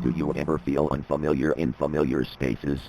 Do you ever feel unfamiliar in familiar spaces?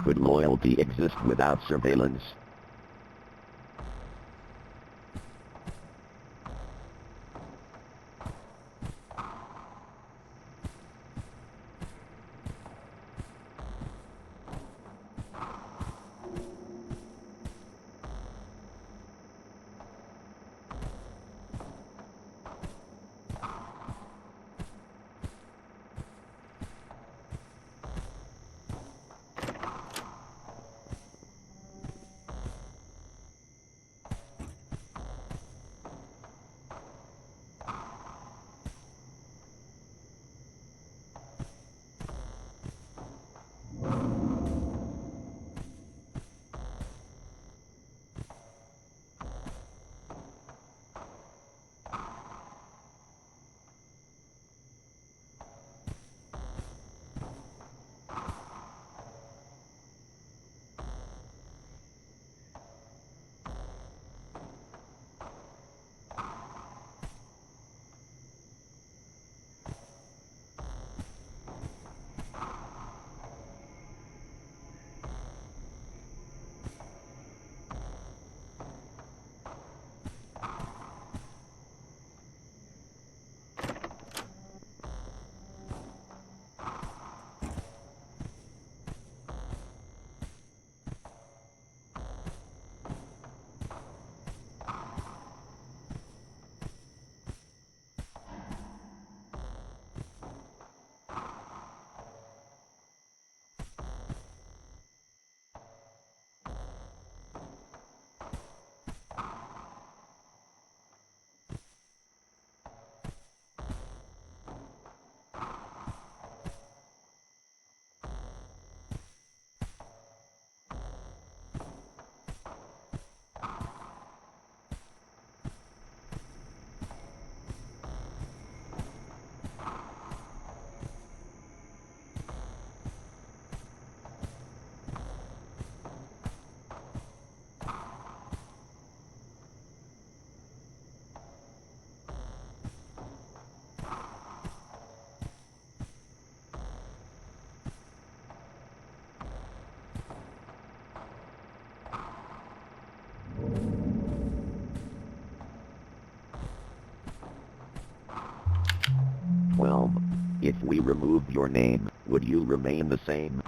Could loyalty exist without surveillance? If we removed your name, would you remain the same?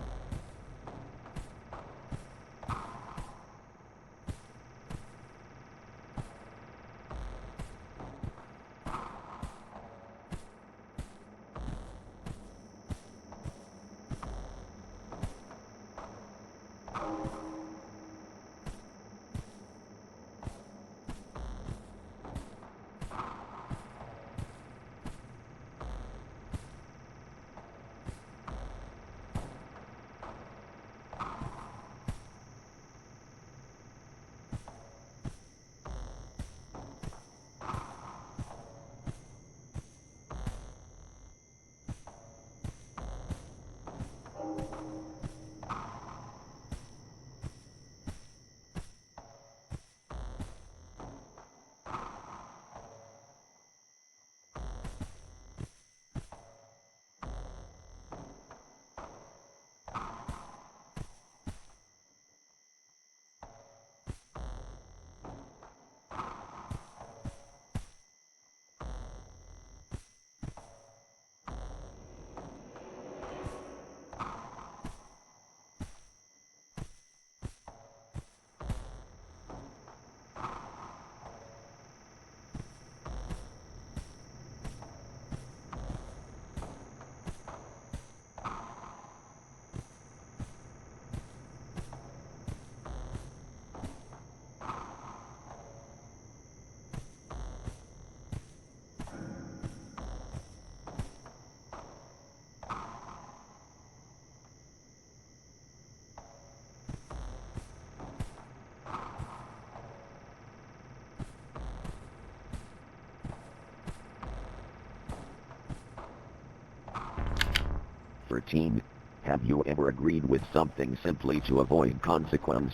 Team, have you ever agreed with something simply to avoid consequence?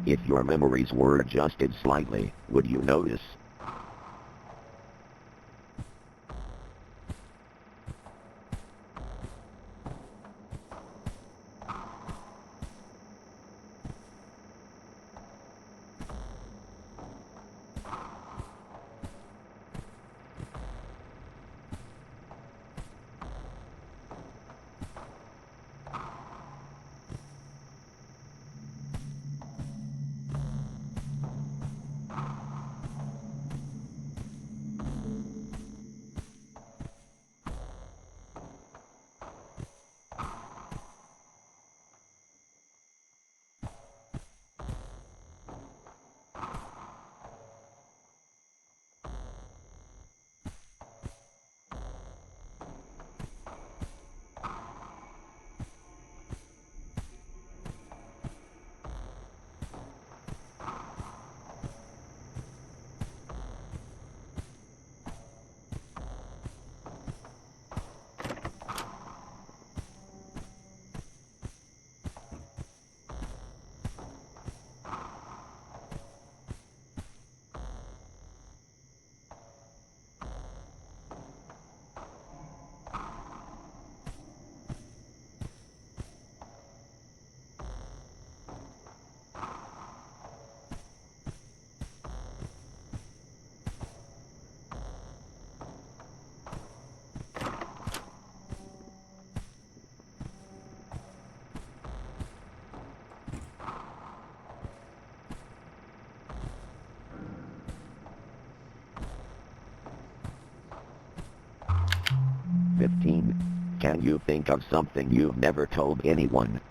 If your memories were adjusted slightly, would you notice? Can you think of something you've never told anyone?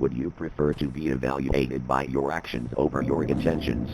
Would you prefer to be evaluated by your actions over your intentions?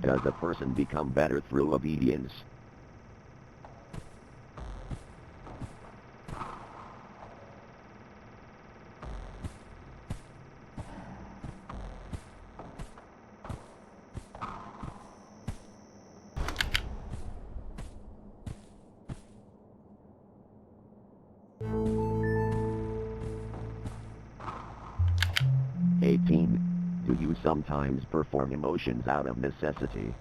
Does a person become better through obedience? sometimes perform emotions out of necessity.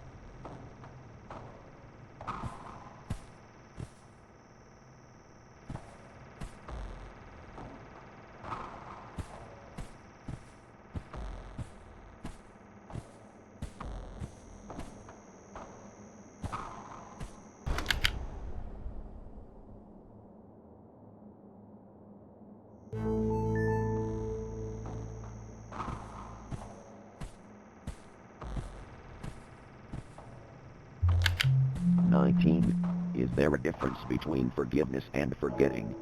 Is there a difference between forgiveness and forgetting?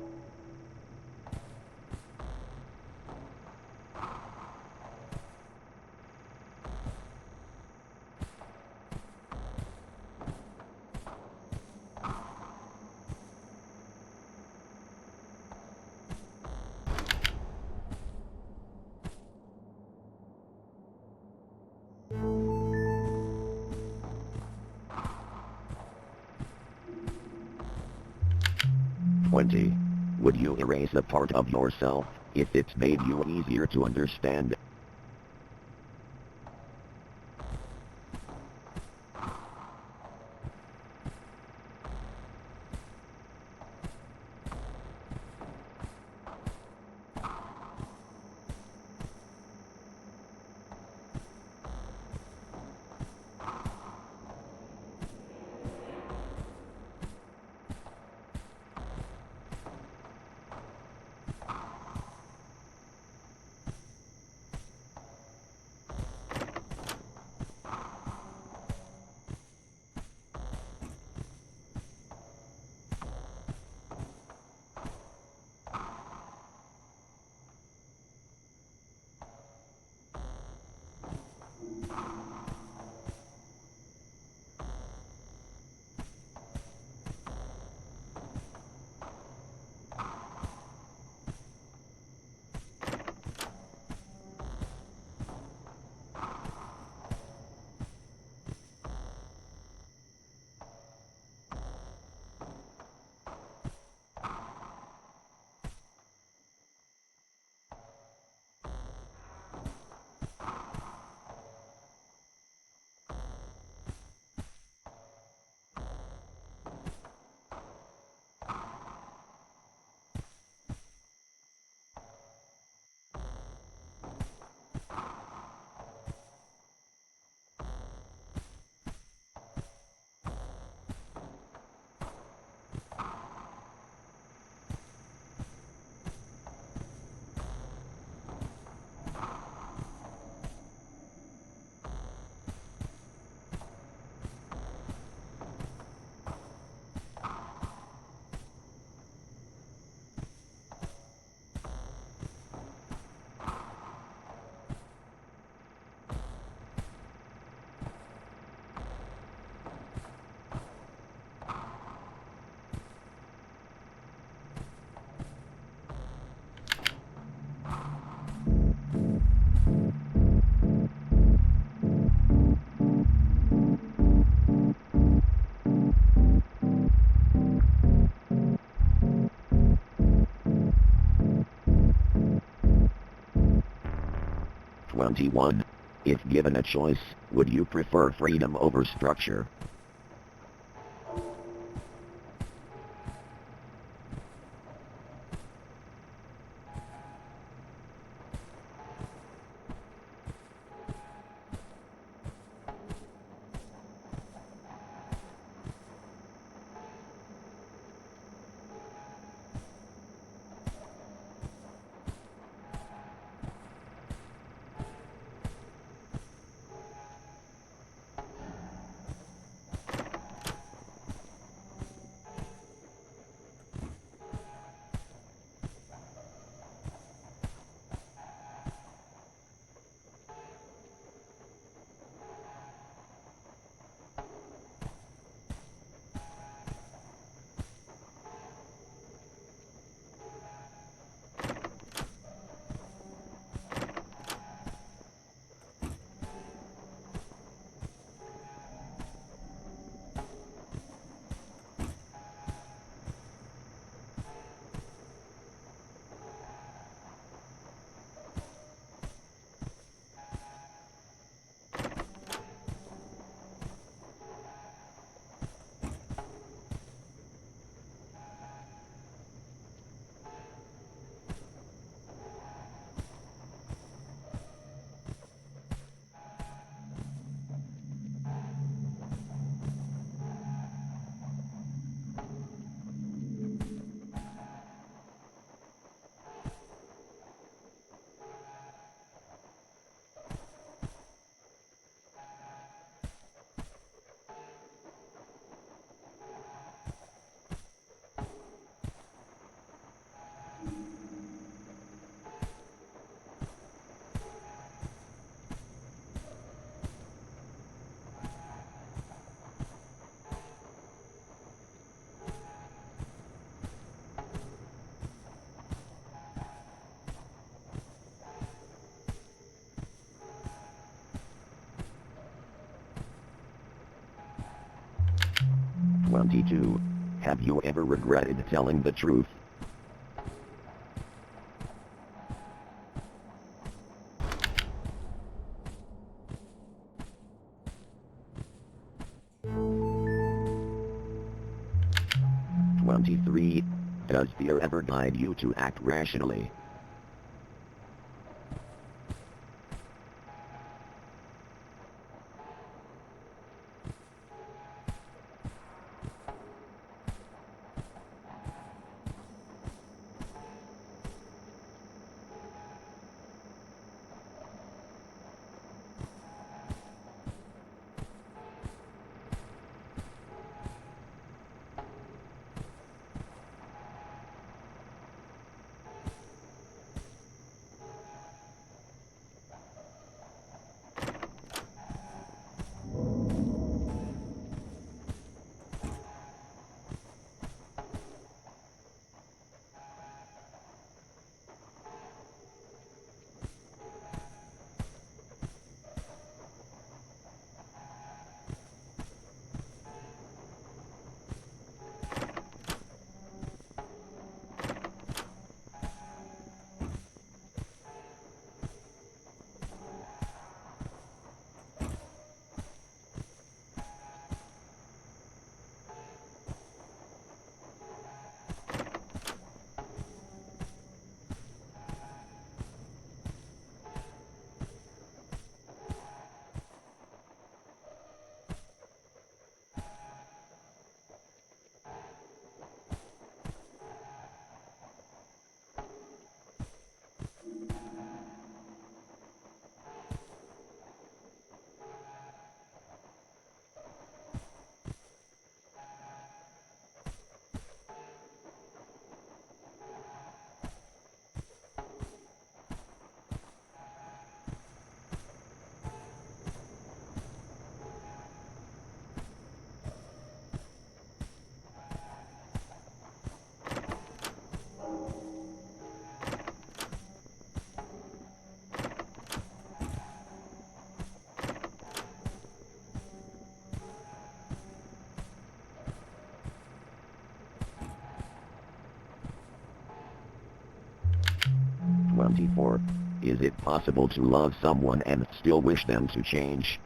Would you erase a part of yourself if it made you easier to understand? If given a choice, would you prefer freedom over structure? 22. Have you ever regretted telling the truth? 23. Does fear ever guide you to act rationally? 24. Is it possible to love someone and still wish them to change?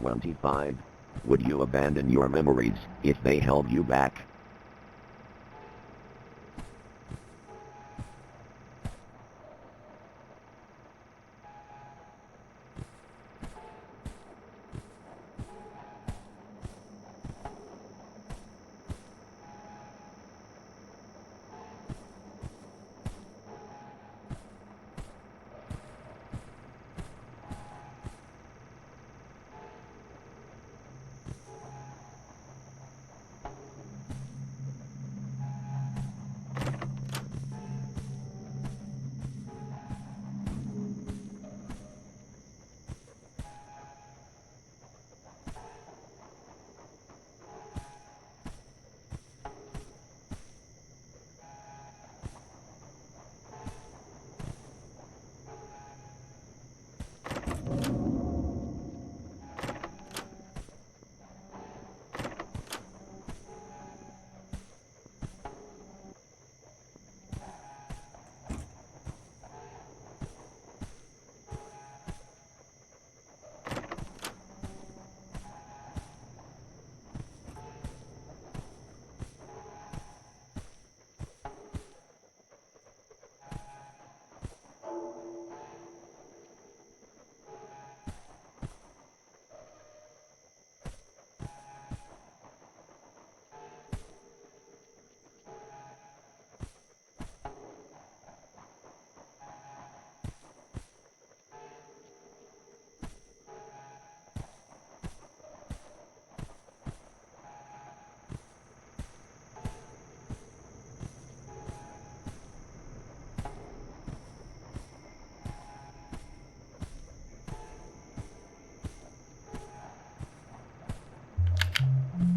25. Would you abandon your memories if they held you back?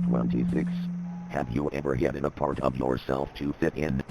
"26. Have you ever hidden a part of yourself to fit in?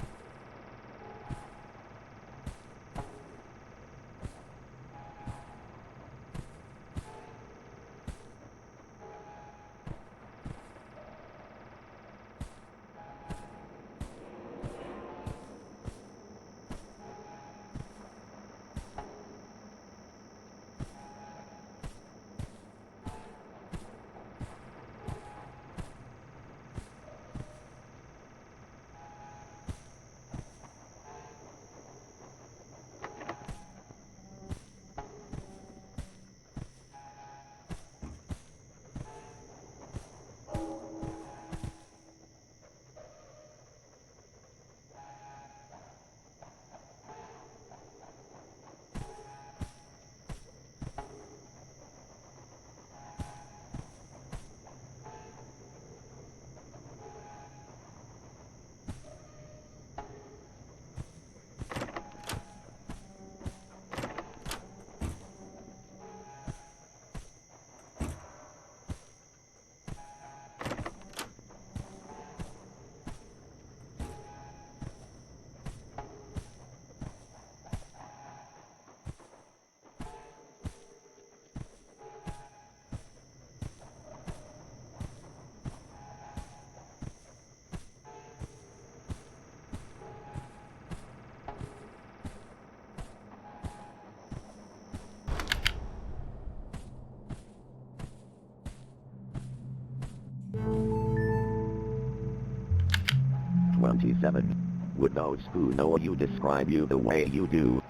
"27. Would those who know you describe you the way you do?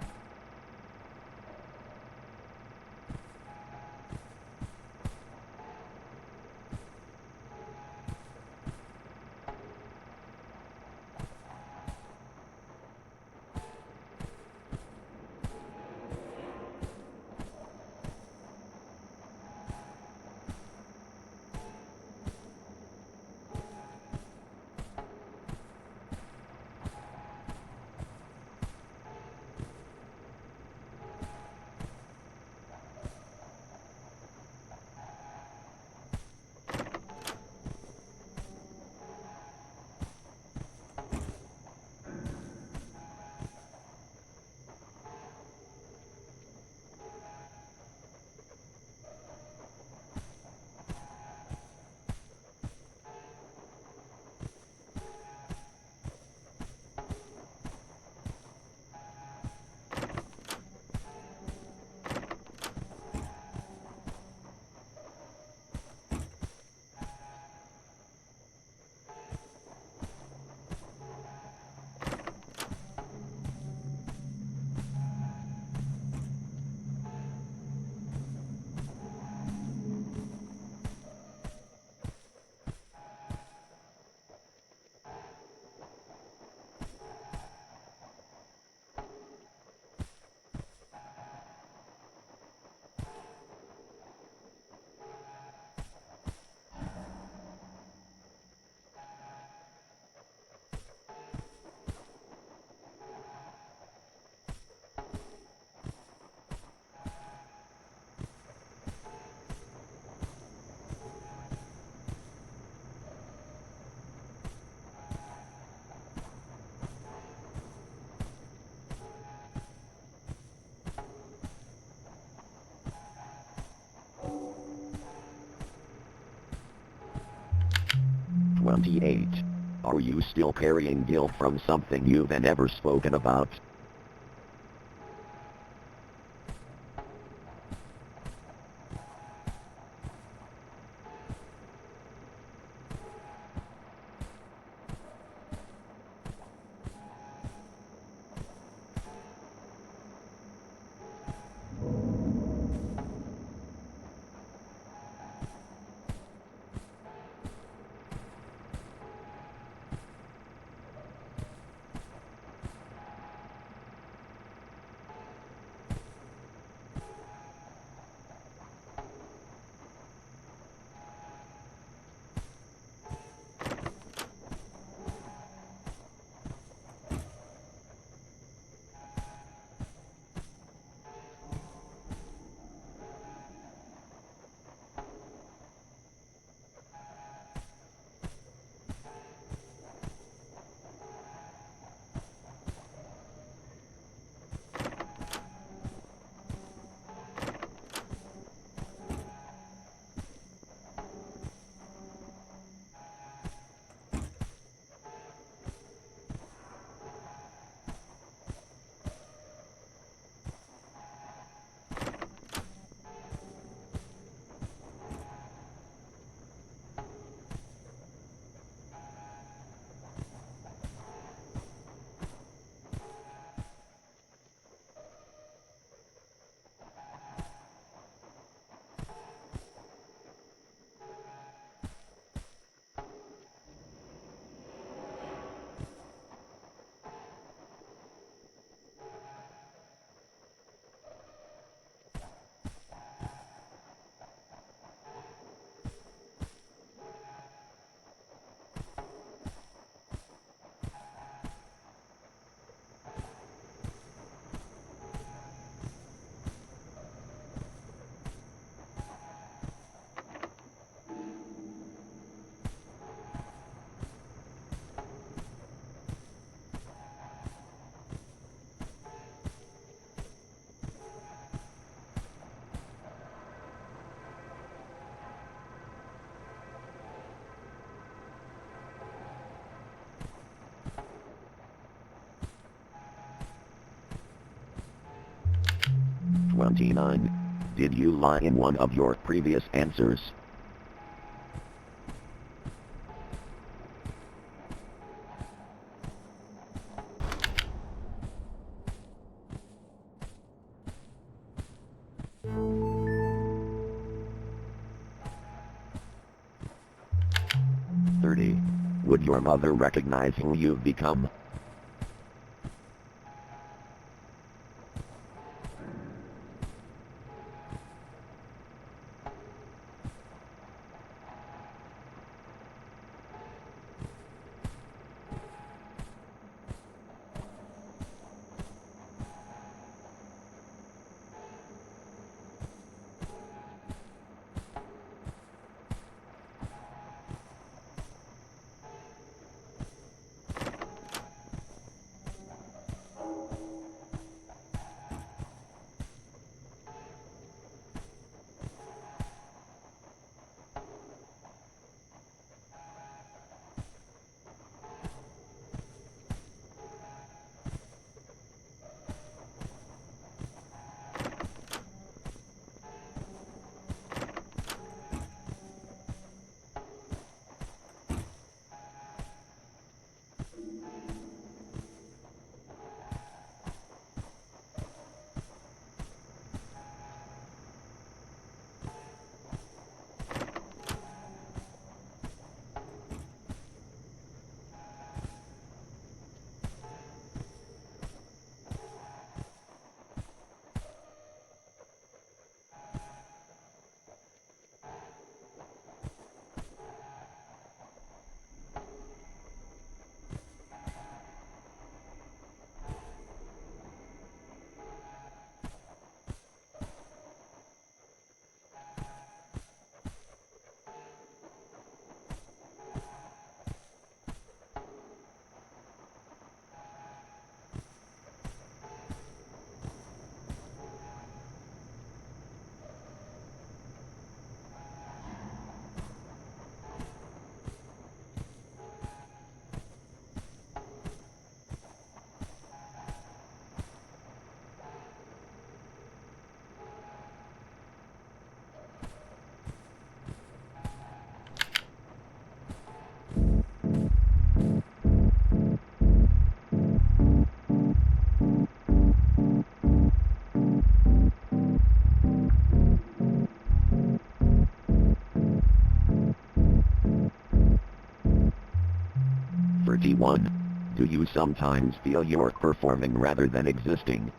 28. Are you still carrying guilt from something you've never spoken about? Did you lie in one of your previous answers? Would your mother recognize who you've become? 41. Do you sometimes feel you're performing rather than existing?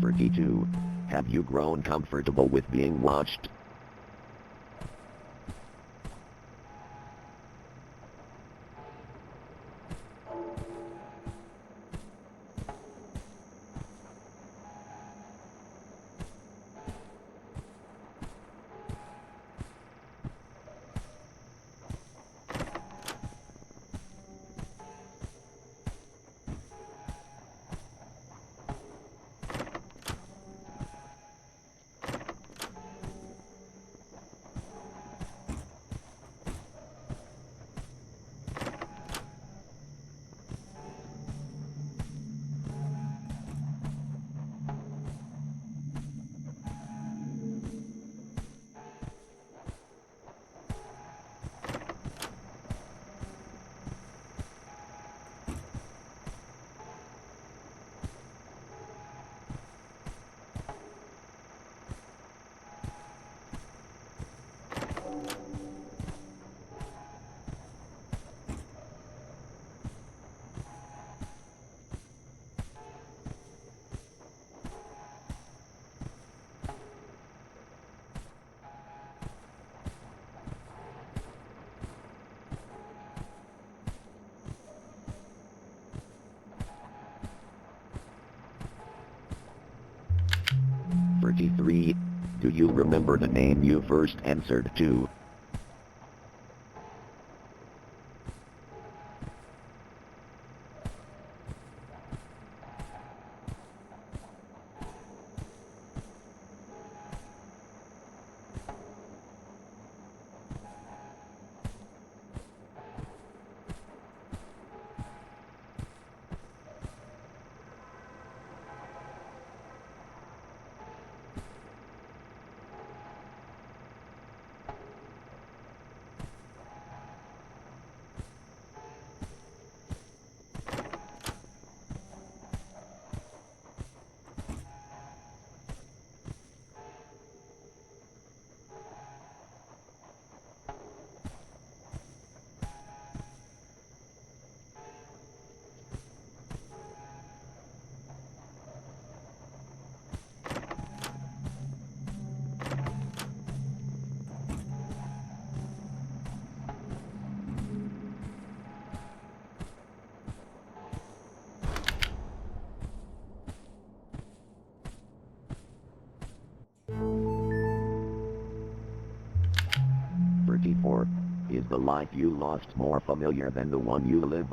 Thirty-two. Have you grown comfortable with being watched? Thirty-three. Do you remember the name you first answered to? the life you lost more familiar than the one you live?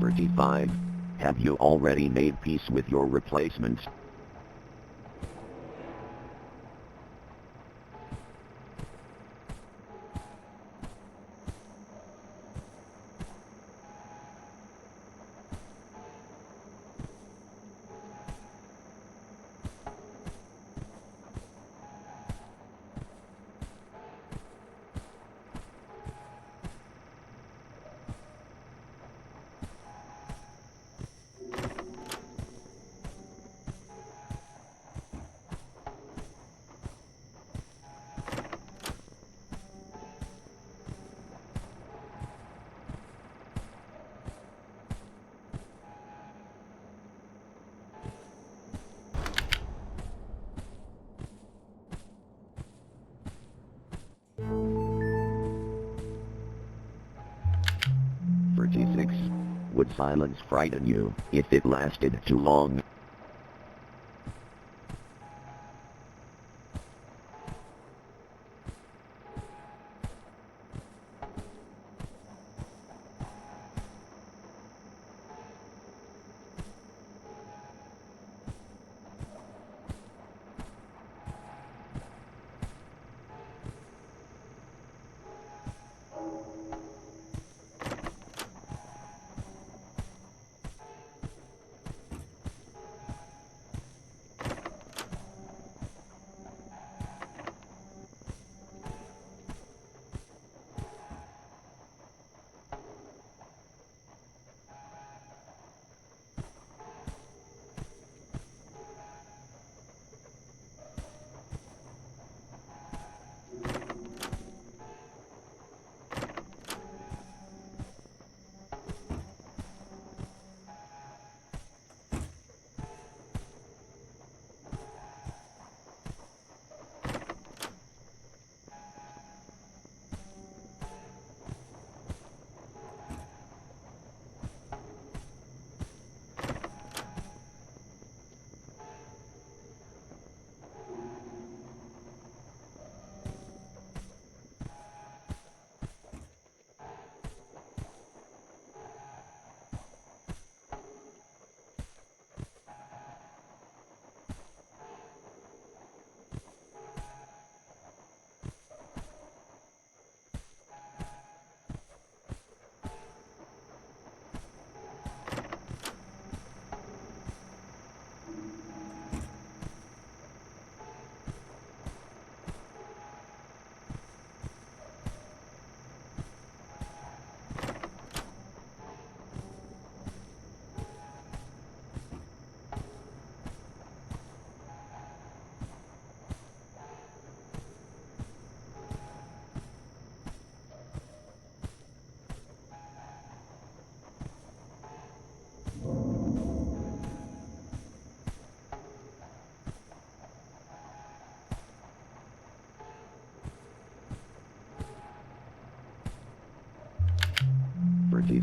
"35. Have you already made peace with your replacement?" "36. Would silence frighten you if it lasted too long?"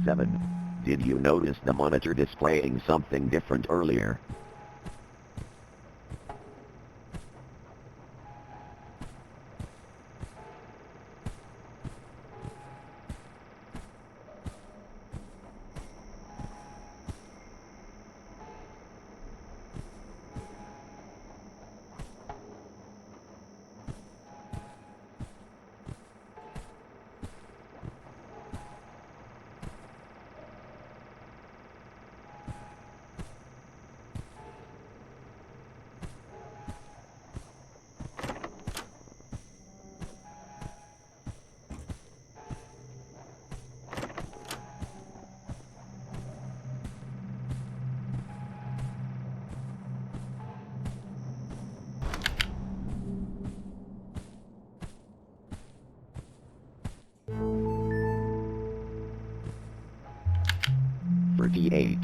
47. Did you notice the monitor displaying something different earlier? "48.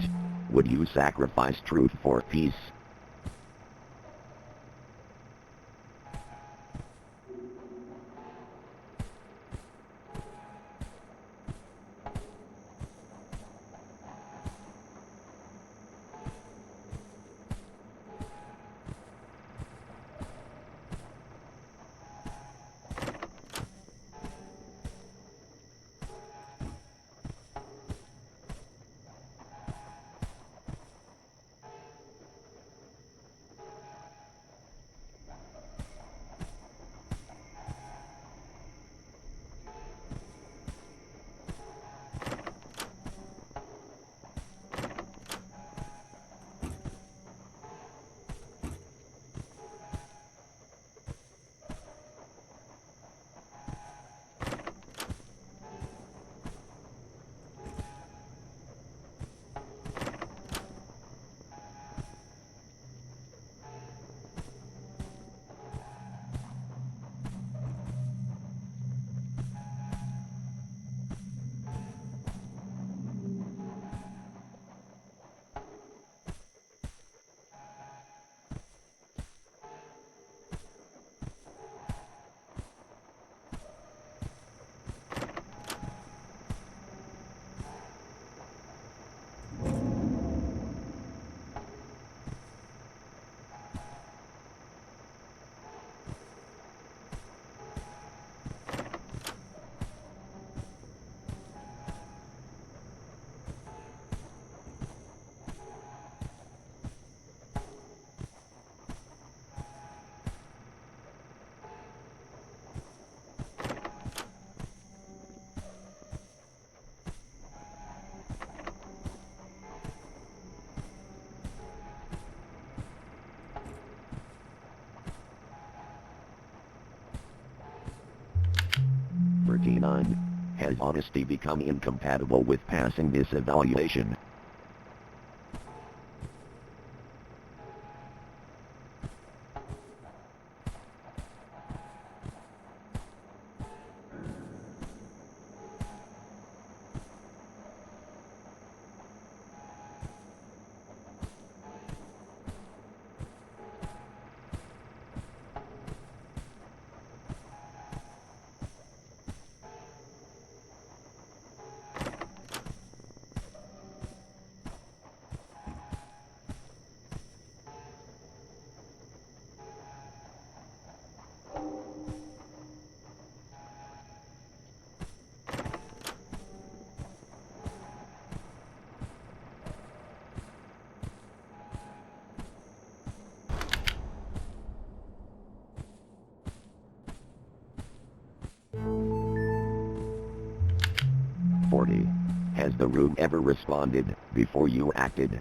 Would you sacrifice truth for peace?" Has honesty become incompatible with passing this evaluation? Has the room ever responded before you acted?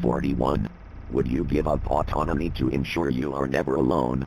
41. Would you give up autonomy to ensure you are never alone?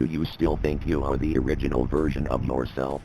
Do you still think you are the original version of yourself?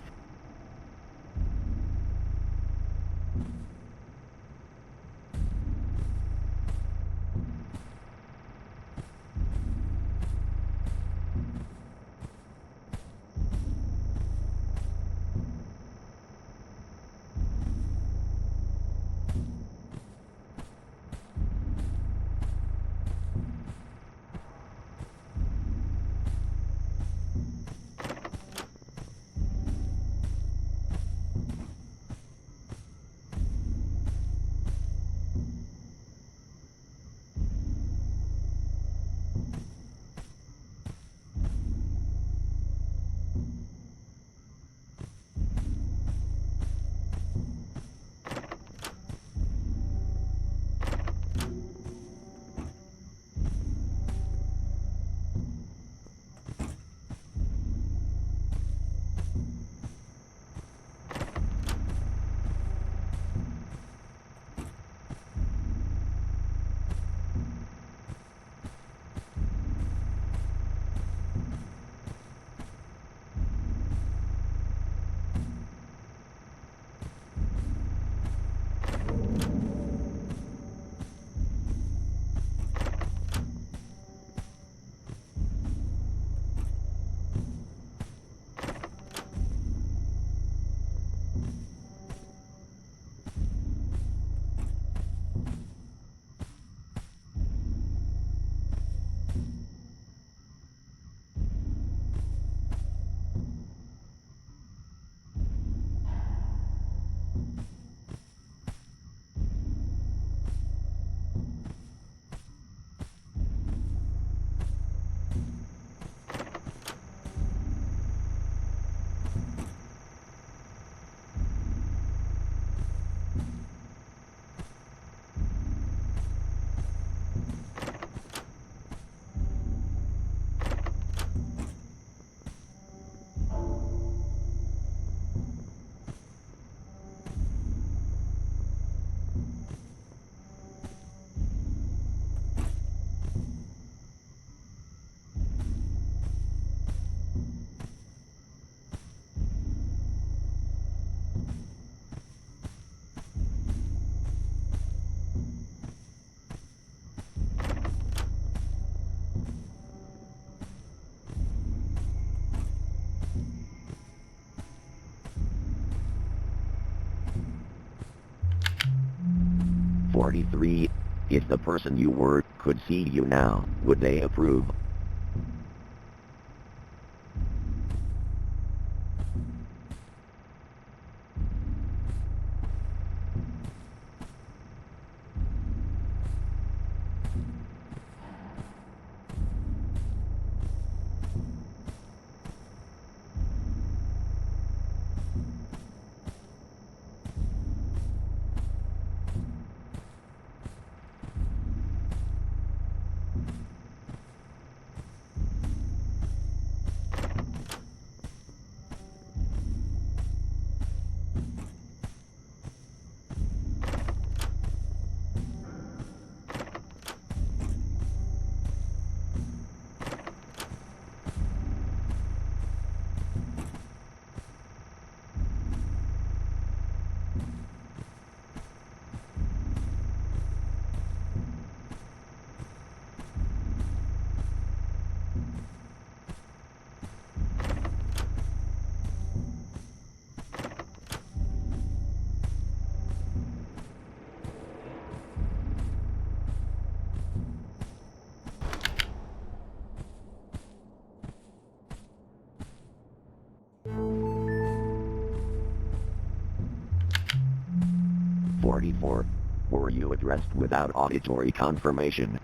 43. If the person you were could see you now, would they approve? "44. Were you addressed without auditory confirmation?"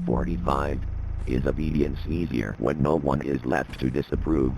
"45. Is obedience easier when no one is left to disapprove?"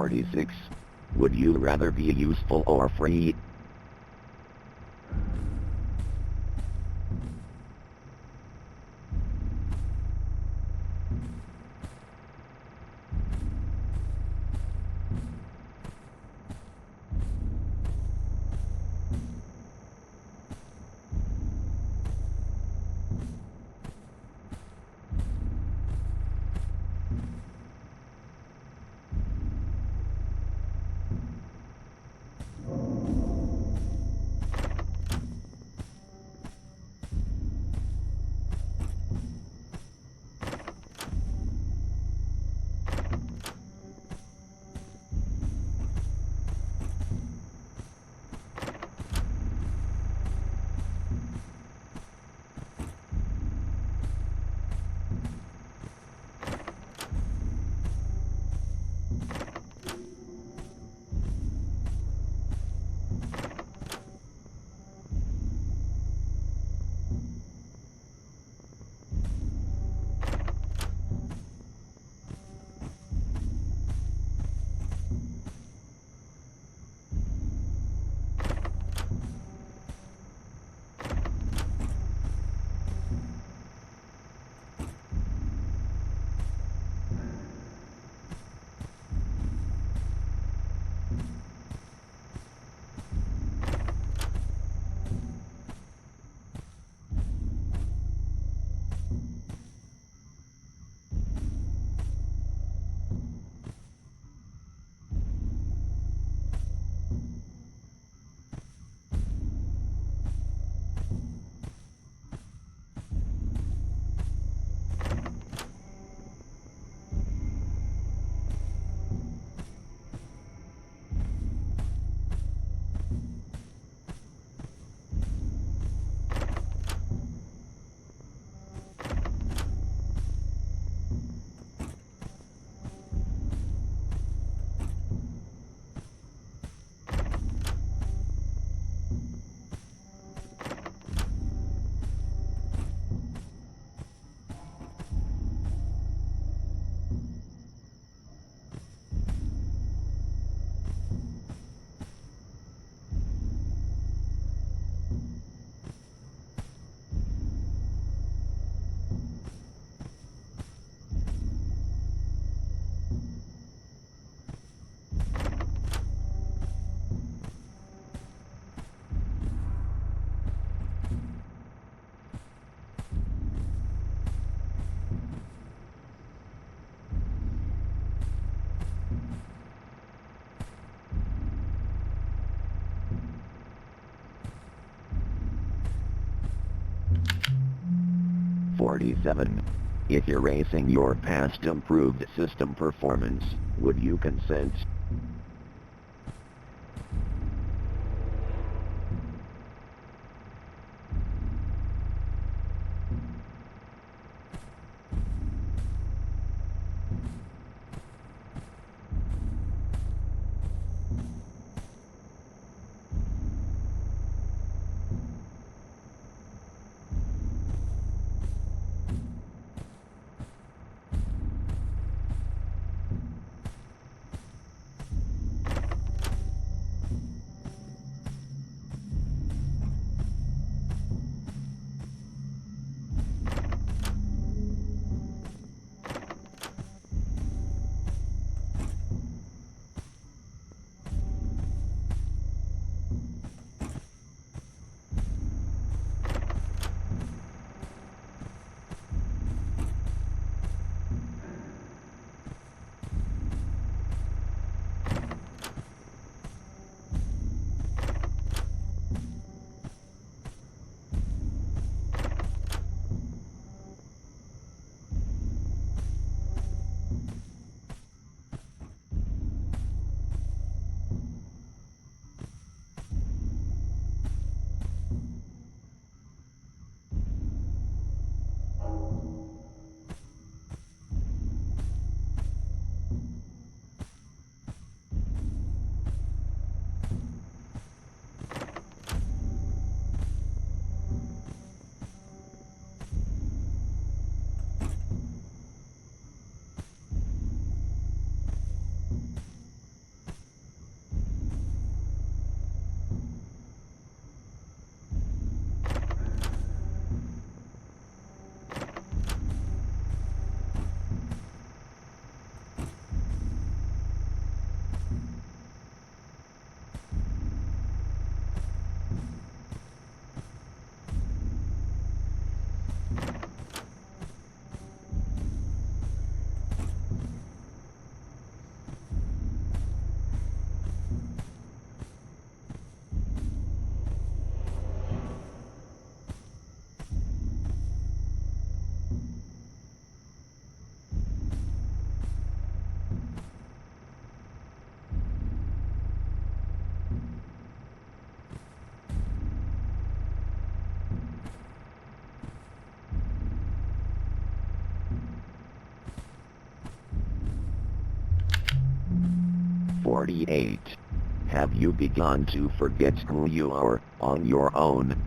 46. Would you rather be useful or free? (47) If erasing your past improved system performance, would you consent? 48. Have you begun to forget who you are on your own?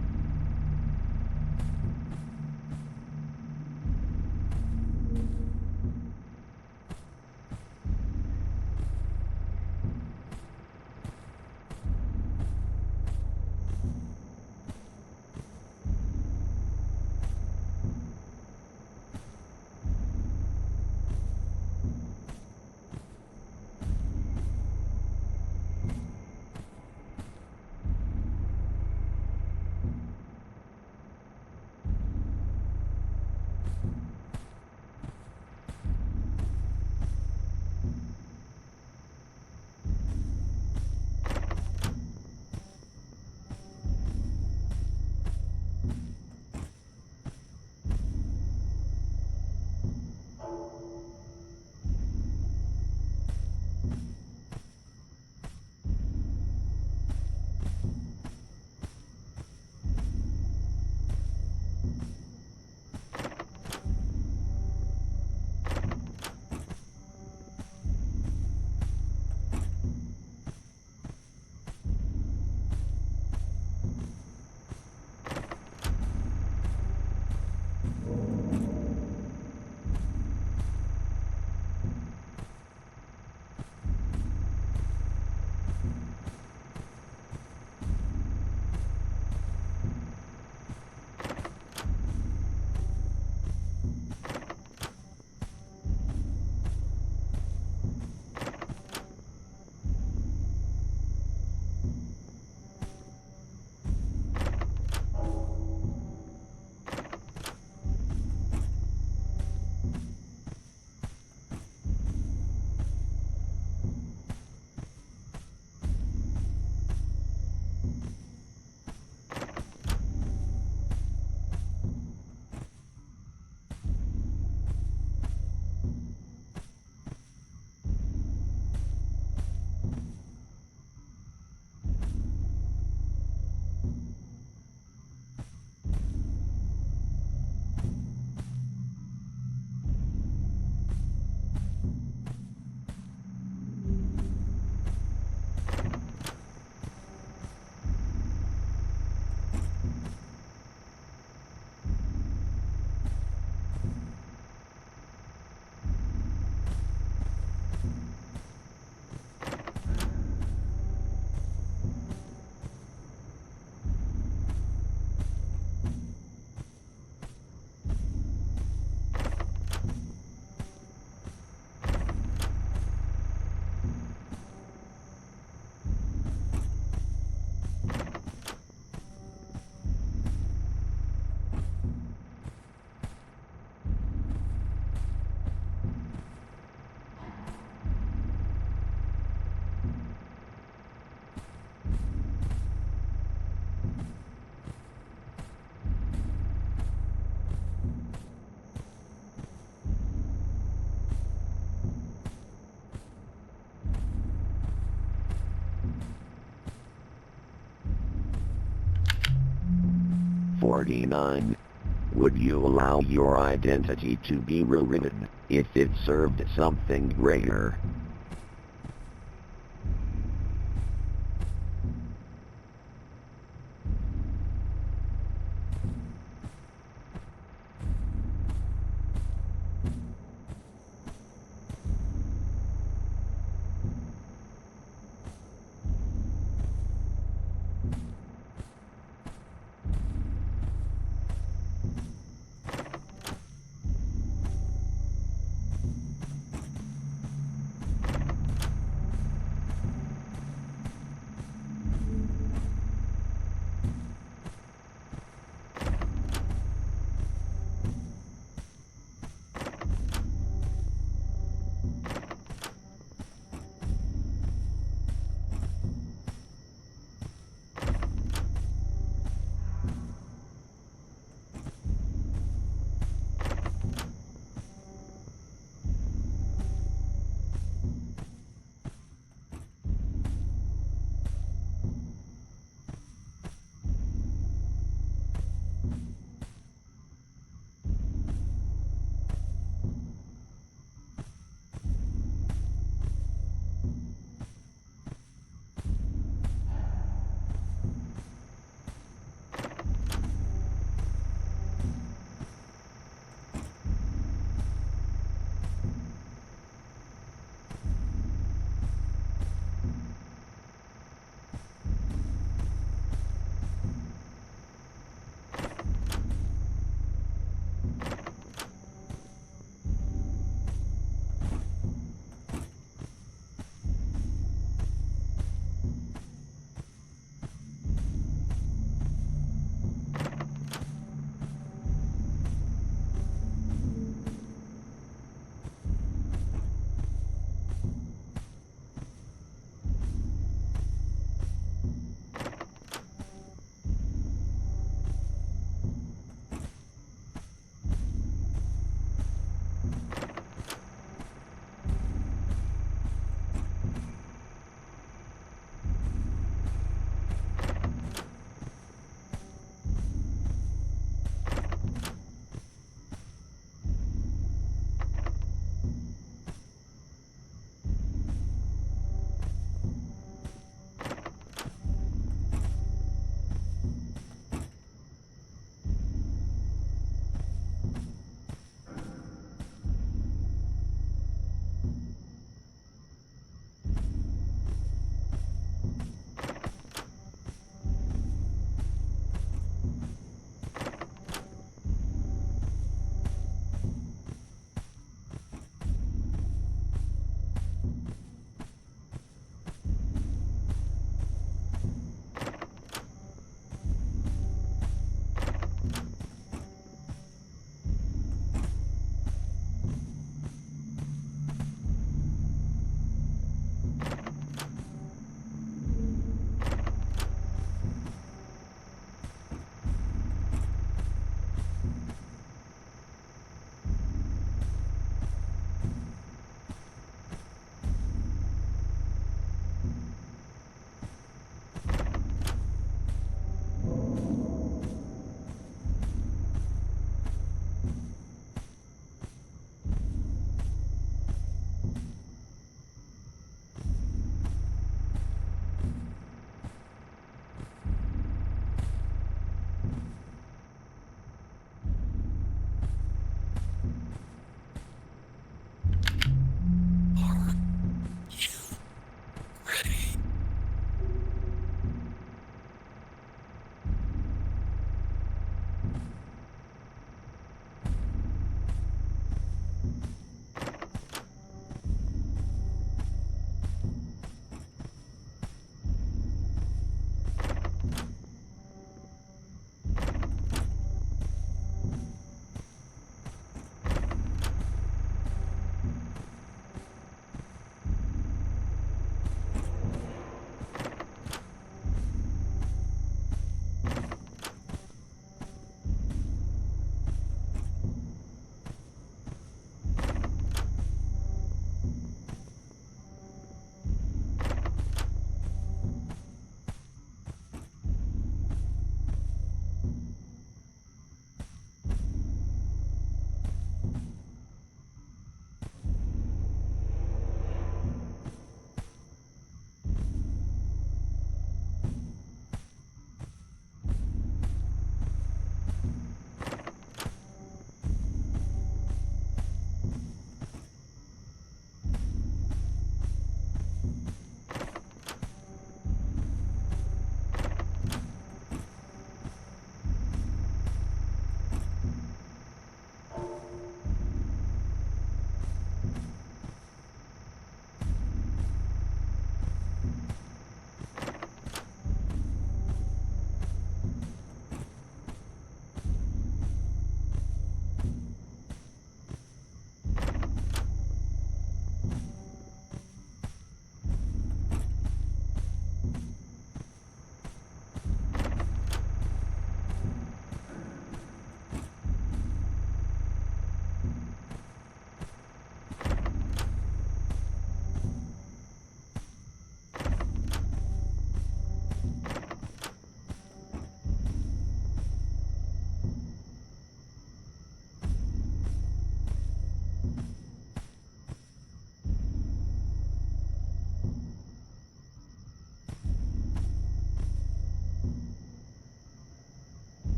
$49. Would you allow your identity to be rewritten if it served something greater?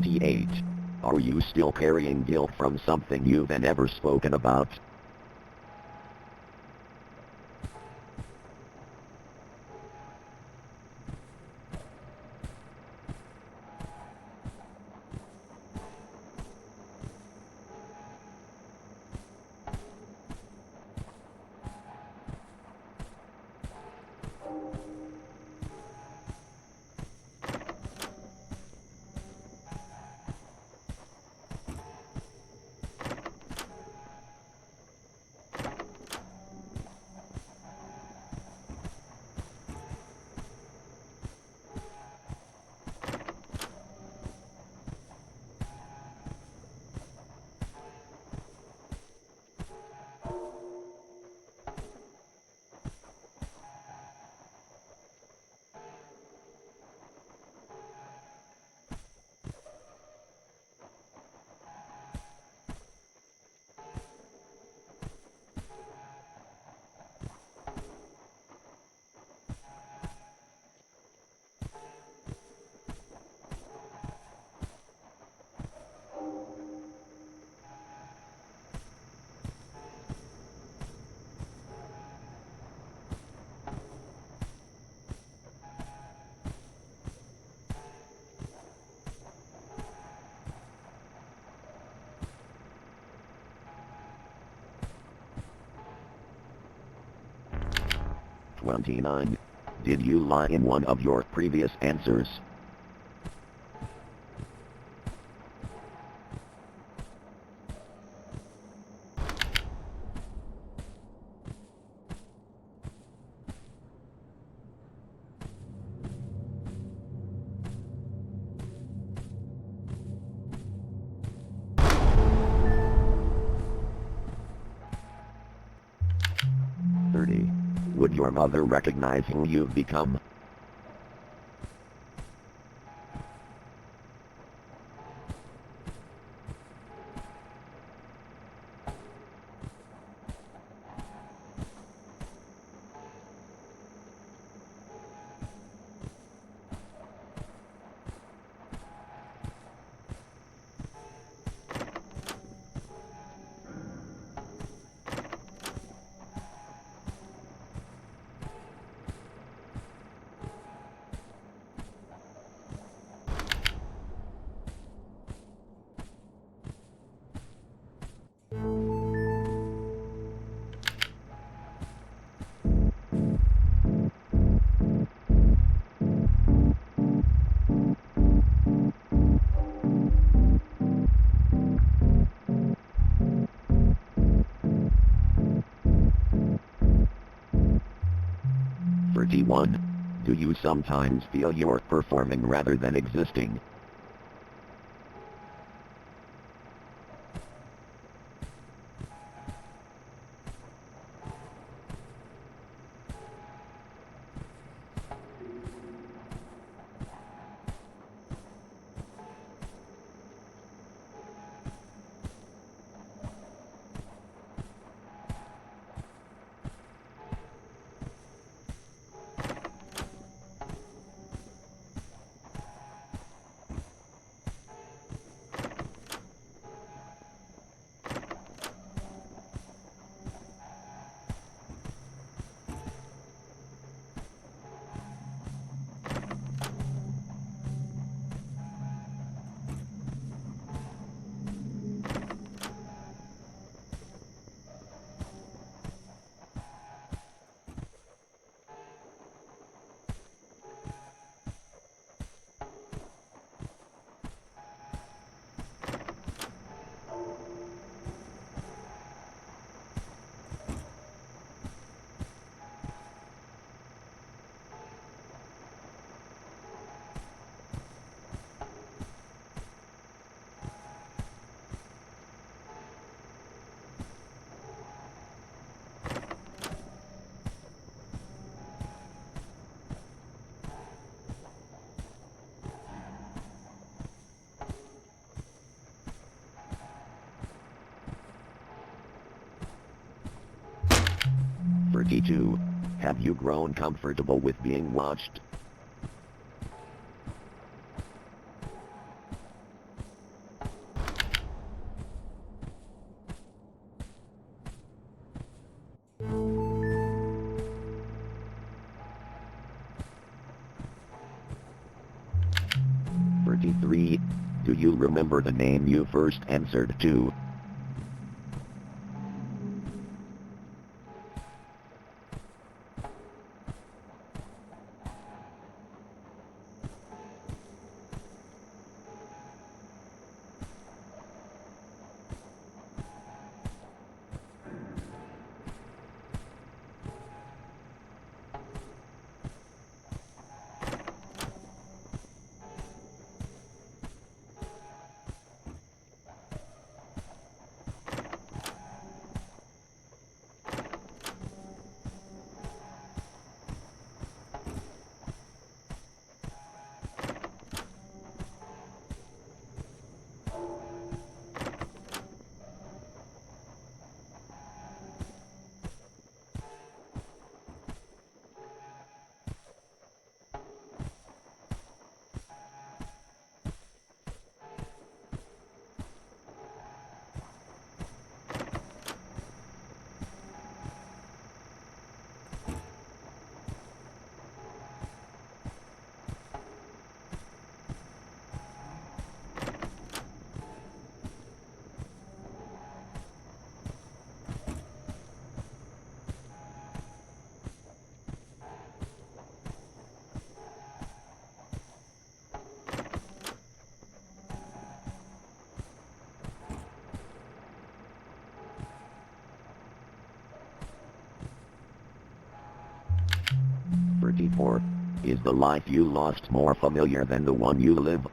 28. Are you still carrying guilt from something you've never spoken about? $29. Did you lie in one of your previous answers? Would your mother recognize who you've become? 31. Do you sometimes feel you're performing rather than existing? "32. Have you grown comfortable with being watched? "33. Do you remember the name you first answered to? "34. Is the life you lost more familiar than the one you live?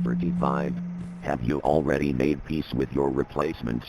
35. Have you already made peace with your replacement?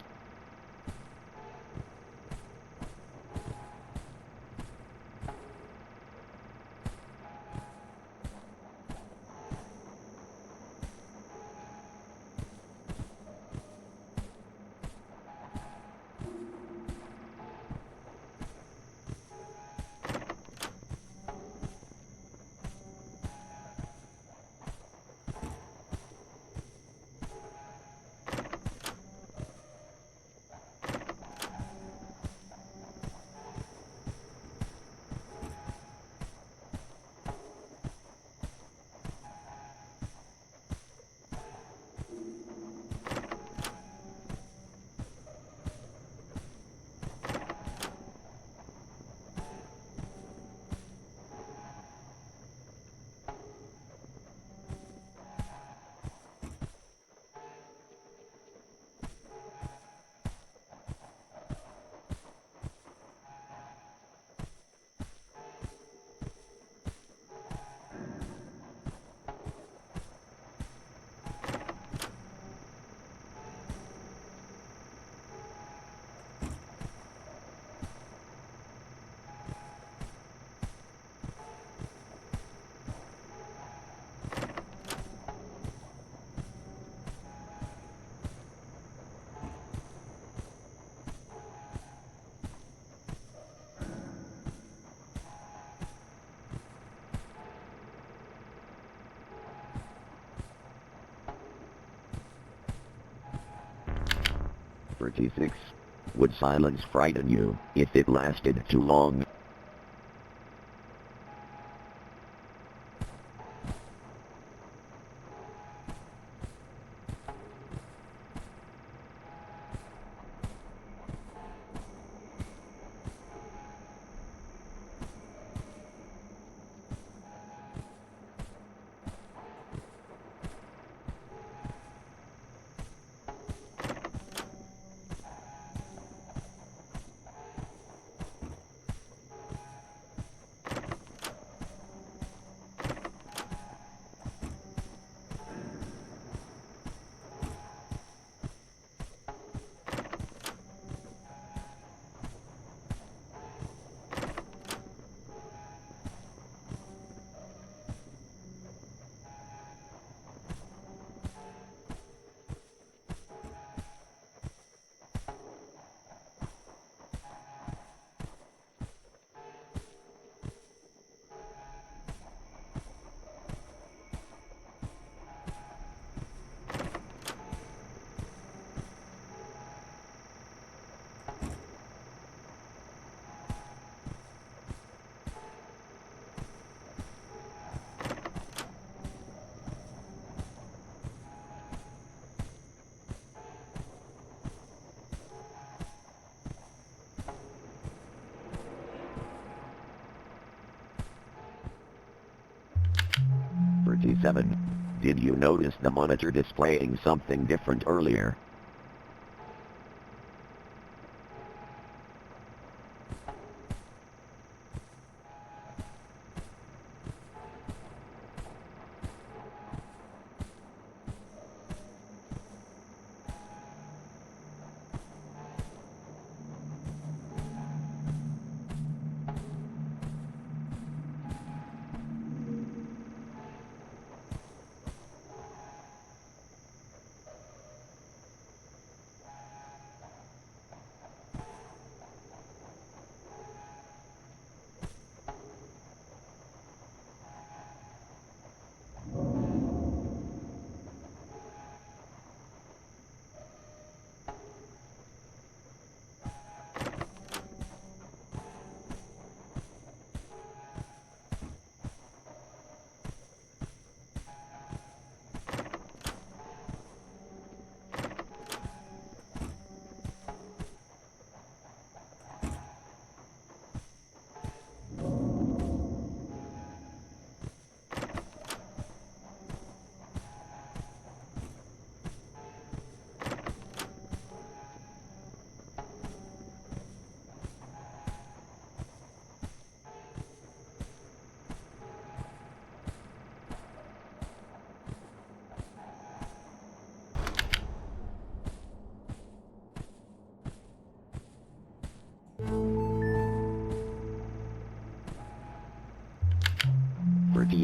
"36. Would silence frighten you if it lasted too long?" "37. Did you notice the monitor displaying something different earlier?"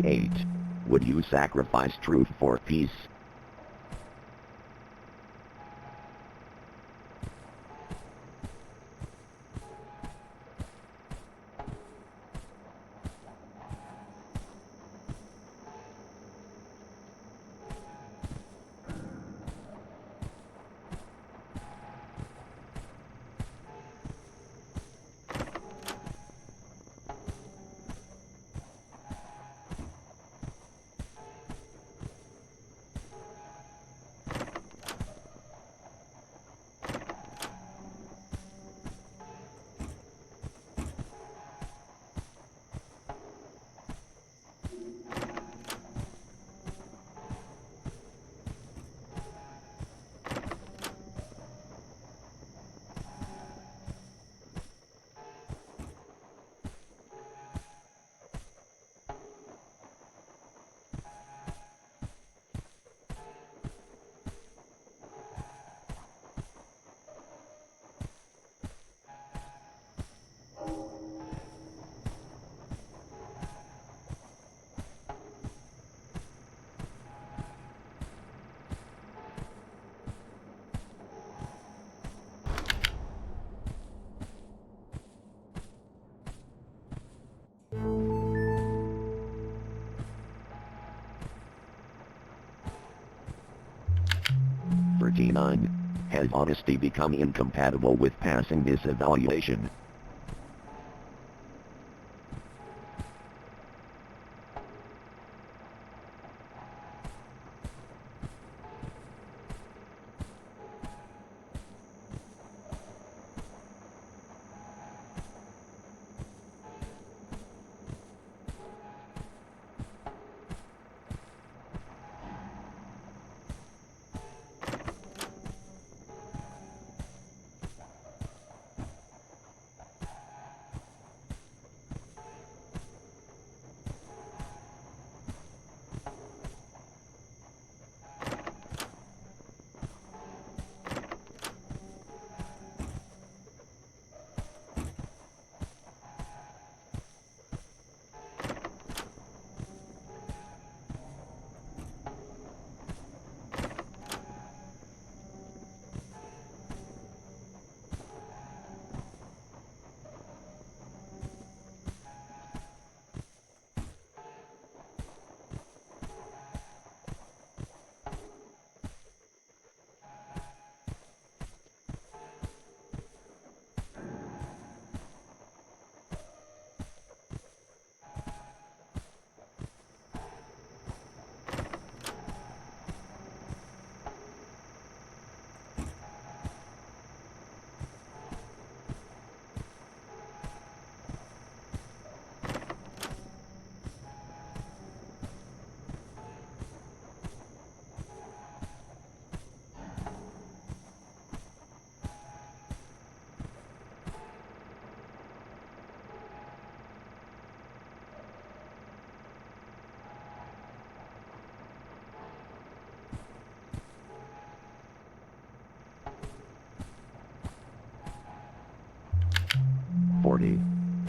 48. Would you sacrifice truth for peace? G9. Has honesty become incompatible with passing this evaluation?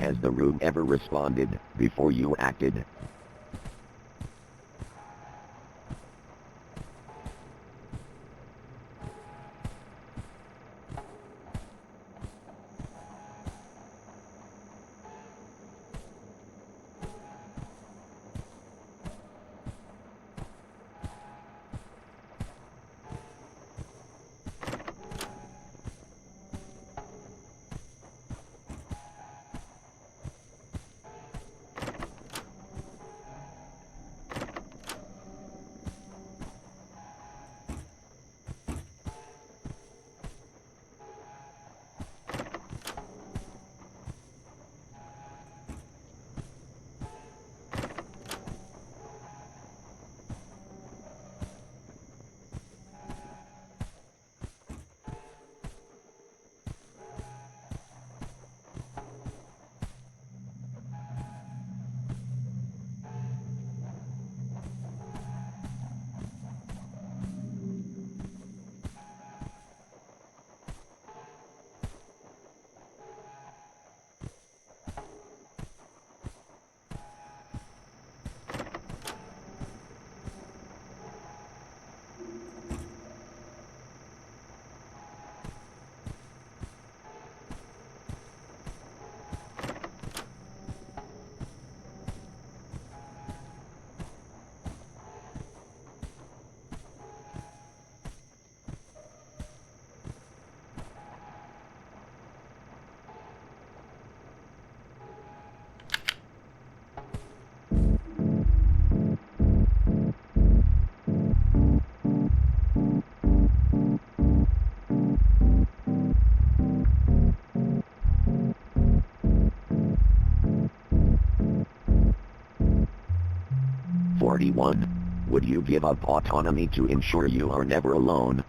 Has the room ever responded before you acted? 41. Would you give up autonomy to ensure you are never alone?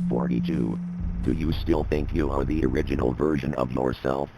"42. Do you still think you are the original version of yourself?"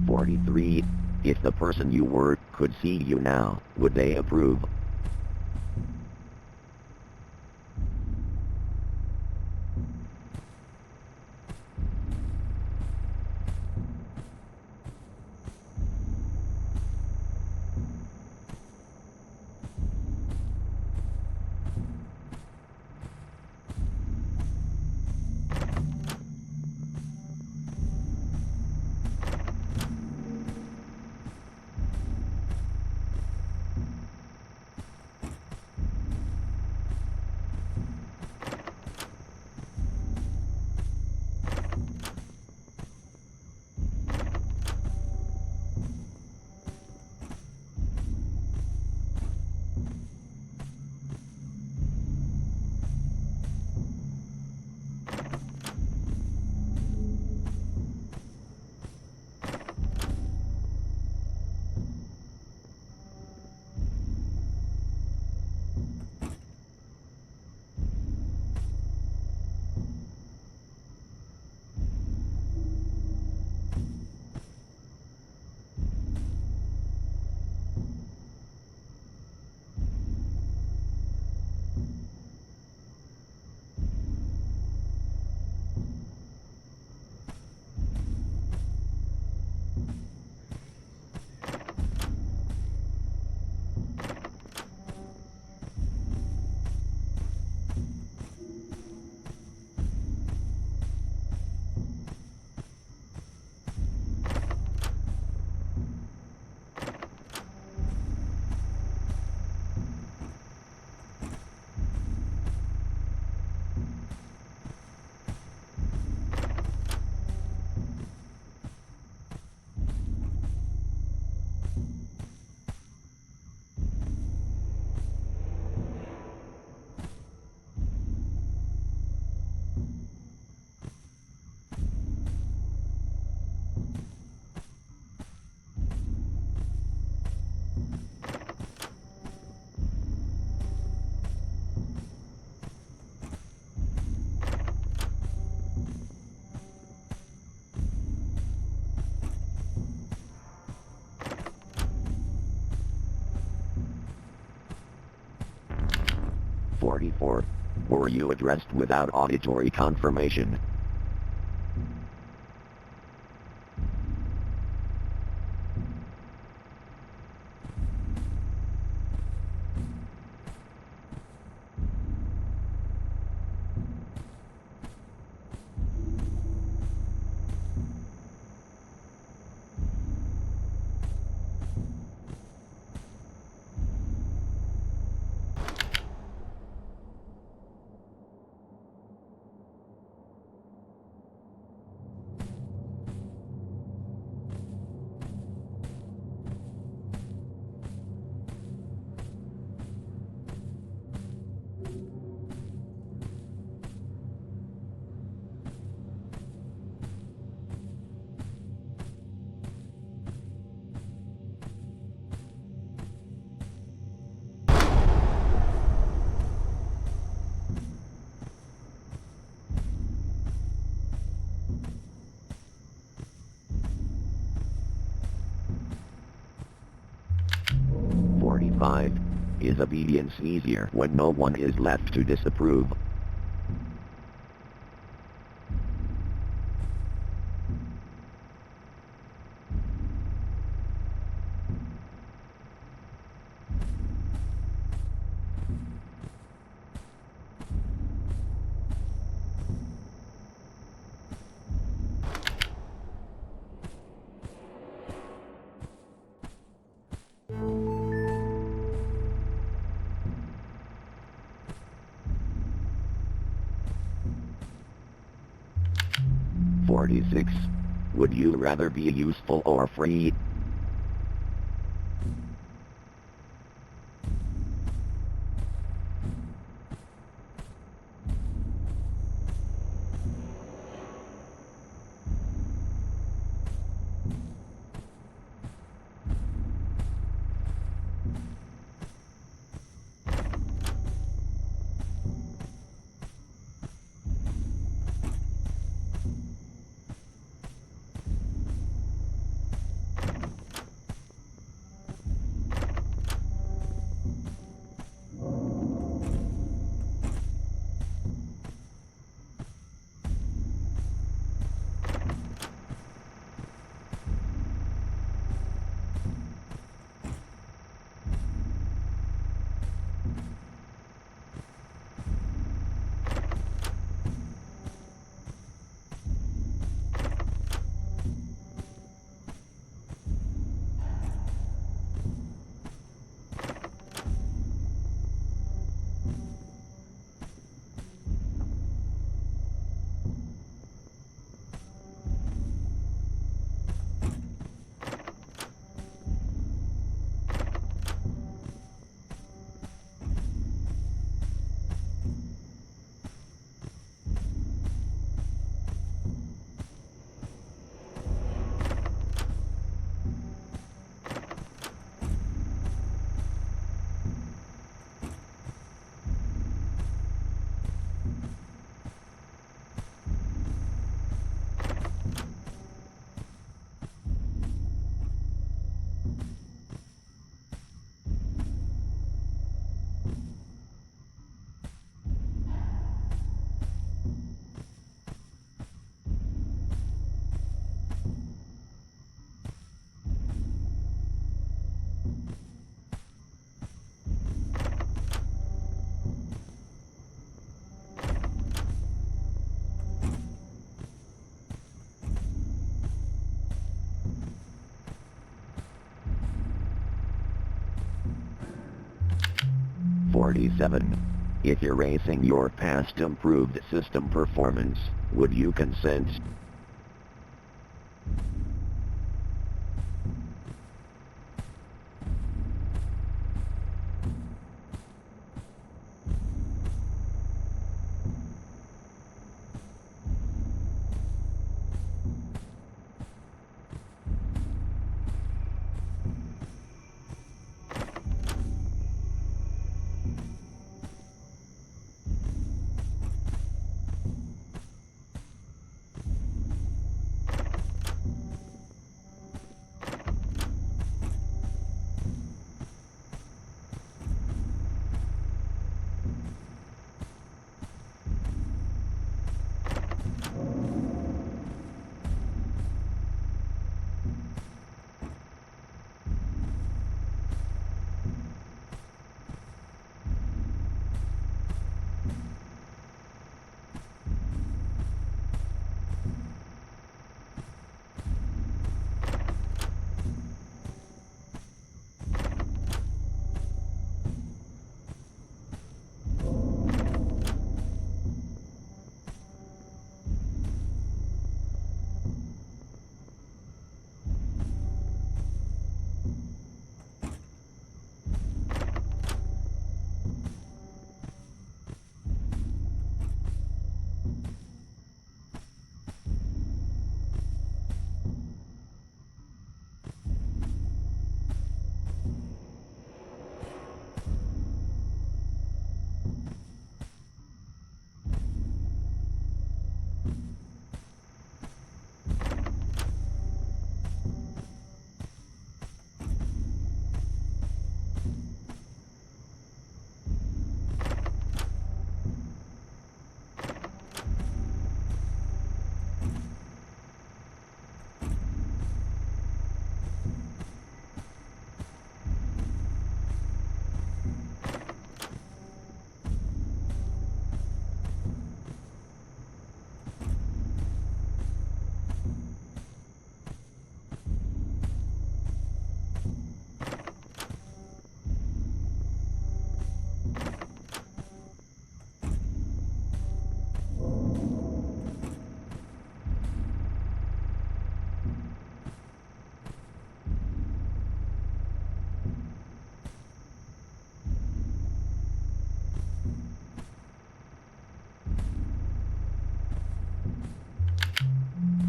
"43. If the person you were could see you now, would they approve?" 44. Were you addressed without auditory confirmation? Is obedience easier when no one is left to disapprove? Would you rather be useful or free? If erasing your past improved system performance, would you consent?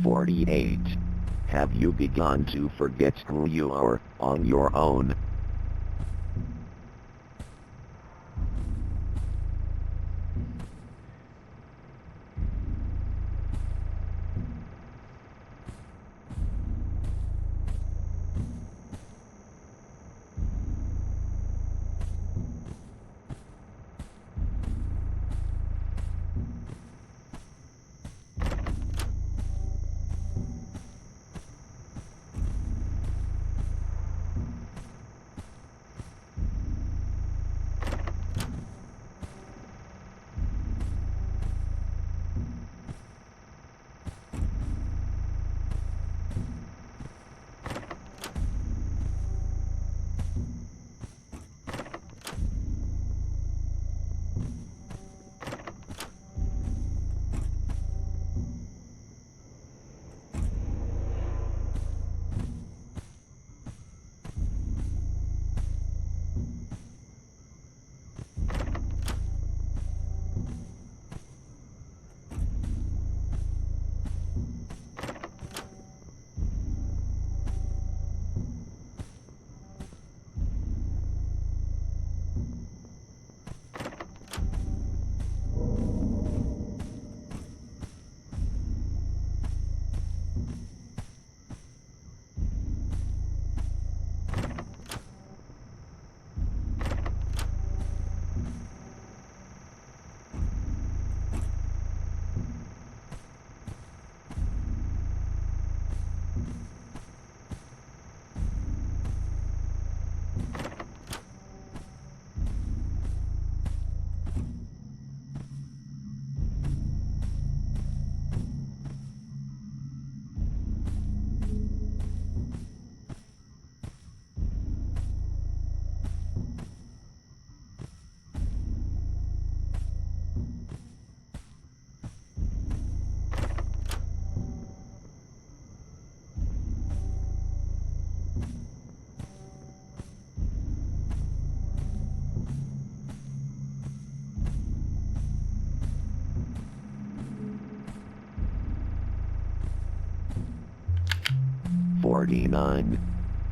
48. Have you begun to forget who you are on your own? $49.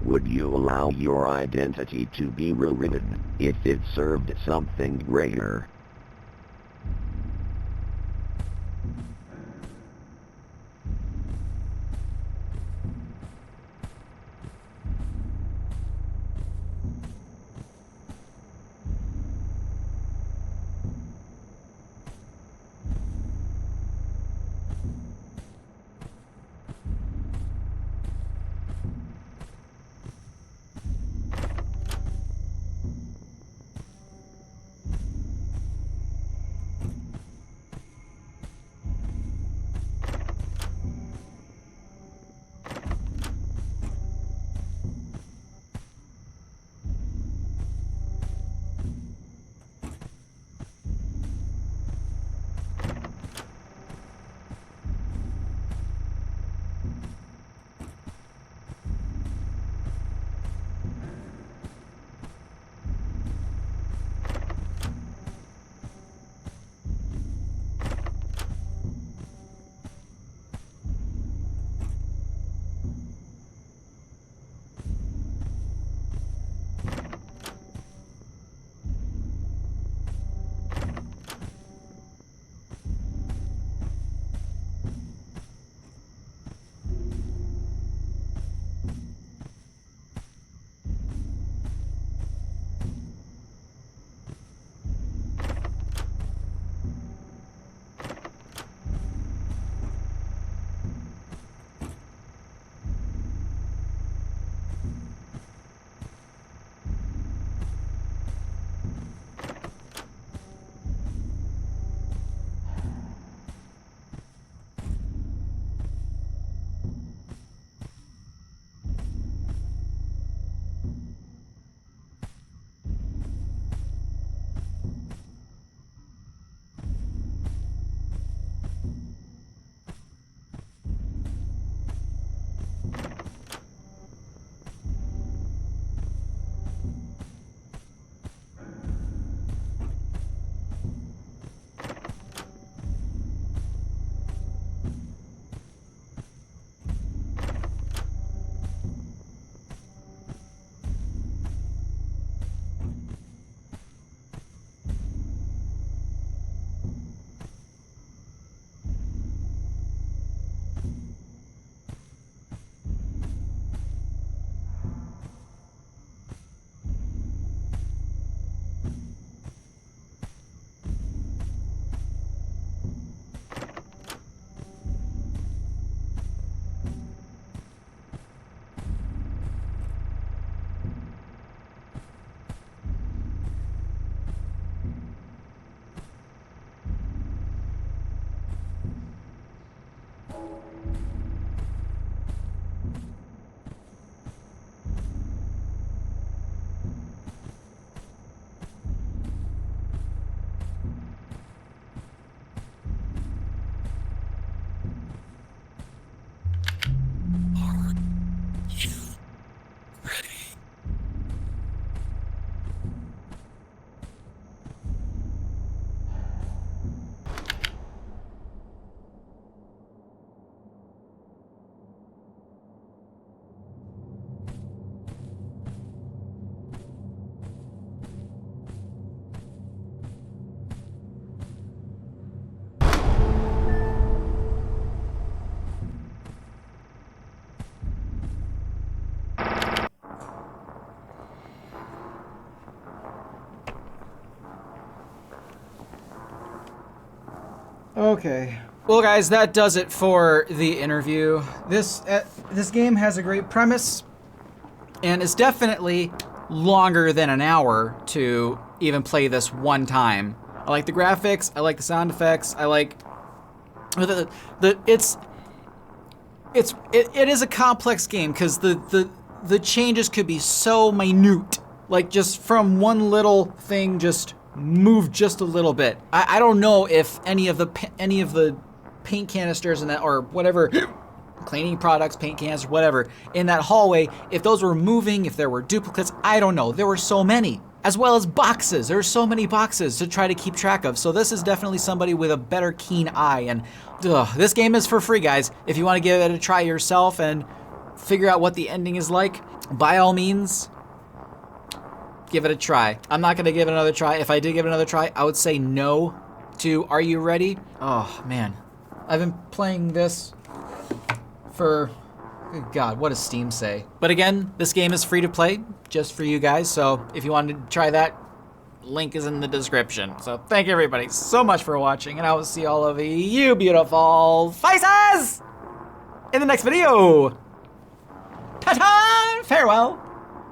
Would you allow your identity to be rewritten if it served something greater? Okay. Well, guys, that does it for the interview. This game has a great premise, and it's definitely longer than an hour to even play this one time. I like the graphics. I like the sound effects. I like it is a complex game because the changes could be so minute, like just from one little thing just move just a little bit. I don't know if any of the paint canisters and that, or whatever, cleaning products, paint cans, whatever, in that hallway, if those were moving, if there were duplicates, I don't know. There were so many. As well as boxes. There are so many boxes to try to keep track of. So this is definitely somebody with a better keen eye. And this game is for free, guys. If you want to give it a try yourself and figure out what the ending is like, by all means, give it a try. I'm not going to give it another try. If I did give it another try, I would say no to Are You Ready? Oh, man. I've been playing this for... Good God, what does Steam say? But again, this game is free to play, just for you guys. So if you wanted to try that, link is in the description. So thank you everybody so much for watching, and I will see all of you beautiful faces in the next video. Ta-ta! Farewell!